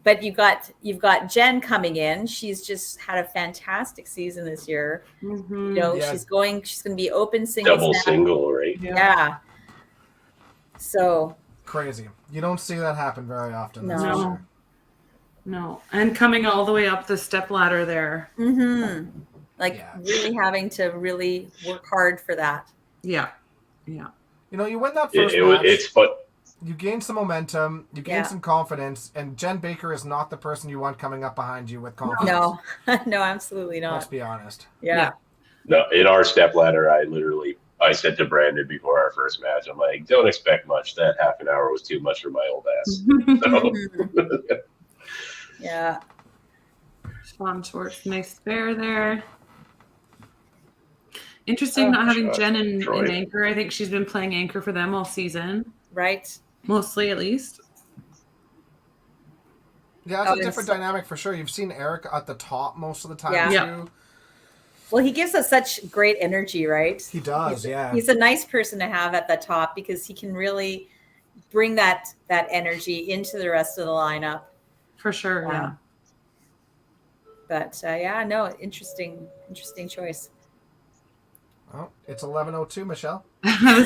But you've got Jen coming in. She's just had a fantastic season this year.
Mm-hmm.
Yeah.
She's going to be open singles
Double
now.
single, right?
Yeah. So
Crazy. You don't see that happen very often. That's
No.
for sure.
No, and coming all the way up the step ladder there.
Yeah.
really having to really work hard for that.
Yeah, yeah.
You win that first match.
It's fun.
You gain some momentum. You gain
Yeah.
some confidence. And Jen Baker is not the person you want coming up behind you with confidence.
No, no, absolutely
Let's
not.
be honest.
Yeah.
No, in our step ladder, I said to Brandon before our first match, I'm like, don't expect much. That half an hour was too much for my old ass. So,
Yeah.
Sean Schwartz, nice spare there. Interesting not having Jen in
Troy.
anchor. I think she's been playing anchor for them all season,
Right.
mostly at least.
Yeah, it's
Oh,
a different
it's-
dynamic for sure. You've seen Eric at the top most of the time,
Yeah.
Yeah.
too.
Well, he gives us such great energy, right?
He does, yeah.
He's a nice person to have at the top because he can really bring that energy into the rest of the lineup.
For sure, yeah.
But yeah, no, interesting choice.
Oh, it's 11:02, Michelle.
I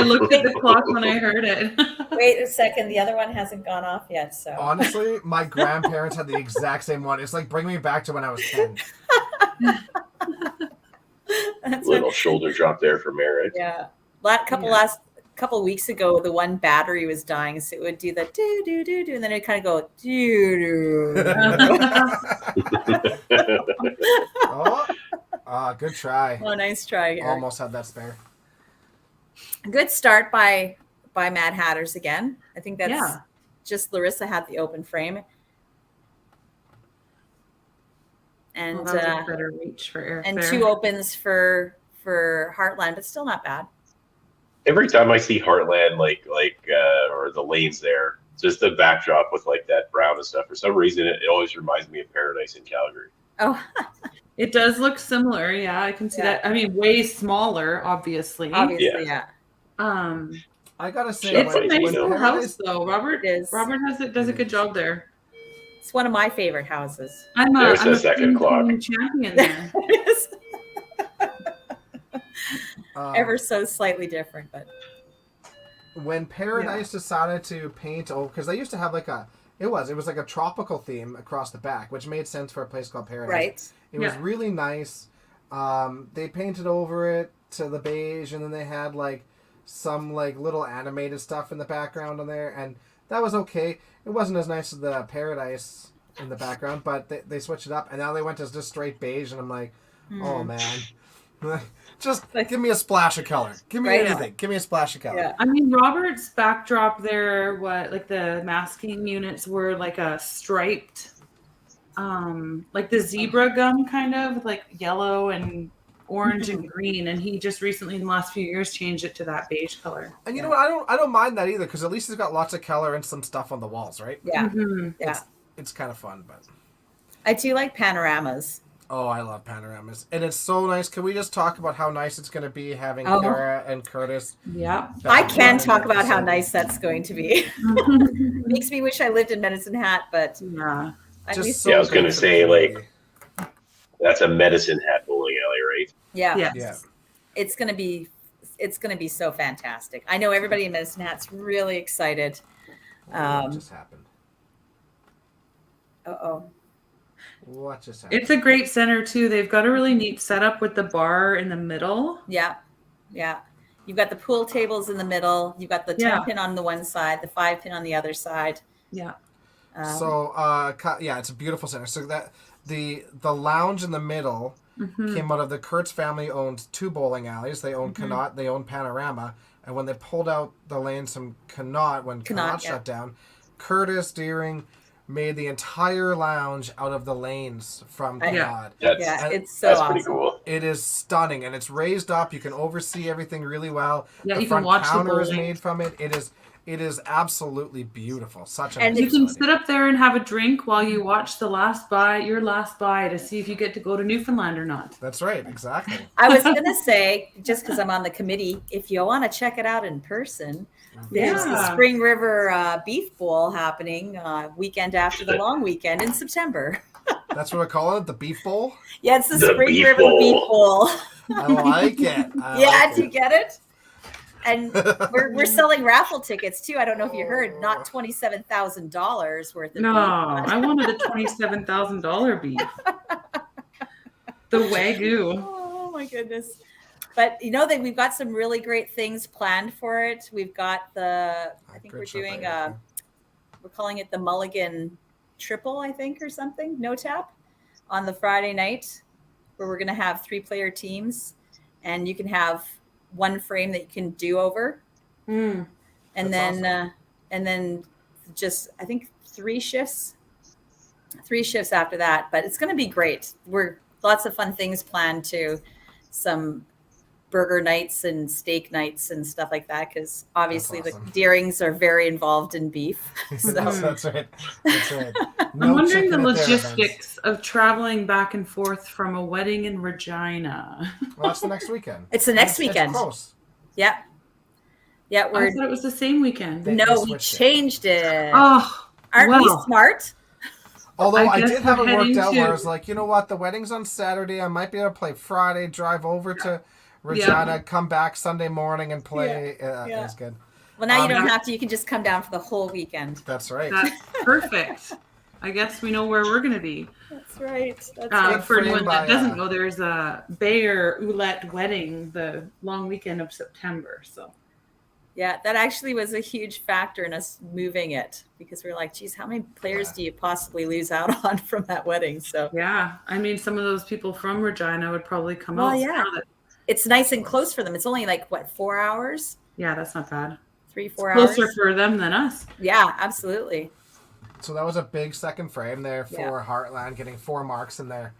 looked at the clock when I heard it.
Wait a second, the other one hasn't gone off yet. So
Honestly, my grandparents had the exact same one. It's like bringing me back to when I was 10.
that's
little shoulder drop there from Eric.
yeah. Last couple weeks ago, the one battery was dying, so it would do the do do do do, and then it kind of go do do.
Good try.
Oh, nice try here.
Almost had that spare.
Good start by Mad Hatters again. I think that's just Larissa had the open frame. And
Well, that was a better reach for Eric
and
there.
2 opens for Heartland, but still not bad.
Every time I see Heartland, or the lanes there, just the backdrop with like that brown and stuff, for some reason, it always reminds me of Paradise in Calgary.
Oh,
It does look similar. Yeah, I can see that. I mean, way smaller, obviously.
Obviously, yeah.
I gotta say,
It's a nice
when
little
Paradise,
house, though. Robert does a good job there.
It's one of my favorite houses.
I'm
There's
a
the second clock.
champion there.
Ever so slightly different, but
when Paradise decided to paint over, because they used to have like it was like a tropical theme across the back, which made sense for a place called Paradise.
Right.
It was really nice. They painted over it to the beige, and then they had like some like little animated stuff in the background on there, and that was okay. It wasn't as nice as the Paradise in the background, but they switched it up, and now they went to just straight beige, and I'm like, oh man. Just give me a splash of color. Give me anything. Give me a splash of color.
Yeah.
I mean, Robert's backdrop there, like the masking units were like a striped, like the zebra gum kind of, like yellow and orange and green. And he just recently, in the last few years, changed it to that beige color.
And you know what? I don't mind that either, because at least it's got lots of color and some stuff on the walls, right?
Yeah.
Mm-hmm.
Yeah.
It's kind of fun, but
I do like panoramas.
oh, I love panoramas, and it's so nice. Can we just talk about how nice it's going to be having Kara and Curtis?
Yeah,
I can talk about how nice that's going to be. Makes me wish I lived in Medicine Hat, but
yeah,
at
Just
least
so
Yeah, I was going to
good for
say,
the
like,
community.
that's a Medicine Hat bowling alley, right?
yeah,
Yes.
Yeah.
it's gonna be so fantastic. I know everybody in Medicine Hat's really excited.
What just happened? What just happened?
It's a great center too. They've got a really neat setup with the bar in the middle.
Yeah. You've got the pool tables in the middle. You've got the 10 pin on the one side, the 5 pin on the other side.
Yeah.
It's a beautiful center. So that the lounge in the middle came out of the Kurtz family owned 2 bowling alleys. They owned Connaught, they owned Panorama, and when they pulled out the lanes from Connaught when Connaught shut down, Curtis Deering made the entire lounge out of the lanes from Connaught.
It's so
that's
awesome.
pretty cool.
It is stunning, and it's raised up. You can oversee everything really well.
Yeah,
the
you
front
can watch the
counter is
bowling.
made from it. It is absolutely beautiful. Such a
And
nice
You can
facility.
sit up there and have a drink while you watch your last buy to see if you get to go to Newfoundland or not.
That's right, exactly.
I was going to say, just because I'm on the committee, if you want to check it out in person, there's the
Yeah.
Spring River Beef Bowl happening weekend after the long weekend in September.
That's what I call it, the beef bowl.
Yeah, it's the
The
Spring
Beef
River
Bowl.
Beef Bowl.
I like it.
Do you get it? And we're selling raffle tickets too. I don't know if you heard, not $27,000 worth of
No,
beef.
I wanted a $27,000 beef. The Wagyu.
Oh my goodness. But you know that we've got some really great things planned for it. We've got I think we're doing we're calling it the Mulligan Triple, I think, or something, no tap, on the Friday night, where we're going to have 3-player teams, and you can have one frame that you can do over. And
That's
then
awesome.
and then just I think 3 shifts after that. But it's going to be great. We're lots of fun things planned too, some burger nights and steak nights and stuff like that, because obviously
That's awesome.
the Deerings are very involved in beef. So
That's right. That's right.
I'm wondering the
chicken at their events.
logistics of traveling back and forth from a wedding in Regina.
Well, that's the next weekend.
it's the next
It's
weekend.
close.
Yeah,
I
we're
thought it was the same weekend.
They
no, we
switched it.
changed it.
Oh,
Aren't we
well.
smart?
Although I
guess
did have it
we're
worked
heading
out where I
to-
was like, you know what, the wedding's on Saturday. I might be able to play Friday, drive over to Regina, come back Sunday morning and play.
Yeah.
That's good.
Well, now you don't
Yeah.
have to. You can just come down for the whole weekend.
That's right.
That's perfect. I guess we know where we're going to be.
That's right. That's
Good
For
for
anyone
you,
that doesn't
Maya.
know, there's a Bayer Oulette wedding the long weekend of September. So
Yeah, that actually was a huge factor in us moving it, because we were like, geez, how many players do you possibly lose out on from that wedding? So
yeah, I mean, some of those people from Regina would probably come
Well,
out.
yeah. it's nice and close for them. It's only like, what, 4 hours?
Yeah, that's not bad.
3-4
Closer
hours?
for them than us.
Yeah, absolutely.
So that was a big second frame there for
Yeah.
Heartland, getting 4 marks in there.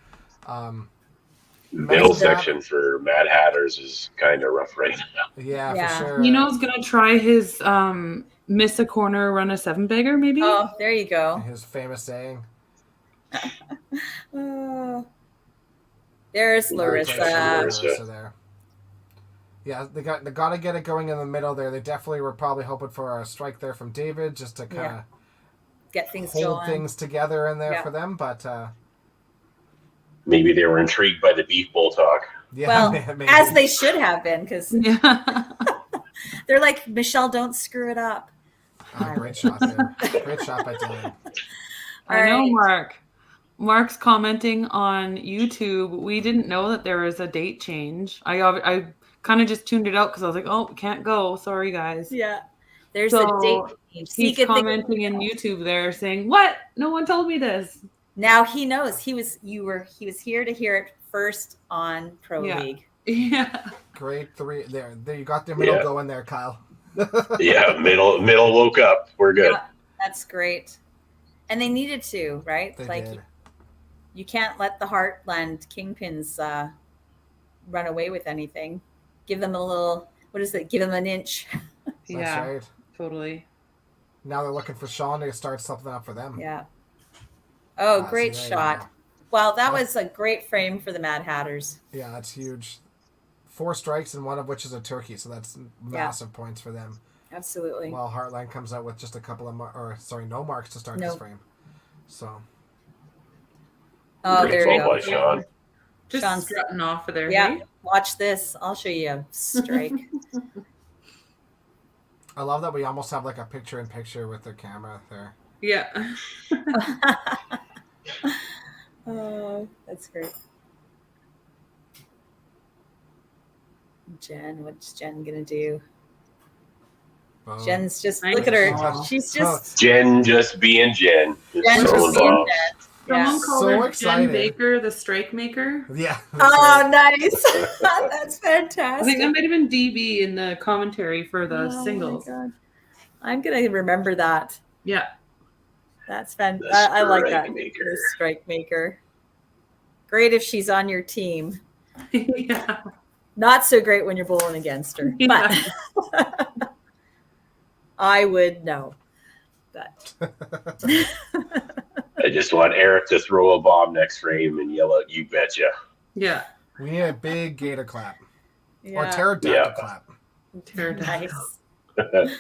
Middle
Nice job.
section for Mad Hatters is kind of rough right now.
Yeah,
Yeah.
for sure.
You know, he's gonna try his miss a corner, run a 7-bagger, maybe.
Oh, there you go.
his famous saying.
Oh, There's
Great
Great
shot
Larissa.
shot,
Larissa.
Larissa there. Yeah, they got to get it going in the middle there. They definitely were probably hoping for a strike there from David just to kind of
Get things
hold
going.
things together in there
Yeah.
for them. But
Maybe they were intrigued by the beef bull talk.
yeah,
Well,
maybe.
as they should have been, because
Yeah.
they're like, Michelle, don't screw it up.
Great shot there. Great shot by Dylan.
I know,
right.
Mark. Mark's commenting on YouTube. We didn't know that there was a date change. I kind of just tuned it out because I was like, oh, can't go. Sorry, guys.
Yeah. There's
So,
a date change. See,
He's
good thing-
commenting in YouTube there saying, what? No one told me this.
Now he knows. He was here to hear it first on Pro
Yeah.
League.
Yeah.
Great three there. There you got the middle
Yeah.
going there, Kyle.
Yeah, middle woke up. We're good.
Yeah, that's great. And they needed to, right?
They
like
did.
you can't let the Heartland Kingpins run away with anything. Give them a little, what is it? Give them an inch.
That's
Yeah.
right.
Totally.
Now they're looking for Sean to start something up for them.
Yeah. Oh,
Ah,
great
see, there you
shot.
go.
Wow, that was a great frame for the Mad Hatters.
Yeah, that's huge. 4 strikes and one of which is a turkey, so that's massive points for them.
Absolutely.
While Heartland comes out with just a couple of no marks to start this frame. So
Oh,
Great
there you
ball
go.
by Sean.
Just
Sean's-
strutting off of there.
Yeah.
Hey?
Watch this. I'll show you a strike.
I love that we almost have like a picture-in-picture with the camera there.
Yeah.
Oh, that's great. Jen, what's Jen gonna do?
Boom.
Jen's just
Nice.
look at her.
Oh.
She's just
Jen just being Jen.
Jen
Just
just
throwing
being
bombs.
Jen.
Someone
Yeah.
called
So
her
excited.
Jen Baker, the strike maker.
Yeah. that's
Oh,
right.
nice. That's
I think
fantastic.
that might have been DB in the commentary for the
Oh, my
singles.
God. I'm gonna remember that.
Yeah.
That's
The
fantastic. I like that.
strike maker.
The strike maker. Great if she's on your team.
Yeah.
Not so great when you're bowling against her.
Yeah.
But I would know. But
I just want Eric to throw a bomb next frame and yell out, "You betcha!"
Yeah.
We need a big gator clap. Or
yeah,
pterodactyl
Yeah.
clap.
Pterodactyl.
nice.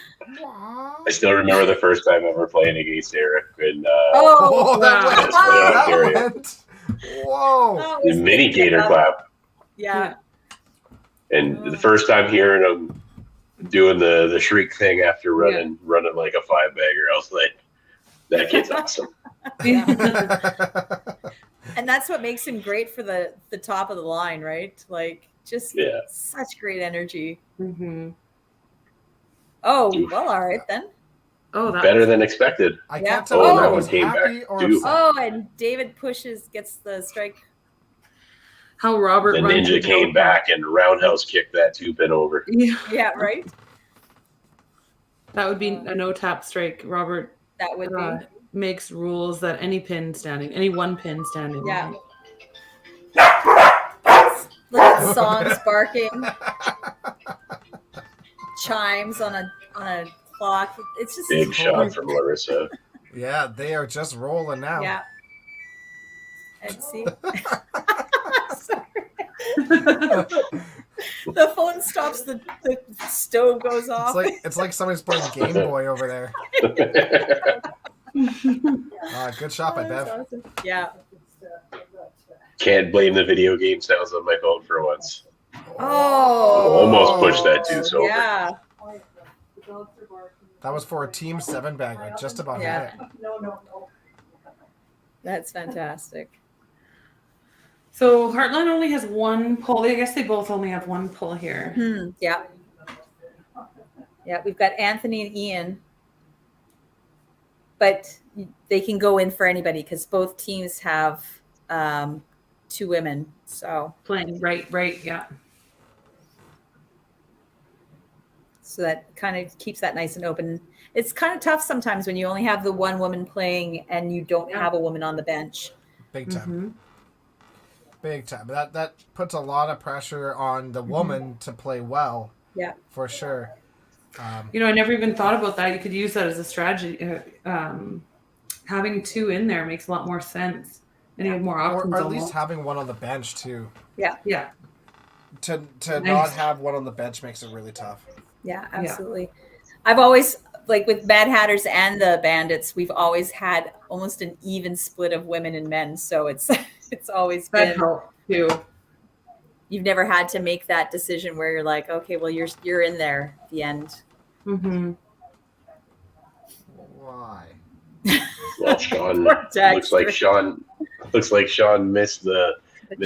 I still remember the first time ever playing against Eric and
Oh,
that
wow.
went.
That
That went. Whoa.
that
the
was
mini
good.
gator clap.
Yeah.
And the first time hearing him doing the shriek thing after running like a 5-bagger, I was like, that kid's awesome.
And that's what makes him great for the top of the line, right? Like just
Yeah.
such great energy.
Mm-hmm.
Oh,
Oof.
well, all right then.
Oh, that
Better than expected.
I
Yeah.
can't tell
Oh,
if
that
I
one
was
came
happy
back
or
too.
upset.
Oh, and David gets the strike.
how Robert
The
runs
ninja
his
came
note.
back and roundhouse kicked that 2-pin over.
Yeah.
Yeah, right.
That would be a no tap strike. Robert
That would be.
makes rules that any one pin standing.
Yeah. Look at songs barking, chimes on a clock. It's just
Big shot from Larissa.
Yeah, they are just rolling now.
yeah. And see, sorry. The phone stops. The stove goes off.
It's like somebody's playing Game Boy over there. Good shot by
That's
Bev.
awesome. Yeah.
Can't blame the video game sounds on my phone for once.
Oh.
Almost pushed that deuce over.
Yeah.
That was for a Team 7-bagger. Just about
Yeah.
had it.
That's fantastic.
So Heartland only has one pull. I guess they both only have one pull here.
Yeah. Yeah, we've got Anthony and Ian, but they can go in for anybody because both teams have 2 women. So
Playing right, yeah.
so that kind of keeps that nice and open. It's kind of tough sometimes when you only have the one woman playing and you don't have a woman on the bench.
Big time.
Mm-hmm.
Big time. That puts a lot of pressure on the woman to play well.
Yeah.
For sure.
I never even thought about that. You could use that as a strategy. Having 2 in there makes a lot more sense. And you have more options.
Or at least
almost.
having one on the bench too.
Yeah.
Yeah.
To
Nice.
not have one on the bench makes it really tough.
Yeah, absolutely. I've always, like with Mad Hatters and the Bandits, we've always had almost an even split of women and men. So it's always
That
been,
helped too.
you've never had to make that decision where you're like, okay, well, you're in there at the end.
Mm-hmm.
Why?
Well, Sean
Poor Dexter.
looks like Sean missed the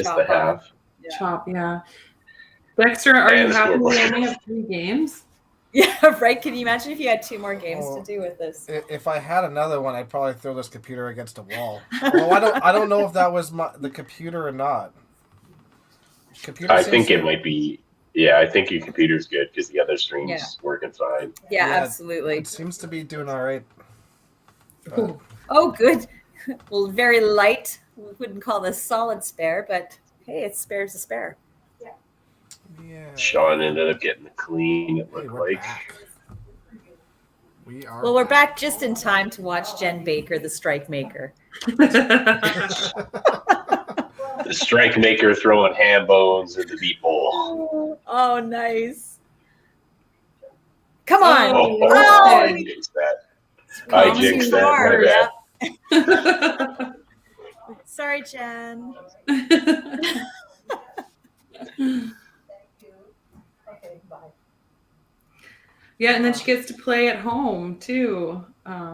chop on.
half.
Yeah.
Chop, yeah. Dexter, are you
And
happy we
scoreboard.
only have 3 games?
Yeah, right. Can you imagine if you had 2 more games to do with this?
If I had another one, I'd probably throw this computer against a wall. Well, I don't know if that was the computer or not. Computer
I
seems
think
to-
it might be. Yeah, I think your computer's good because the other stream's
Yeah.
working fine.
Yeah,
Yeah,
absolutely.
It seems to be doing all right. But
Oh, good. Well, very light. We wouldn't call this solid spare, but hey, it's spare's a spare.
yeah.
Sean ended up getting the clean. It
Hey,
looked
we're
like.
back. We are.
Well, we're back just in time to watch Jen Baker, the strike maker.
The strike maker throwing ham bones in the deep bowl.
Oh, nice. Come on.
Oh,
Oh,
I jinxed that. I
Calm
jinxed
you
that.
are,
My bad.
Sorry, Jen.
Yeah, and then she gets to play at home too.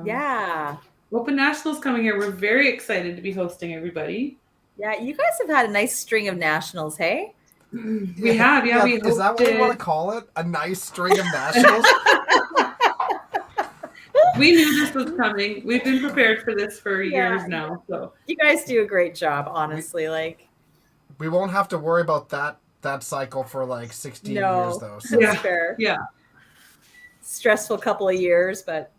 Yeah.
Open Nationals coming here. We're very excited to be hosting everybody.
Yeah, you guys have had a nice string of nationals, hey?
We have, yeah. We
is that what we
hosted-
want to call it? A nice string of nationals?
We knew this was coming. We've been prepared for this for years now. So
You guys do a great job, honestly.
We won't have to worry about that cycle for like 16
No.
years though. So.
That's fair.
yeah.
Stressful couple of years, but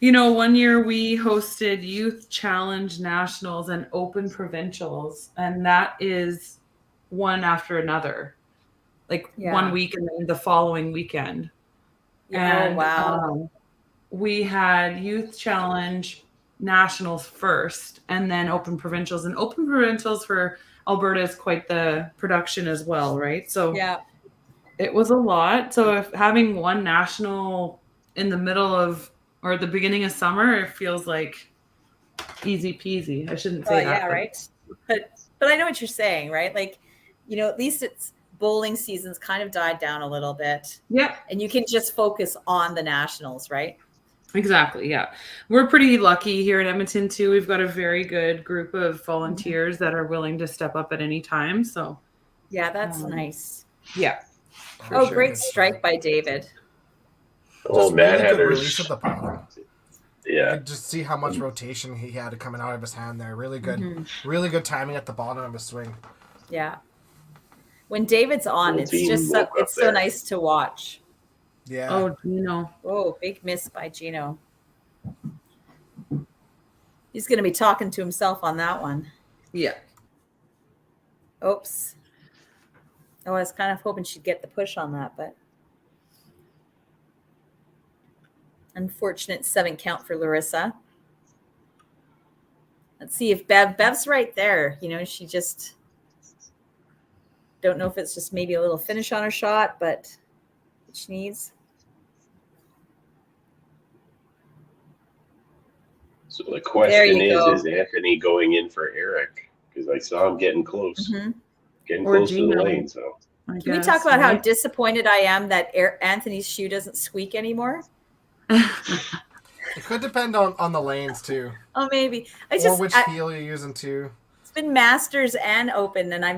You know, one year we hosted Youth Challenge Nationals and Open Provincials, and that is one after another. Like
Yeah.
1 week and then the following weekend.
yeah,
And,
oh, wow.
we had Youth Challenge Nationals first and then Open Provincials. And Open Provincials for Alberta is quite the production as well, right? So
Yeah.
it was a lot. So if having one national in the middle of or at the beginning of summer, it feels like easy peasy. I shouldn't say
Oh,
that.
yeah, right. But I know what you're saying, right? Like, you know, at least it's bowling season's kind of died down a little bit.
Yep.
And you can just focus on the nationals, right?
Exactly. Yeah. We're pretty lucky here in Edmonton too. We've got a very good group of volunteers that are willing to step up at any time. So
Yeah, that's nice.
yeah.
For
Oh,
sure.
great strike by David.
Oh,
Just
Mad
really good release
Hatters.
at the bottom. You
Yeah.
could just see how much rotation he had coming out of his hand there. Really good.
Mhm.
Really good timing at the bottom of his swing.
Yeah. When David's on,
Little
it's
team
just
woke up
it's so
there.
nice to watch.
Yeah.
Oh, Gino.
Oh, big miss by Gino. He's going to be talking to himself on that one.
Yeah.
Oops. Oh, I was kind of hoping she'd get the push on that, but unfortunate 7 count for Larissa. Let's see if Bev's right there. You know, she just don't know if it's just maybe a little finish on her shot, but she needs.
So the
There
question
you go.
is Anthony going in for Eric? Because I saw him getting close,
Mhm.
getting
Or
close to the
Gino.
lane. So
I
Can we
guess,
talk about how
right?
disappointed I am that Anthony's shoe doesn't squeak anymore?
It could depend on the lanes too.
Oh, maybe. I
Or
just
which heel you're using too.
it's been Masters and Open, and I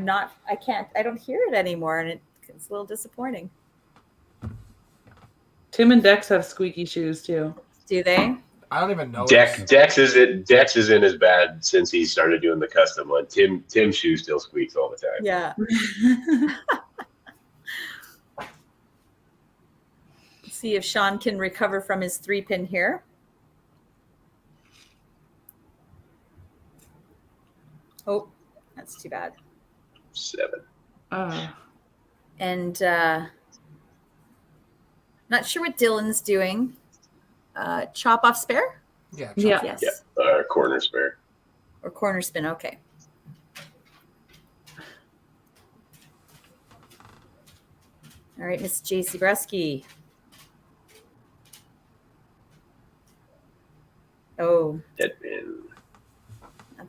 don't hear it anymore, and it's a little disappointing.
Tim and Dex have squeaky shoes too.
Do they?
I don't even know.
Dex isn't as bad since he started doing the custom one. Tim's shoe still squeaks all the time.
Yeah. Let's see if Sean can recover from his 3-pin here. Oh, that's too bad.
7.
And not sure what Dylan's doing. Chop off spare?
Yeah.
Yeah.
Yes.
Yeah, corner spare.
Or corner spin. Okay. All right, Miss JC Bresky. Oh,
Dead pin.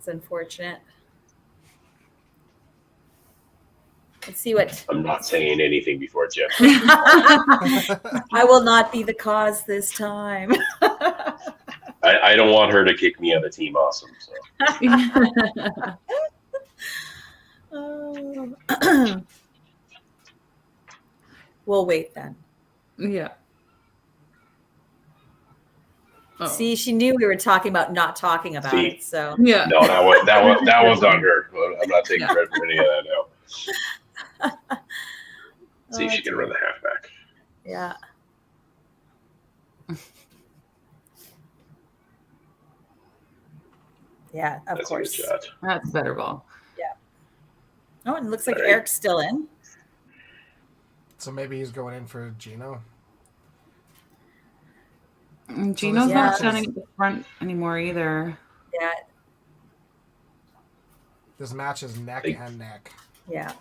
that's unfortunate. Let's see what.
I'm not saying anything before Jeff.
I will not be the cause this time.
I don't want her to kick me out of Team Awesome. So.
We'll wait then.
Yeah. Oh.
See, she knew we were talking about not talking about it. So
yeah.
No, that was on her. I'm not taking credit for any of that now. See if she can run the halfback.
Yeah. Yeah, of course.
A good shot.
That's a better ball.
Yeah. Oh, and it looks like Eric's still in.
So maybe he's going in for Gino.
And Gino's not standing at the front anymore either.
Yeah.
This match is neck and neck.
Yeah.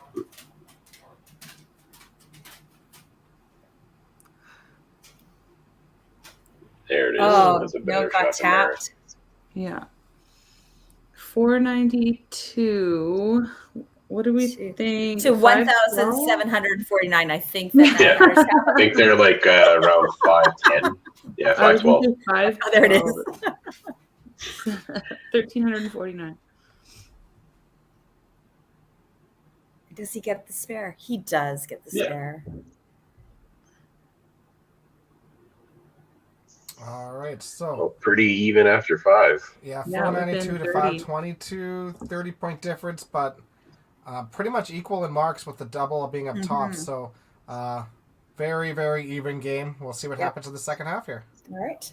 There it is.
Oh,
That's a better
got
shot than there.
tapped.
Yeah. 492. What do we think?
To 1,749. I think that
Yeah, I think they're like around 510. Yeah, 512.
Oh, there it is.
1,349.
Does he get the spare? He does get the spare.
All right, so
pretty even after 5.
Yeah, 492 to 522, 30-point difference, but pretty much equal in marks with the double being up top. So very, very even game. We'll see what happens in the second half here.
All right.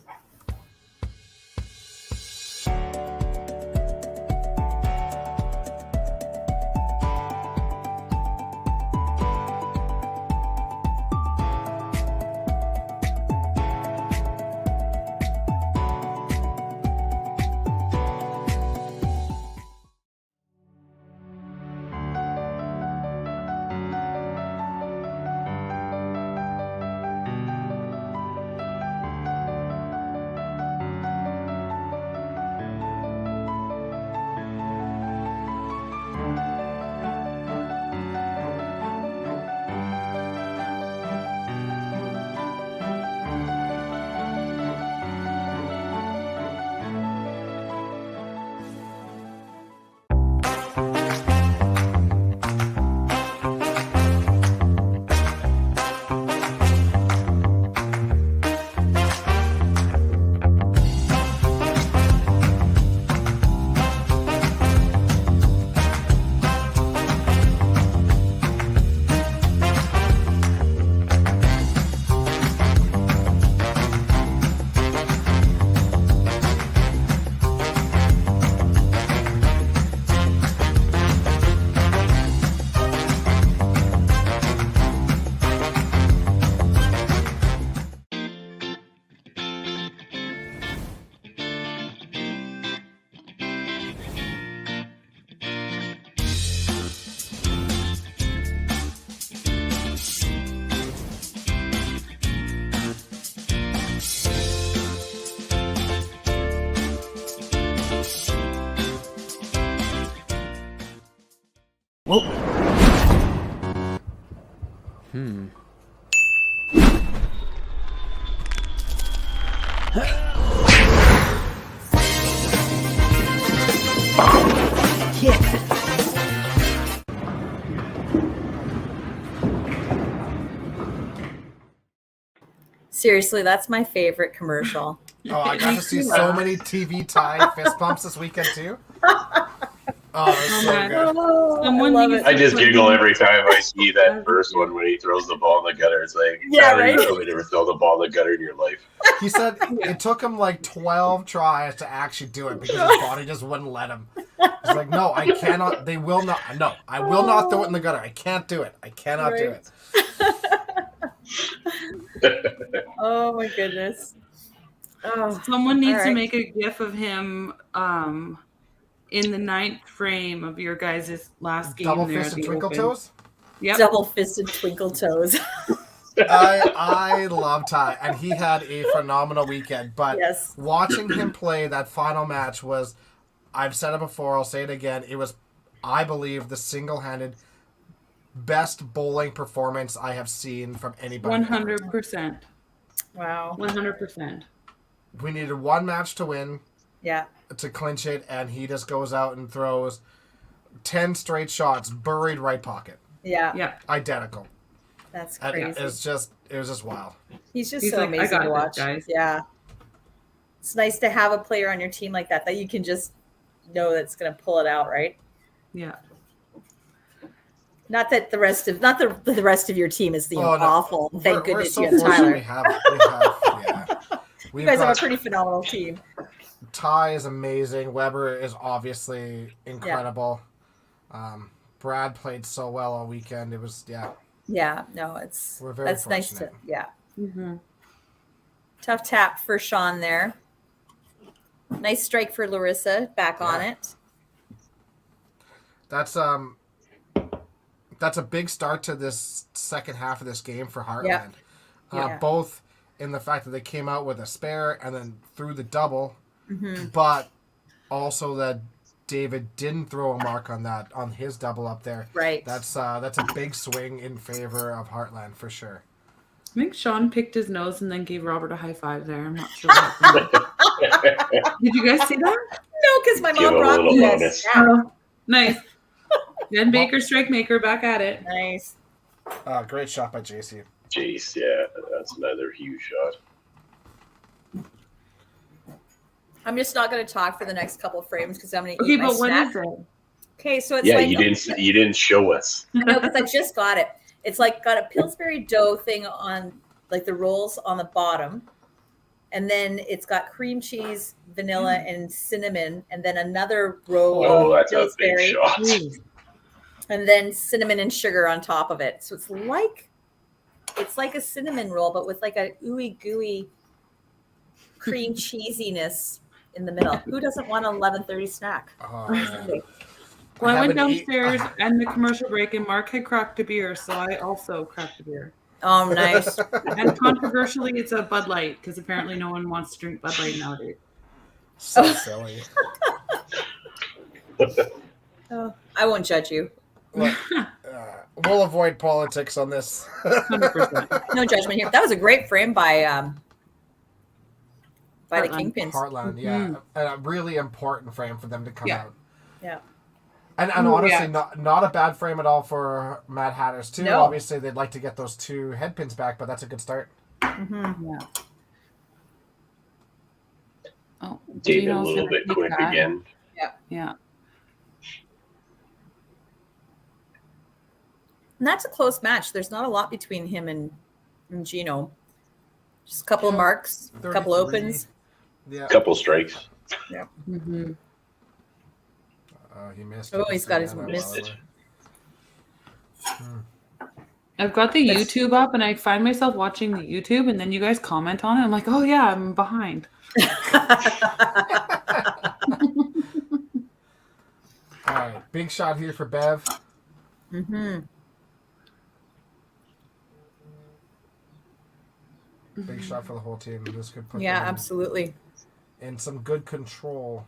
Whoa.
Seriously, that's my favorite commercial.
Oh, I got to see so many TV tie fist bumps this weekend too. Oh, that's so good.
I just giggle every time I see that first one when he throws the ball in the gutter. It's like,
right?
You probably never throw the ball in the gutter in your life.
He said it took him like 12 tries to actually do it because his body just wouldn't let him. He's like, no, I cannot. They will not. No, I will not throw it in the gutter. I can't do it. I cannot do it.
Oh my goodness. Oh,
someone needs to make a gif of him in the 9th frame of your guys' last game.
Double fist and twinkle toes?
Yep.
Double-fisted twinkle toes.
I love Ty, and he had a phenomenal weekend. But
Yes.
watching him play that final match was, I've said it before, I'll say it again, it was, I believe, the single-handed best bowling performance I have seen from anybody.
100%.
Wow.
100%.
We needed one match to win,
Yeah.
to clinch it, and he just goes out and throws 10 straight shots, buried right pocket.
Yeah.
Yeah.
Identical.
That's
And
crazy.
it was just wild.
He's just
He's
so
like, "I
amazing
got
to
this,
watch.
guys."
Yeah. It's nice to have a player on your team like that you can just know that's going to pull it out, right?
Yeah.
Not that the rest of your team is awful. Thank goodness
we're
you
so
have Tyler.
We
You guys have
got,
a pretty phenomenal team.
Ty is amazing. Weber is obviously incredible. Brad played so well all weekend. It was
Yeah, no,
We're very
that's nice to
fortunate.
Mm-hmm.
Tough tap for Sean there. Nice strike for Larissa, back on it.
That's a big start to this second half of this game for Heartland. Both in the fact that they came out with a spare and then threw the double, but also that David didn't throw a mark on his double up there.
Right.
That's a big swing in favor of Heartland for sure.
I think Sean picked his nose and then gave Robert a high five there. I'm not sure what happened. Did you guys see that?
No, because my
Give
mom
a
brought
little
me
bonus.
this.
Oh, nice. Then Baker, strike maker, back at it.
Nice.
Great shot by JC.
Jace, yeah, that's another huge shot.
I'm just not going to talk for the next couple of frames because I'm going to
Okay,
eat my
but what
snack.
is it?
Okay, so it's
Yeah,
like
you didn't show us.
I know because I just got it. It's like got a Pillsbury dough thing on like the rolls on the bottom, and then it's got cream cheese, vanilla, and cinnamon, and then another row
Oh,
of
that's a big
Pillsbury,
shot.
and then cinnamon and sugar on top of it. So it's like a cinnamon roll, but with like a ooey gooey cream cheesiness in the middle. Who doesn't want an 11:30 snack?
Well, I went downstairs and the commercial break, and Mark had cracked a beer, so I also cracked a beer.
Oh, nice.
And controversially, it's a Bud Light because apparently no one wants to drink Bud Light nowadays.
So silly.
Oh, I won't judge you.
Look, we'll avoid politics on this.
100%.
No judgment here. That was a great frame by the
Heartland.
Kingpins.
Heartland, yeah. And a really important frame for them to come out.
Yeah.
And honestly, not a bad frame at all for Mad Hatters, too.
No.
Obviously, they'd like to get those 2 head pins back, but that's a good start.
Mm-hmm.
Yeah. Oh,
David a
Gino's
little
gonna
bit
take
quick
that.
again.
Yeah.
And that's a close match. There's not a lot between him and Gino. Just a couple of marks, a couple
33.
opens.
Yeah.
Couple strikes.
Yeah.
Mm-hmm.
He missed.
Oh, he's got his
missed it.
I've got the YouTube up, and I find myself watching the YouTube, and then you guys comment on it. I'm like, oh yeah, I'm behind.
All right, big shot here for Bev.
Mm-hmm.
Big shot for the whole team. This could put
Yeah,
them
absolutely.
in some good control.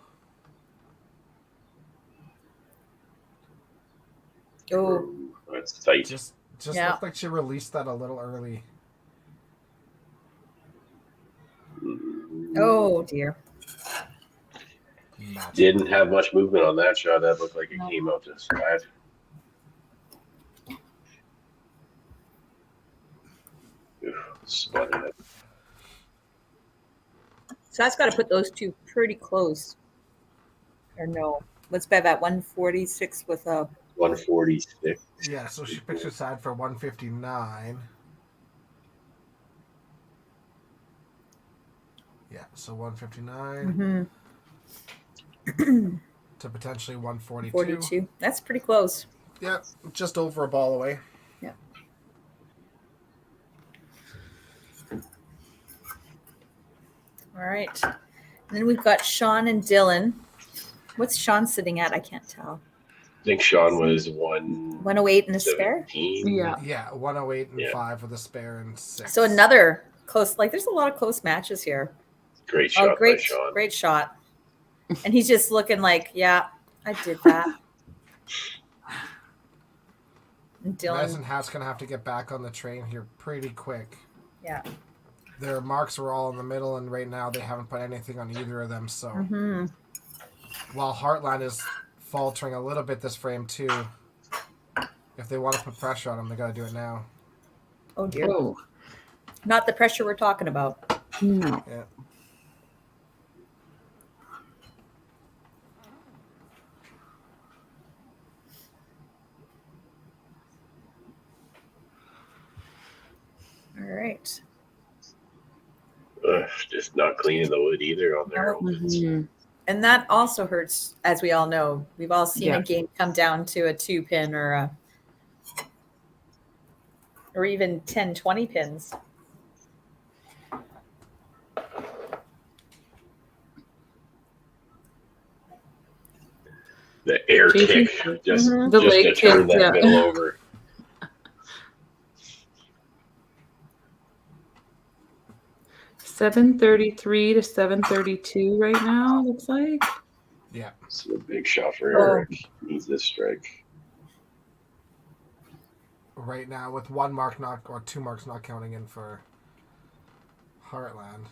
Oh,
That's tight.
Just
Yeah.
looked like she released that a little early.
oh dear.
Magic.
Didn't have much movement on that shot. That looked like it came out to the side. Spotted it.
So that's got to put those two pretty close. Or no? What's Bev at 146 with a
146.
Yeah, so she picks her side for 159. Yeah, so 159 to potentially 142.
42. That's pretty close.
Yeah, just over a ball away.
Yeah. All right. And then we've got Sean and Dylan. What's Sean sitting at? I can't tell.
I think Sean was 1
108 and a spare.
17.
Yeah.
Yeah, 108 and
Yeah.
5 with a spare and 6.
So another close. Like there's a lot of close matches here.
Great shot by
Great,
Sean.
great shot. And he's just looking like, yeah, I did that. And Dylan,
Madison Hat's going to have to get back on the train here pretty quick.
yeah.
Their marks were all in the middle, and right now they haven't put anything on either of them. So
Mm-hmm.
while Heartland is faltering a little bit this frame too, if they want to put pressure on them, they got to do it now.
Oh dear.
Whoa.
Not the pressure we're talking about.
No.
Yeah.
All right.
Just not cleaning the wood either on their opens.
Mhm.
And that also hurts, as we all know. We've all seen
Yeah.
a game come down to a 2-pin or even 10, 20 pins.
The air
JC?
kick just,
Mhm.
The
just to
leg
turn
kick,
that
yeah.
middle over.
733 to 732 right now, looks like.
Yeah.
It's a big shot for
Oh.
Eric. Needs this strike.
Right now with 1 mark not or 2 marks not counting in for Heartland.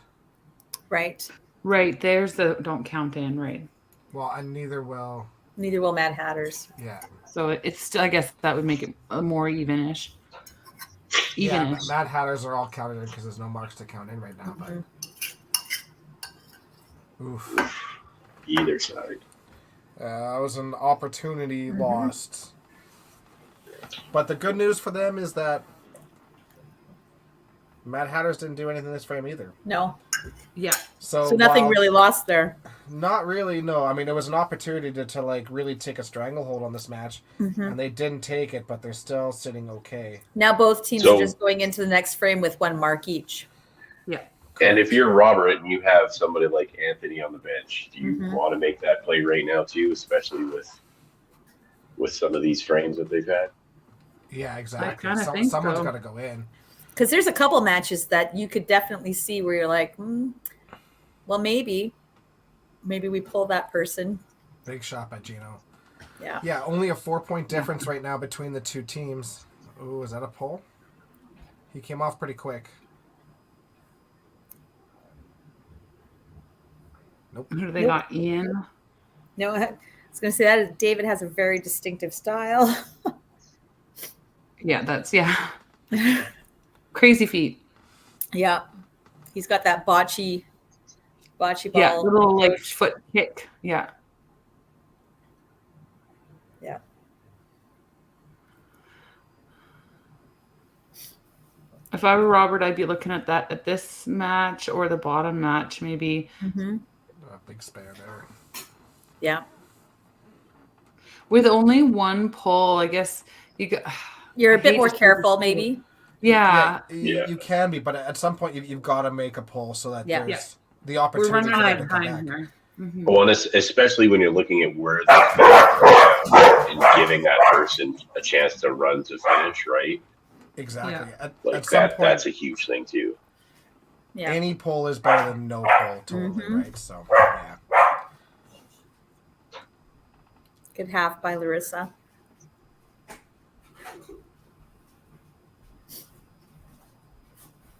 Right.
Right, there's the don't count in, right.
Well, and neither will.
Neither will Mad Hatters.
Yeah.
So it's still, I guess that would make it more evenish.
Yeah,
Evenish.
Mad Hatters are all counted in because there's no marks to count in right now.
Mhm.
But oof.
Either side.
That was an opportunity
Mhm.
lost. But the good news for them is that Mad Hatters didn't do anything this frame either.
No.
Yeah.
So nothing
while-
really lost there.
Not really, no. I mean, it was an opportunity to like really take a stranglehold on this match,
Mhm.
and they didn't take it, but they're still sitting okay.
Now both teams
So-
are just going into the next frame with 1 mark each.
And if you're Robert and you have somebody like Anthony on the bench, do you
Mhm.
want to make that play right now too, especially with some of these frames that they've had?
Yeah, exactly.
kinda think
Someone's
so.
got to go in.
Because there's a couple matches that you could definitely see where you're like, well, maybe we pull that person.
Big shot by Gino.
Yeah.
Yeah, only a 4-point difference right now between the two teams. Ooh, is that a pull? He came off pretty quick. Nope.
Who do they got? Ian.
No, I was going to say that David has a very distinctive style.
Yeah, that's, yeah. Crazy feet.
Yeah. He's got that bocce ball.
Yeah, little like
push.
foot kick. Yeah.
Yeah.
If I were Robert, I'd be looking at that at this match or the bottom match, maybe.
Mm-hmm.
Big spare there.
Yeah.
With only 1 pull, I guess
You're a
I
bit
hate
more
to see
careful,
this
maybe.
Yeah.
You can be, but at some point you've got to make a pull so that
Yeah.
there's the
We're
opportunity
running
for them
out
to
of
come
time
back.
here. Mhm.
Well, and especially when you're looking at where they and giving that person a chance to run to finish, right?
Exactly.
Yeah.
Like
At some point,
that's a huge thing too.
Yeah.
any pull is better than no pull, totally,
Mhm.
right? So, yeah.
Good half by Larissa.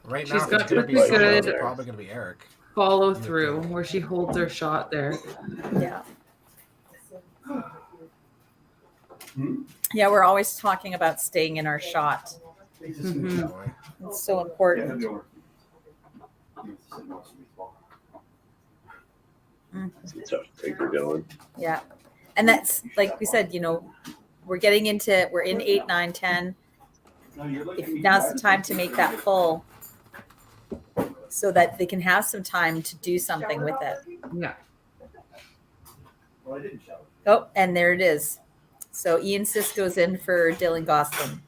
Right
She's
now, if
got
it's going to be
pretty
someone,
good-
it's probably going to be Eric.
Follow through where she holds her shot there.
Yeah. Yeah, we're always talking about staying in our shot.
Mhm.
Boy.
It's so important.
It's a tough paper going.
Yeah. And that's like we said, we're in 8, 9, 10. If now's the time to make that pull so that they can have some time to do something with it.
Yeah.
Oh, and there it is. So Ian Cisco's in for Dylan Gosselin.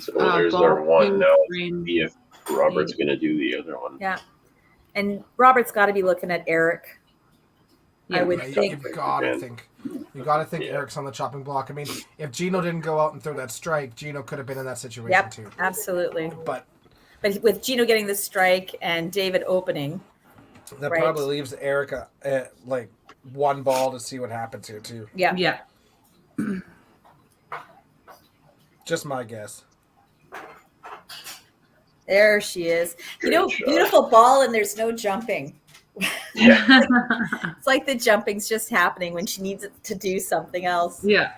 So there's our
ball
one.
two,
Now
green.
see if Robert's going to do the other one.
Yeah. And Robert's got to be looking at Eric. I would
Yeah,
think.
you've got to think. You got to think Eric's on the chopping block. I mean, if Gino didn't go out and throw that strike, Gino could have been in that situation
Yep,
too.
absolutely.
But
with Gino getting the strike and David opening,
that
right?
probably leaves Eric like one ball to see what happens here too.
Yeah.
Yeah.
Just my guess.
There she is.
Great shot.
Beautiful ball, and there's no jumping.
Yeah.
It's like the jumping's just happening when she needs it to do something else.
Yeah.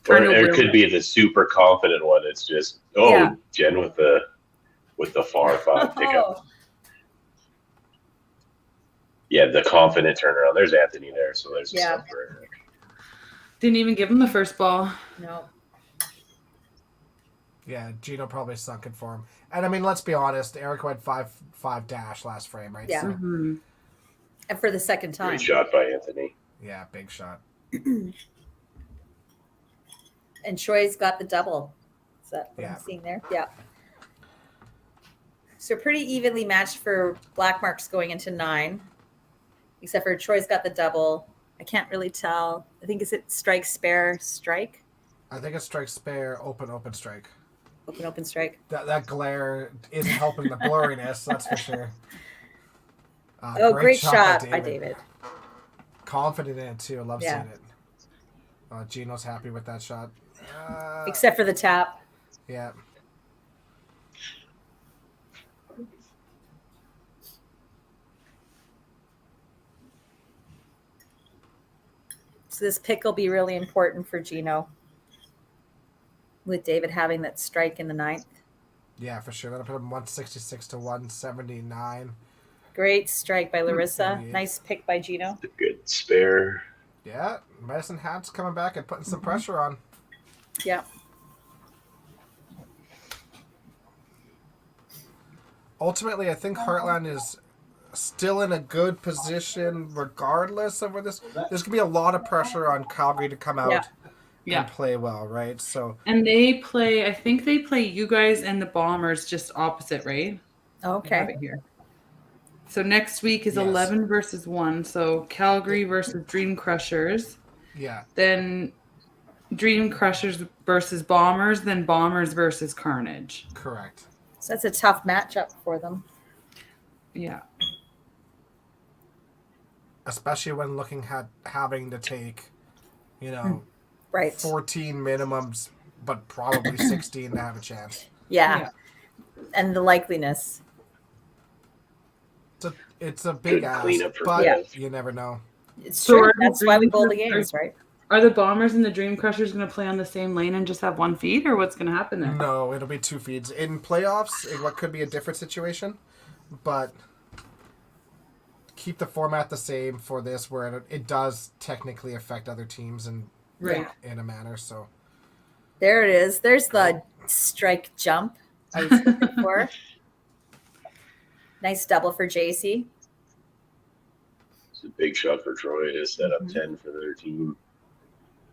Or
Kind of
it
will.
could be the super confident one. It's just
Yeah.
Jen with the far five pickup.
Oh,
Yeah, the confident turnaround. There's Anthony there, so there's
Yeah.
some for Eric.
Didn't even give him the first ball.
no.
Yeah, Gino probably sunk it for him. And I mean, let's be honest, Eric went 5 dash last frame, right?
Yeah.
So,
Mm-hmm.
And for the second time.
Great shot by Anthony.
yeah, big shot.
And Troy's got the double. Is that what
Yeah.
I'm seeing there? Yeah. So pretty evenly matched for black marks going into 9, except for Troy's got the double. I can't really tell. I think is it strike, spare, strike?
I think it's strike spare, open strike.
Open, strike.
That glare isn't helping the blurriness, that's for sure.
Great shot by David.
Confident in it too. I love
Yeah.
seeing it. Gino's happy with that shot.
Except for the tap.
Yeah.
So this pick will be really important for Gino. With David having that strike in the 9th.
Yeah, for sure. That'll put him 166 to 179.
Great strike by Larissa.
38.
Nice pick by Gino.
A good spare.
Yeah, Medicine Hat's coming back and putting some pressure on.
Yeah.
Ultimately, I think Heartland is still in a good position regardless of where this. There's going to be a lot of pressure on Calgary to come out
Yeah.
and play well, right? So
And I think they play you guys and the Bombers just opposite, right? I have
Okay.
it here. So next week is
Yes.
11 versus 1. So Calgary versus Dream Crushers.
yeah,
Then Dream Crushers versus Bombers. Then Bombers versus Carnage.
correct.
So that's a tough matchup for them.
Yeah.
Especially when looking at having to take,
Right.
14 minimums, but probably 16 to have a chance.
Yeah. And the likeliness.
It's a big
Good
ask,
cleanup for
but
Bev.
you never know.
It's
So
true.
are the
That's why we
Dream
bowl the
Crushers-
games, right?
Are the Bombers and the Dream Crushers going to play on the same lane and just have one feed, or what's going to happen there?
No, it'll be 2 feeds. In playoffs, what could be a different situation, but keep the format the same for this, where it does technically affect other teams in a manner. So
There it is. There's the strike jump I was looking for. Nice double for JC.
It's a big shot for Troy to set up 10 for their team.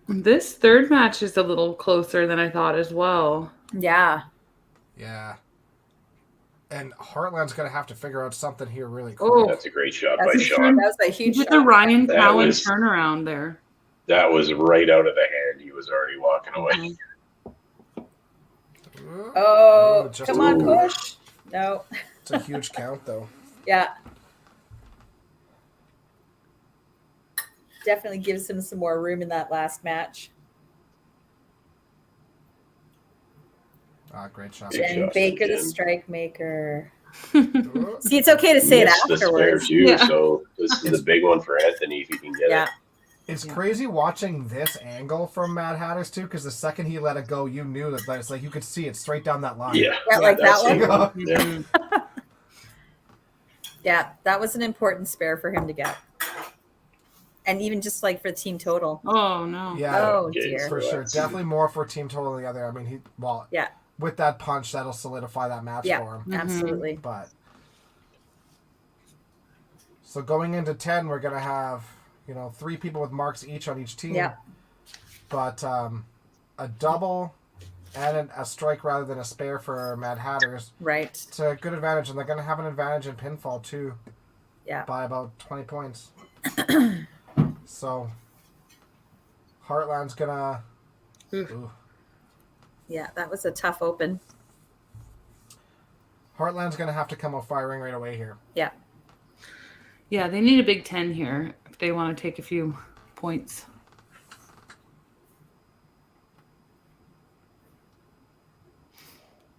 This third match is a little closer than I thought as well.
Yeah.
yeah. And Heartland's going to have to figure out something here really quick.
Oh,
That's a great shot
That's
by
a
Sean.
that was a huge
with
shot.
the Ryan
That
Cowan
was-
turnaround there.
That was right out of the hand. He was already walking away.
Oh,
Just
come on,
a-
push. No.
It's a huge count, though.
Yeah. Definitely gives him some more room in that last match.
Great shot.
Big
Jen
shot,
Baker, the
Jen.
strike maker.
Ooh.
See, it's okay to say it
Missed the spare
afterwards.
too,
Yeah.
so this is a big one for Anthony if he can get
Yeah.
it.
It's crazy watching this angle from Mad Hatters, too, because the second he let it go, you knew that it's like you could see it straight down that line.
Yeah,
Yeah, like that
that's
one?
it. Yeah.
Mhm.
Yeah, that was an important spare for him to get. And even just like for team total.
Oh, no.
Yeah,
Oh,
Okay,
dear.
for
so
sure.
that's-
Definitely more for team total than the other. I mean,
Yeah.
with that punch, that'll solidify that match
Yeah.
for him.
Absolutely.
But so going into 10, we're gonna have 3 people with marks each on each team.
Yeah.
But a double and a strike rather than a spare for Mad Hatters.
Right.
It's a good advantage, and they're gonna have an advantage in pinfall too.
Yeah.
By about 20 points. So Heartland's gonna. Ooh.
Yeah, that was a tough open.
Heartland's gonna have to come out firing right away here.
Yeah.
Yeah, they need a Big 10 here if they want to take a few points.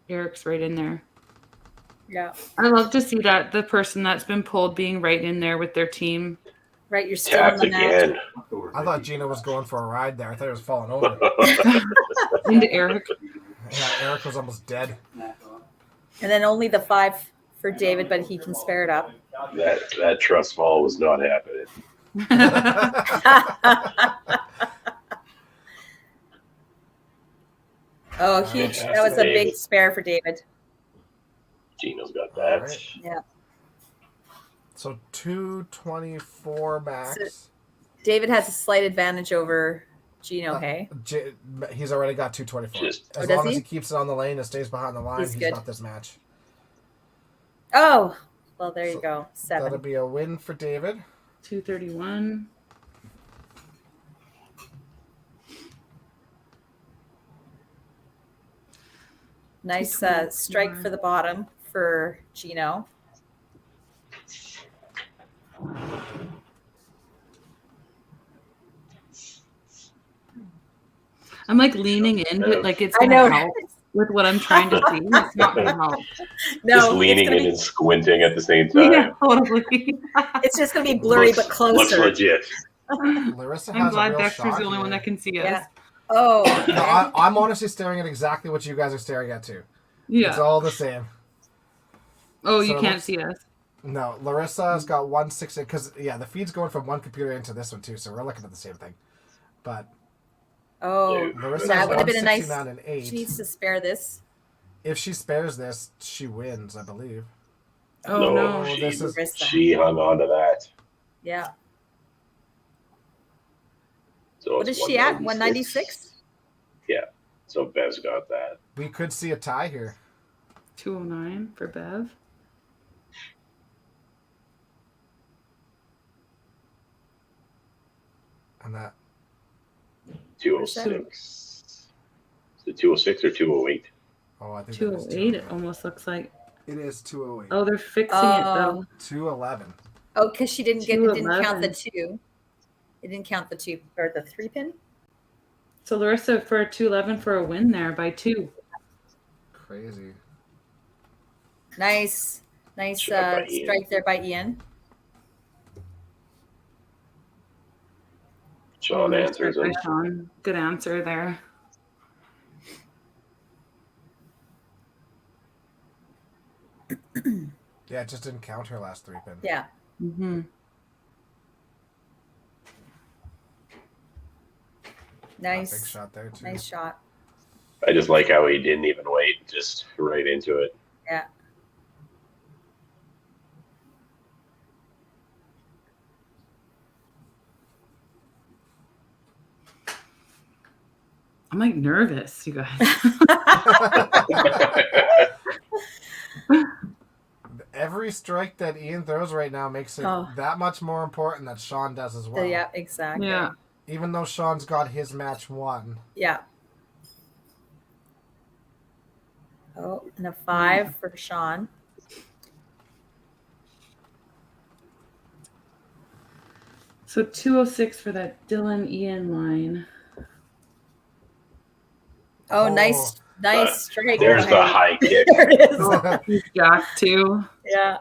Eric's right in there.
Yeah.
I love to see that the person that's been pulled being right in there with their team.
Right, you're still in
Tapped
the match.
again.
I thought Gina was going for a ride there. I thought he was falling over.
Into Eric.
Yeah, Eric was almost dead.
And then only the 5 for David, but he can spare it up.
That trust fall was not happening.
Oh, huge. That was a big spare for David.
Gino's got that.
Right.
Yeah.
So 224 max.
So David has a slight advantage over Gino, hey?
He's already got 224. As
does
long as
he?
he keeps it on the lane and stays behind the line,
He's
he's
good.
got this match.
Oh, well, there you go.
That'll
7.
be a win for David.
231.
Nice strike for the bottom for Gino.
I'm like leaning into it like it's
I
going to
know.
help with what I'm trying to see. It's not going to help.
No,
Just leaning in and squinting at the same time.
Yeah, totally.
it's just going to be blurry but
Looks
closer.
legit.
Larissa has
I'm
a
glad
real
Dexter's
shot
the only one
here.
that can see us.
Yeah. Oh.
No, I'm honestly staring at exactly what you guys are staring at too.
Yeah.
It's all the same.
Oh,
So
you
it
can't
looks-
see us.
No, Larissa's got 160 because the feed's going from one computer into this one too, so we're looking at the same thing. But
Oh,
Larissa
that
has
would have been a nice.
169 and 8.
She needs to spare this.
If she spares this, she wins, I believe.
Oh, no.
This is
She hung on to that.
Yeah.
So
What
it's
is she at?
196?
196?
Yeah. So Bev's got that.
we could see a tie here.
209 for Bev.
And that
206. Is it 206 or 208?
oh, I think
208 it almost looks like.
it is 208.
Oh, they're fixing it though.
211.
Oh, because she didn't count the
211.
2. It didn't count the 2 or the 3 pin.
So Larissa for a 211 for a win there by 2.
Crazy.
Nice strike there by Ian.
Sean answers
By
him.
Sean. Good answer there.
Yeah, it just didn't count her last 3 pin.
Yeah.
Mm-hmm.
Nice.
Big shot there too.
Nice shot.
I just like how he didn't even wait, just right into it.
Yeah.
I'm like nervous, you guys.
Every strike that Ian throws right now makes it that much more important that Sean does as well.
Yeah, exactly.
Yeah.
Even though Sean's got his match won.
Yeah. Oh, and a 5 for Sean.
So 206 for that Dylan Ian line.
Oh, nice strike.
There's the high kick.
There it is.
He's got to.
Yeah.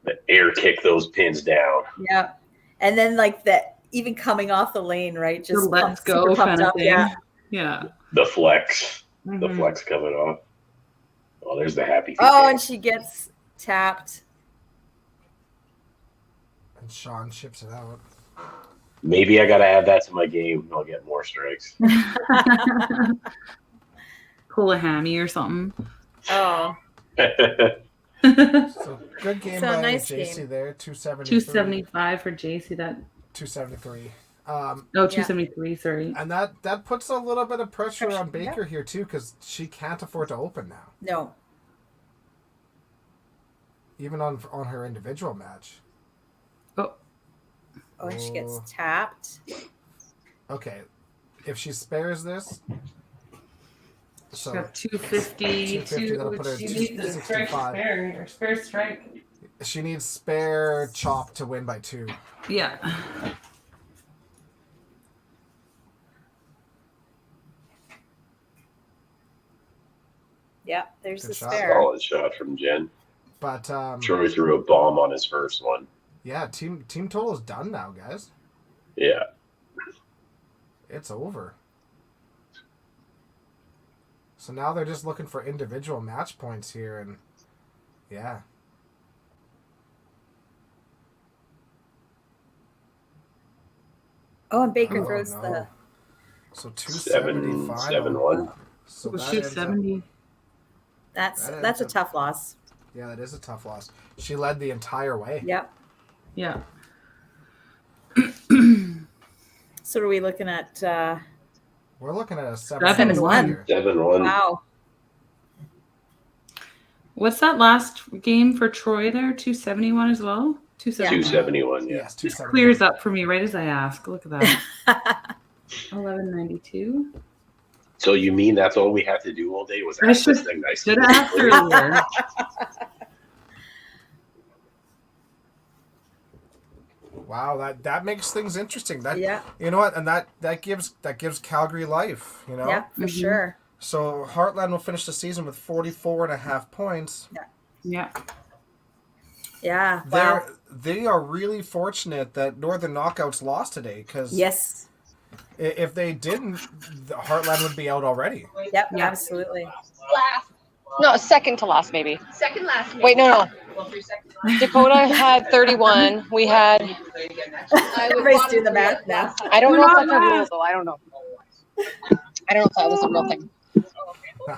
The air kick those pins down.
Yeah. And then like that even coming off the lane, right? Just
let's
super
go
pumped
kind of
up.
thing.
Yeah.
Yeah.
The flex. The
Mhm.
flex coming off. Oh, there's the happy feet.
Oh, and she gets tapped.
And Sean ships it out.
Maybe I got to add that to my game. I'll get more strikes.
Pull a hammy or something.
Oh.
So good game
So
by
nice
JC
game.
there. 273.
275 for JC. That
273.
no, 273. Sorry.
And that puts a little bit of pressure on Baker here too, because she can't afford to open now,
No.
even on her individual match.
Oh, and she gets tapped.
Okay. If she spares this,
She's got 250.
250, that'll put her
She
at
needs the strike
265.
spare, or spare strike.
She needs spare chop to win by 2.
Yeah.
Yep, there's
Good
the
shot.
spare.
Solid shot from Jen.
But
Troy threw a bomb on his first one.
yeah, team total is done now, guys.
Yeah.
It's over. So now they're just looking for individual match points here, and yeah.
Oh, and Baker
Oh,
throws
no.
the.
So 270
7-1.
So
It was
that ends up-
270.
That's a tough loss.
Yeah, that is a tough loss. She led the entire way.
Yep.
Yeah.
So are we looking at?
We're looking at a
7-1
here.
7-1.
Wow.
What's that last game for Troy there? 271 as well?
271, yeah.
Yes,
Just
271.
clears up for me right as I ask. Look at that. 1192.
So you mean that's all we have to do all day was
I
ask this
should-
thing nicely?
Should ask earlier.
Wow, that makes things interesting. That
Yeah.
You know what? And that gives Calgary life, you know?
Yeah, for sure.
So Heartland will finish the season with 44.5 points.
Yeah.
Yeah. Wow.
They are really fortunate that Northern Knockouts lost today, because
Yes.
if they didn't, the Heartland would be out already.
Yep. Absolutely.
No, second to last, maybe.
Second last.
Wait, no. Dakota had 31. We had.
Everybody's doing the math now.
I don't
We're
know if
not
that's a rule,
last.
though. I don't know. I don't know if that was a real thing.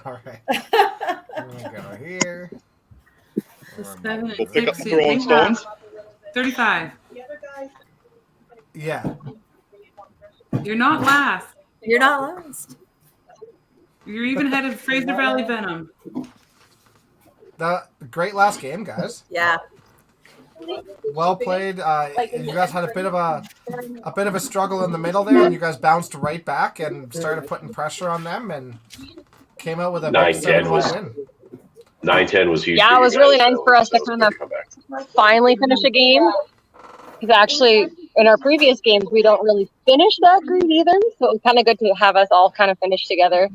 All right. Here we go here.
The 7 and
We'll pick up
6.
the Rolling Stones.
35.
Yeah.
You're not last.
You're not last.
You're even ahead of Fraser Valley Venom.
The great last game, guys.
Yeah.
Well played. You guys had a bit of a struggle in the middle there, and you guys bounced right back and started putting pressure on them and came out with a big
9-10 was
7-1 win.
9-10 was huge.
Yeah,
for
it
you
was
guys,
really nice
so
for us to
that was
kind
a
of
good comeback.
finally finish a game. Because actually, in our previous games, we don't really finish that great either. So it was kind of good to have us all kind of finish together.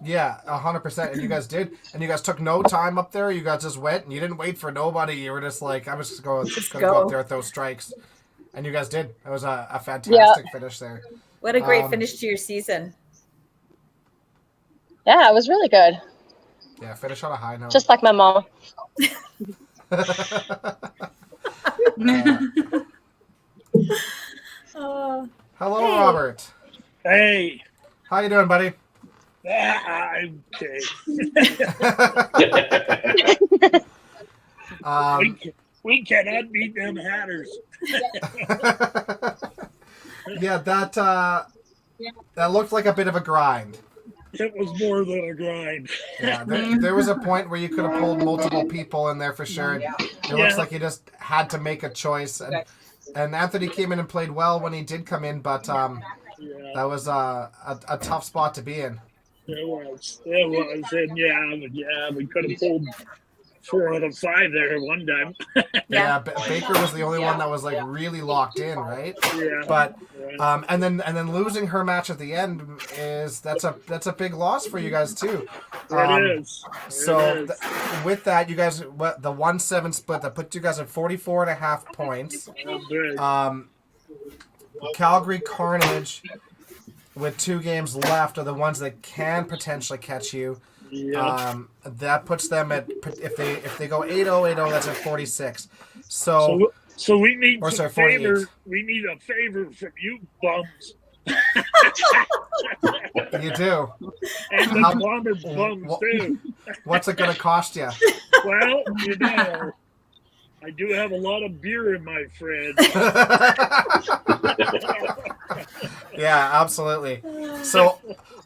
Yeah, 100%. And you guys did. And you guys took no time up there. You guys just went, and you didn't wait for nobody. You were just like, I'm just going to go up there with those strikes. And you guys did. It was a fantastic finish there.
What a great finish to your season.
Yeah, it was really good.
Yeah, finish on a high note.
Just like my mom.
Oh.
Hello,
Hey.
Robert.
Hey,
How you doing, buddy?
I'm okay. We cannot beat them Hatters.
Yeah, that looked like a bit of a grind.
It was more than a grind.
Yeah, there was a point where you could have pulled multiple people in there for sure. It looks like you just had to make a choice. And Anthony came in and played well when he did come in, but that was a tough spot to be in.
It was. And we could have pulled 4 out of 5 there at one time.
Yeah, Baker was the only one that was like really locked in, right?
Yeah.
But and then losing her match at the end that's a big loss for you guys too.
It is.
So with that, you guys the 1-7 split that put you guys at 44.5 points. Calgary Carnage with 2 games left are the ones that can potentially catch you.
Yeah.
That puts them at if they go 8-0, that's at 46. So
we need
or
some
sorry, 48.
favor. We need a favor from you bums.
You do.
And the bomber bums too.
What's it going to cost you?
Well, I do have a lot of beer in my fridge.
Yeah, absolutely. So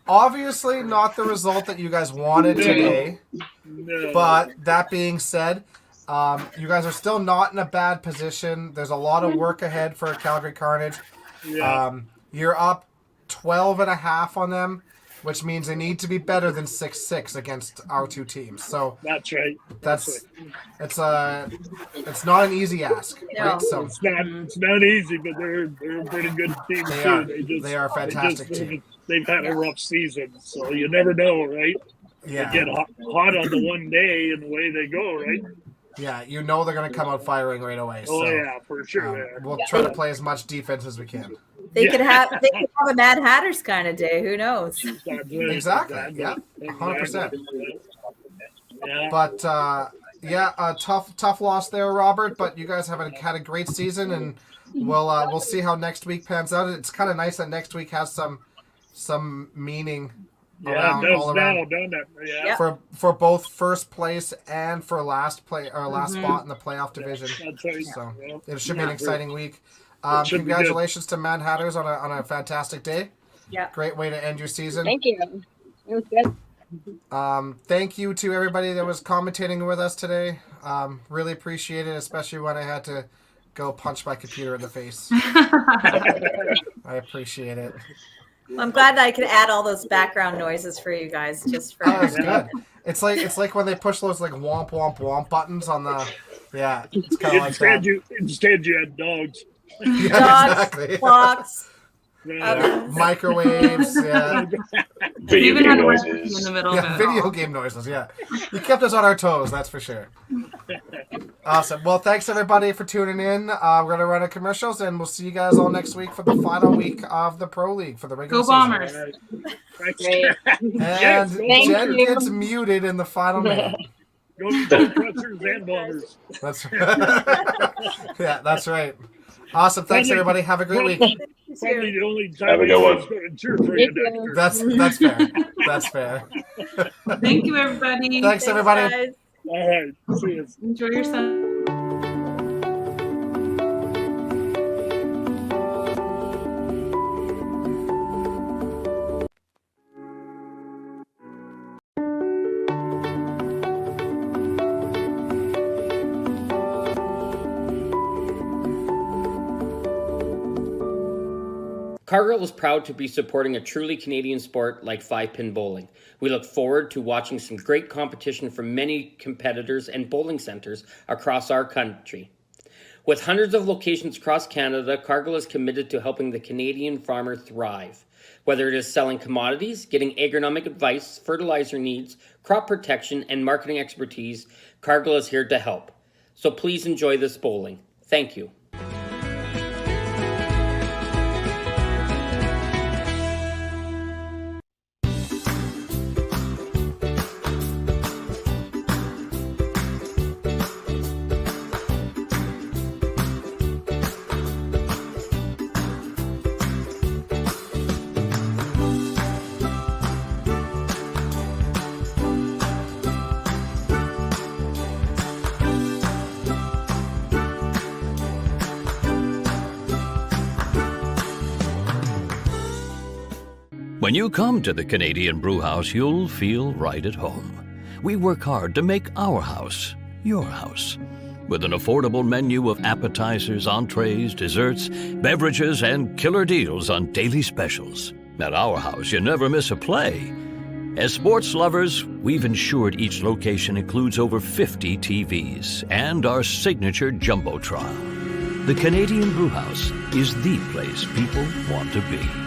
obviously not the result that you guys wanted today.
No.
But that being said, You guys are still not in a bad position. There's a lot of work ahead for Calgary Carnage.
Yeah.
You're up 12.5 on them, which means they need to be better than 6-6 against our two teams. So
That's right.
it's not an easy ask.
No.
Right? So
It's not easy, but they're a pretty good team too.
They are a fantastic team.
They've had a rough season, so you never know, right?
Yeah.
They get hot on the one day, and away they go, right?
Yeah, you know they're going to come out firing right away.
Oh
so,
yeah, for sure.
we'll try to play as much defense as we can.
They could have a Mad Hatters kind of day. Who knows?
Exactly. Yeah, 100%.
Yeah.
But a tough loss there, Robert. But you guys have had a great season, and we'll see how next week pans out. It's kind of nice that next week has some meaning.
Yeah, it does
around.
now, doesn't it? Yeah.
For both first place and for last spot in the playoff division.
That's right.
So
Yeah.
it should be an exciting week.
Should be
Congratulations to Mad Hatters on a fantastic day.
Yeah.
Great way to end your season.
Thank you. It was good.
Thank you to everybody that was commentating with us today. Really appreciate it, especially when I had to go punch my computer in the face. I appreciate it.
Well, I'm glad that I could add all those background noises for you guys. Just for
It's good. It's like when they push those like womp womp womp buttons on the It's kind of like that.
Instead, you had dogs.
Yeah,
dogs,
exactly.
clocks,
microwaves,
Video game noises.
In the middle of it
video
all.
game noises. Yeah, you kept us on our toes. That's for sure. Awesome. Well, thanks everybody for tuning in. We're gonna run a commercials, and we'll see you guys all next week for the final week of the Pro League for the regular
Go
season.
Bombers.
And
Thank
Jen
you.
gets muted in the final minute.
Go Crushers and Bombers.
That's yeah, that's right. Awesome. Thanks everybody. Have a great week.
Probably the only time
Have a good one.
anyone's going to cheer for you, Dexter.
That's fair. That's fair.
Thank you, everybody.
Thanks everybody.
guys.
All right. See you.
Enjoy your Sunday.
Cargill is proud to be supporting a truly Canadian sport like 5-pin bowling. We look forward to watching some great competition from many competitors and bowling centers across our country. With hundreds of locations across Canada, Cargill is committed to helping the Canadian farmer thrive. Whether it is selling commodities, getting agronomic advice, fertilizer needs, crop protection, and marketing expertise, Cargill is here to help. So please enjoy this bowling. Thank you.
When you come to the Canadian Brewhouse, you'll feel right at home. We work hard to make our house your house. With an affordable menu of appetizers, entrees, desserts, beverages, and killer deals on daily specials. At our house, you never miss a play. As sports lovers, we've ensured each location includes over 50 TVs and our signature Jumbotron. The Canadian Brewhouse is the place people want to be.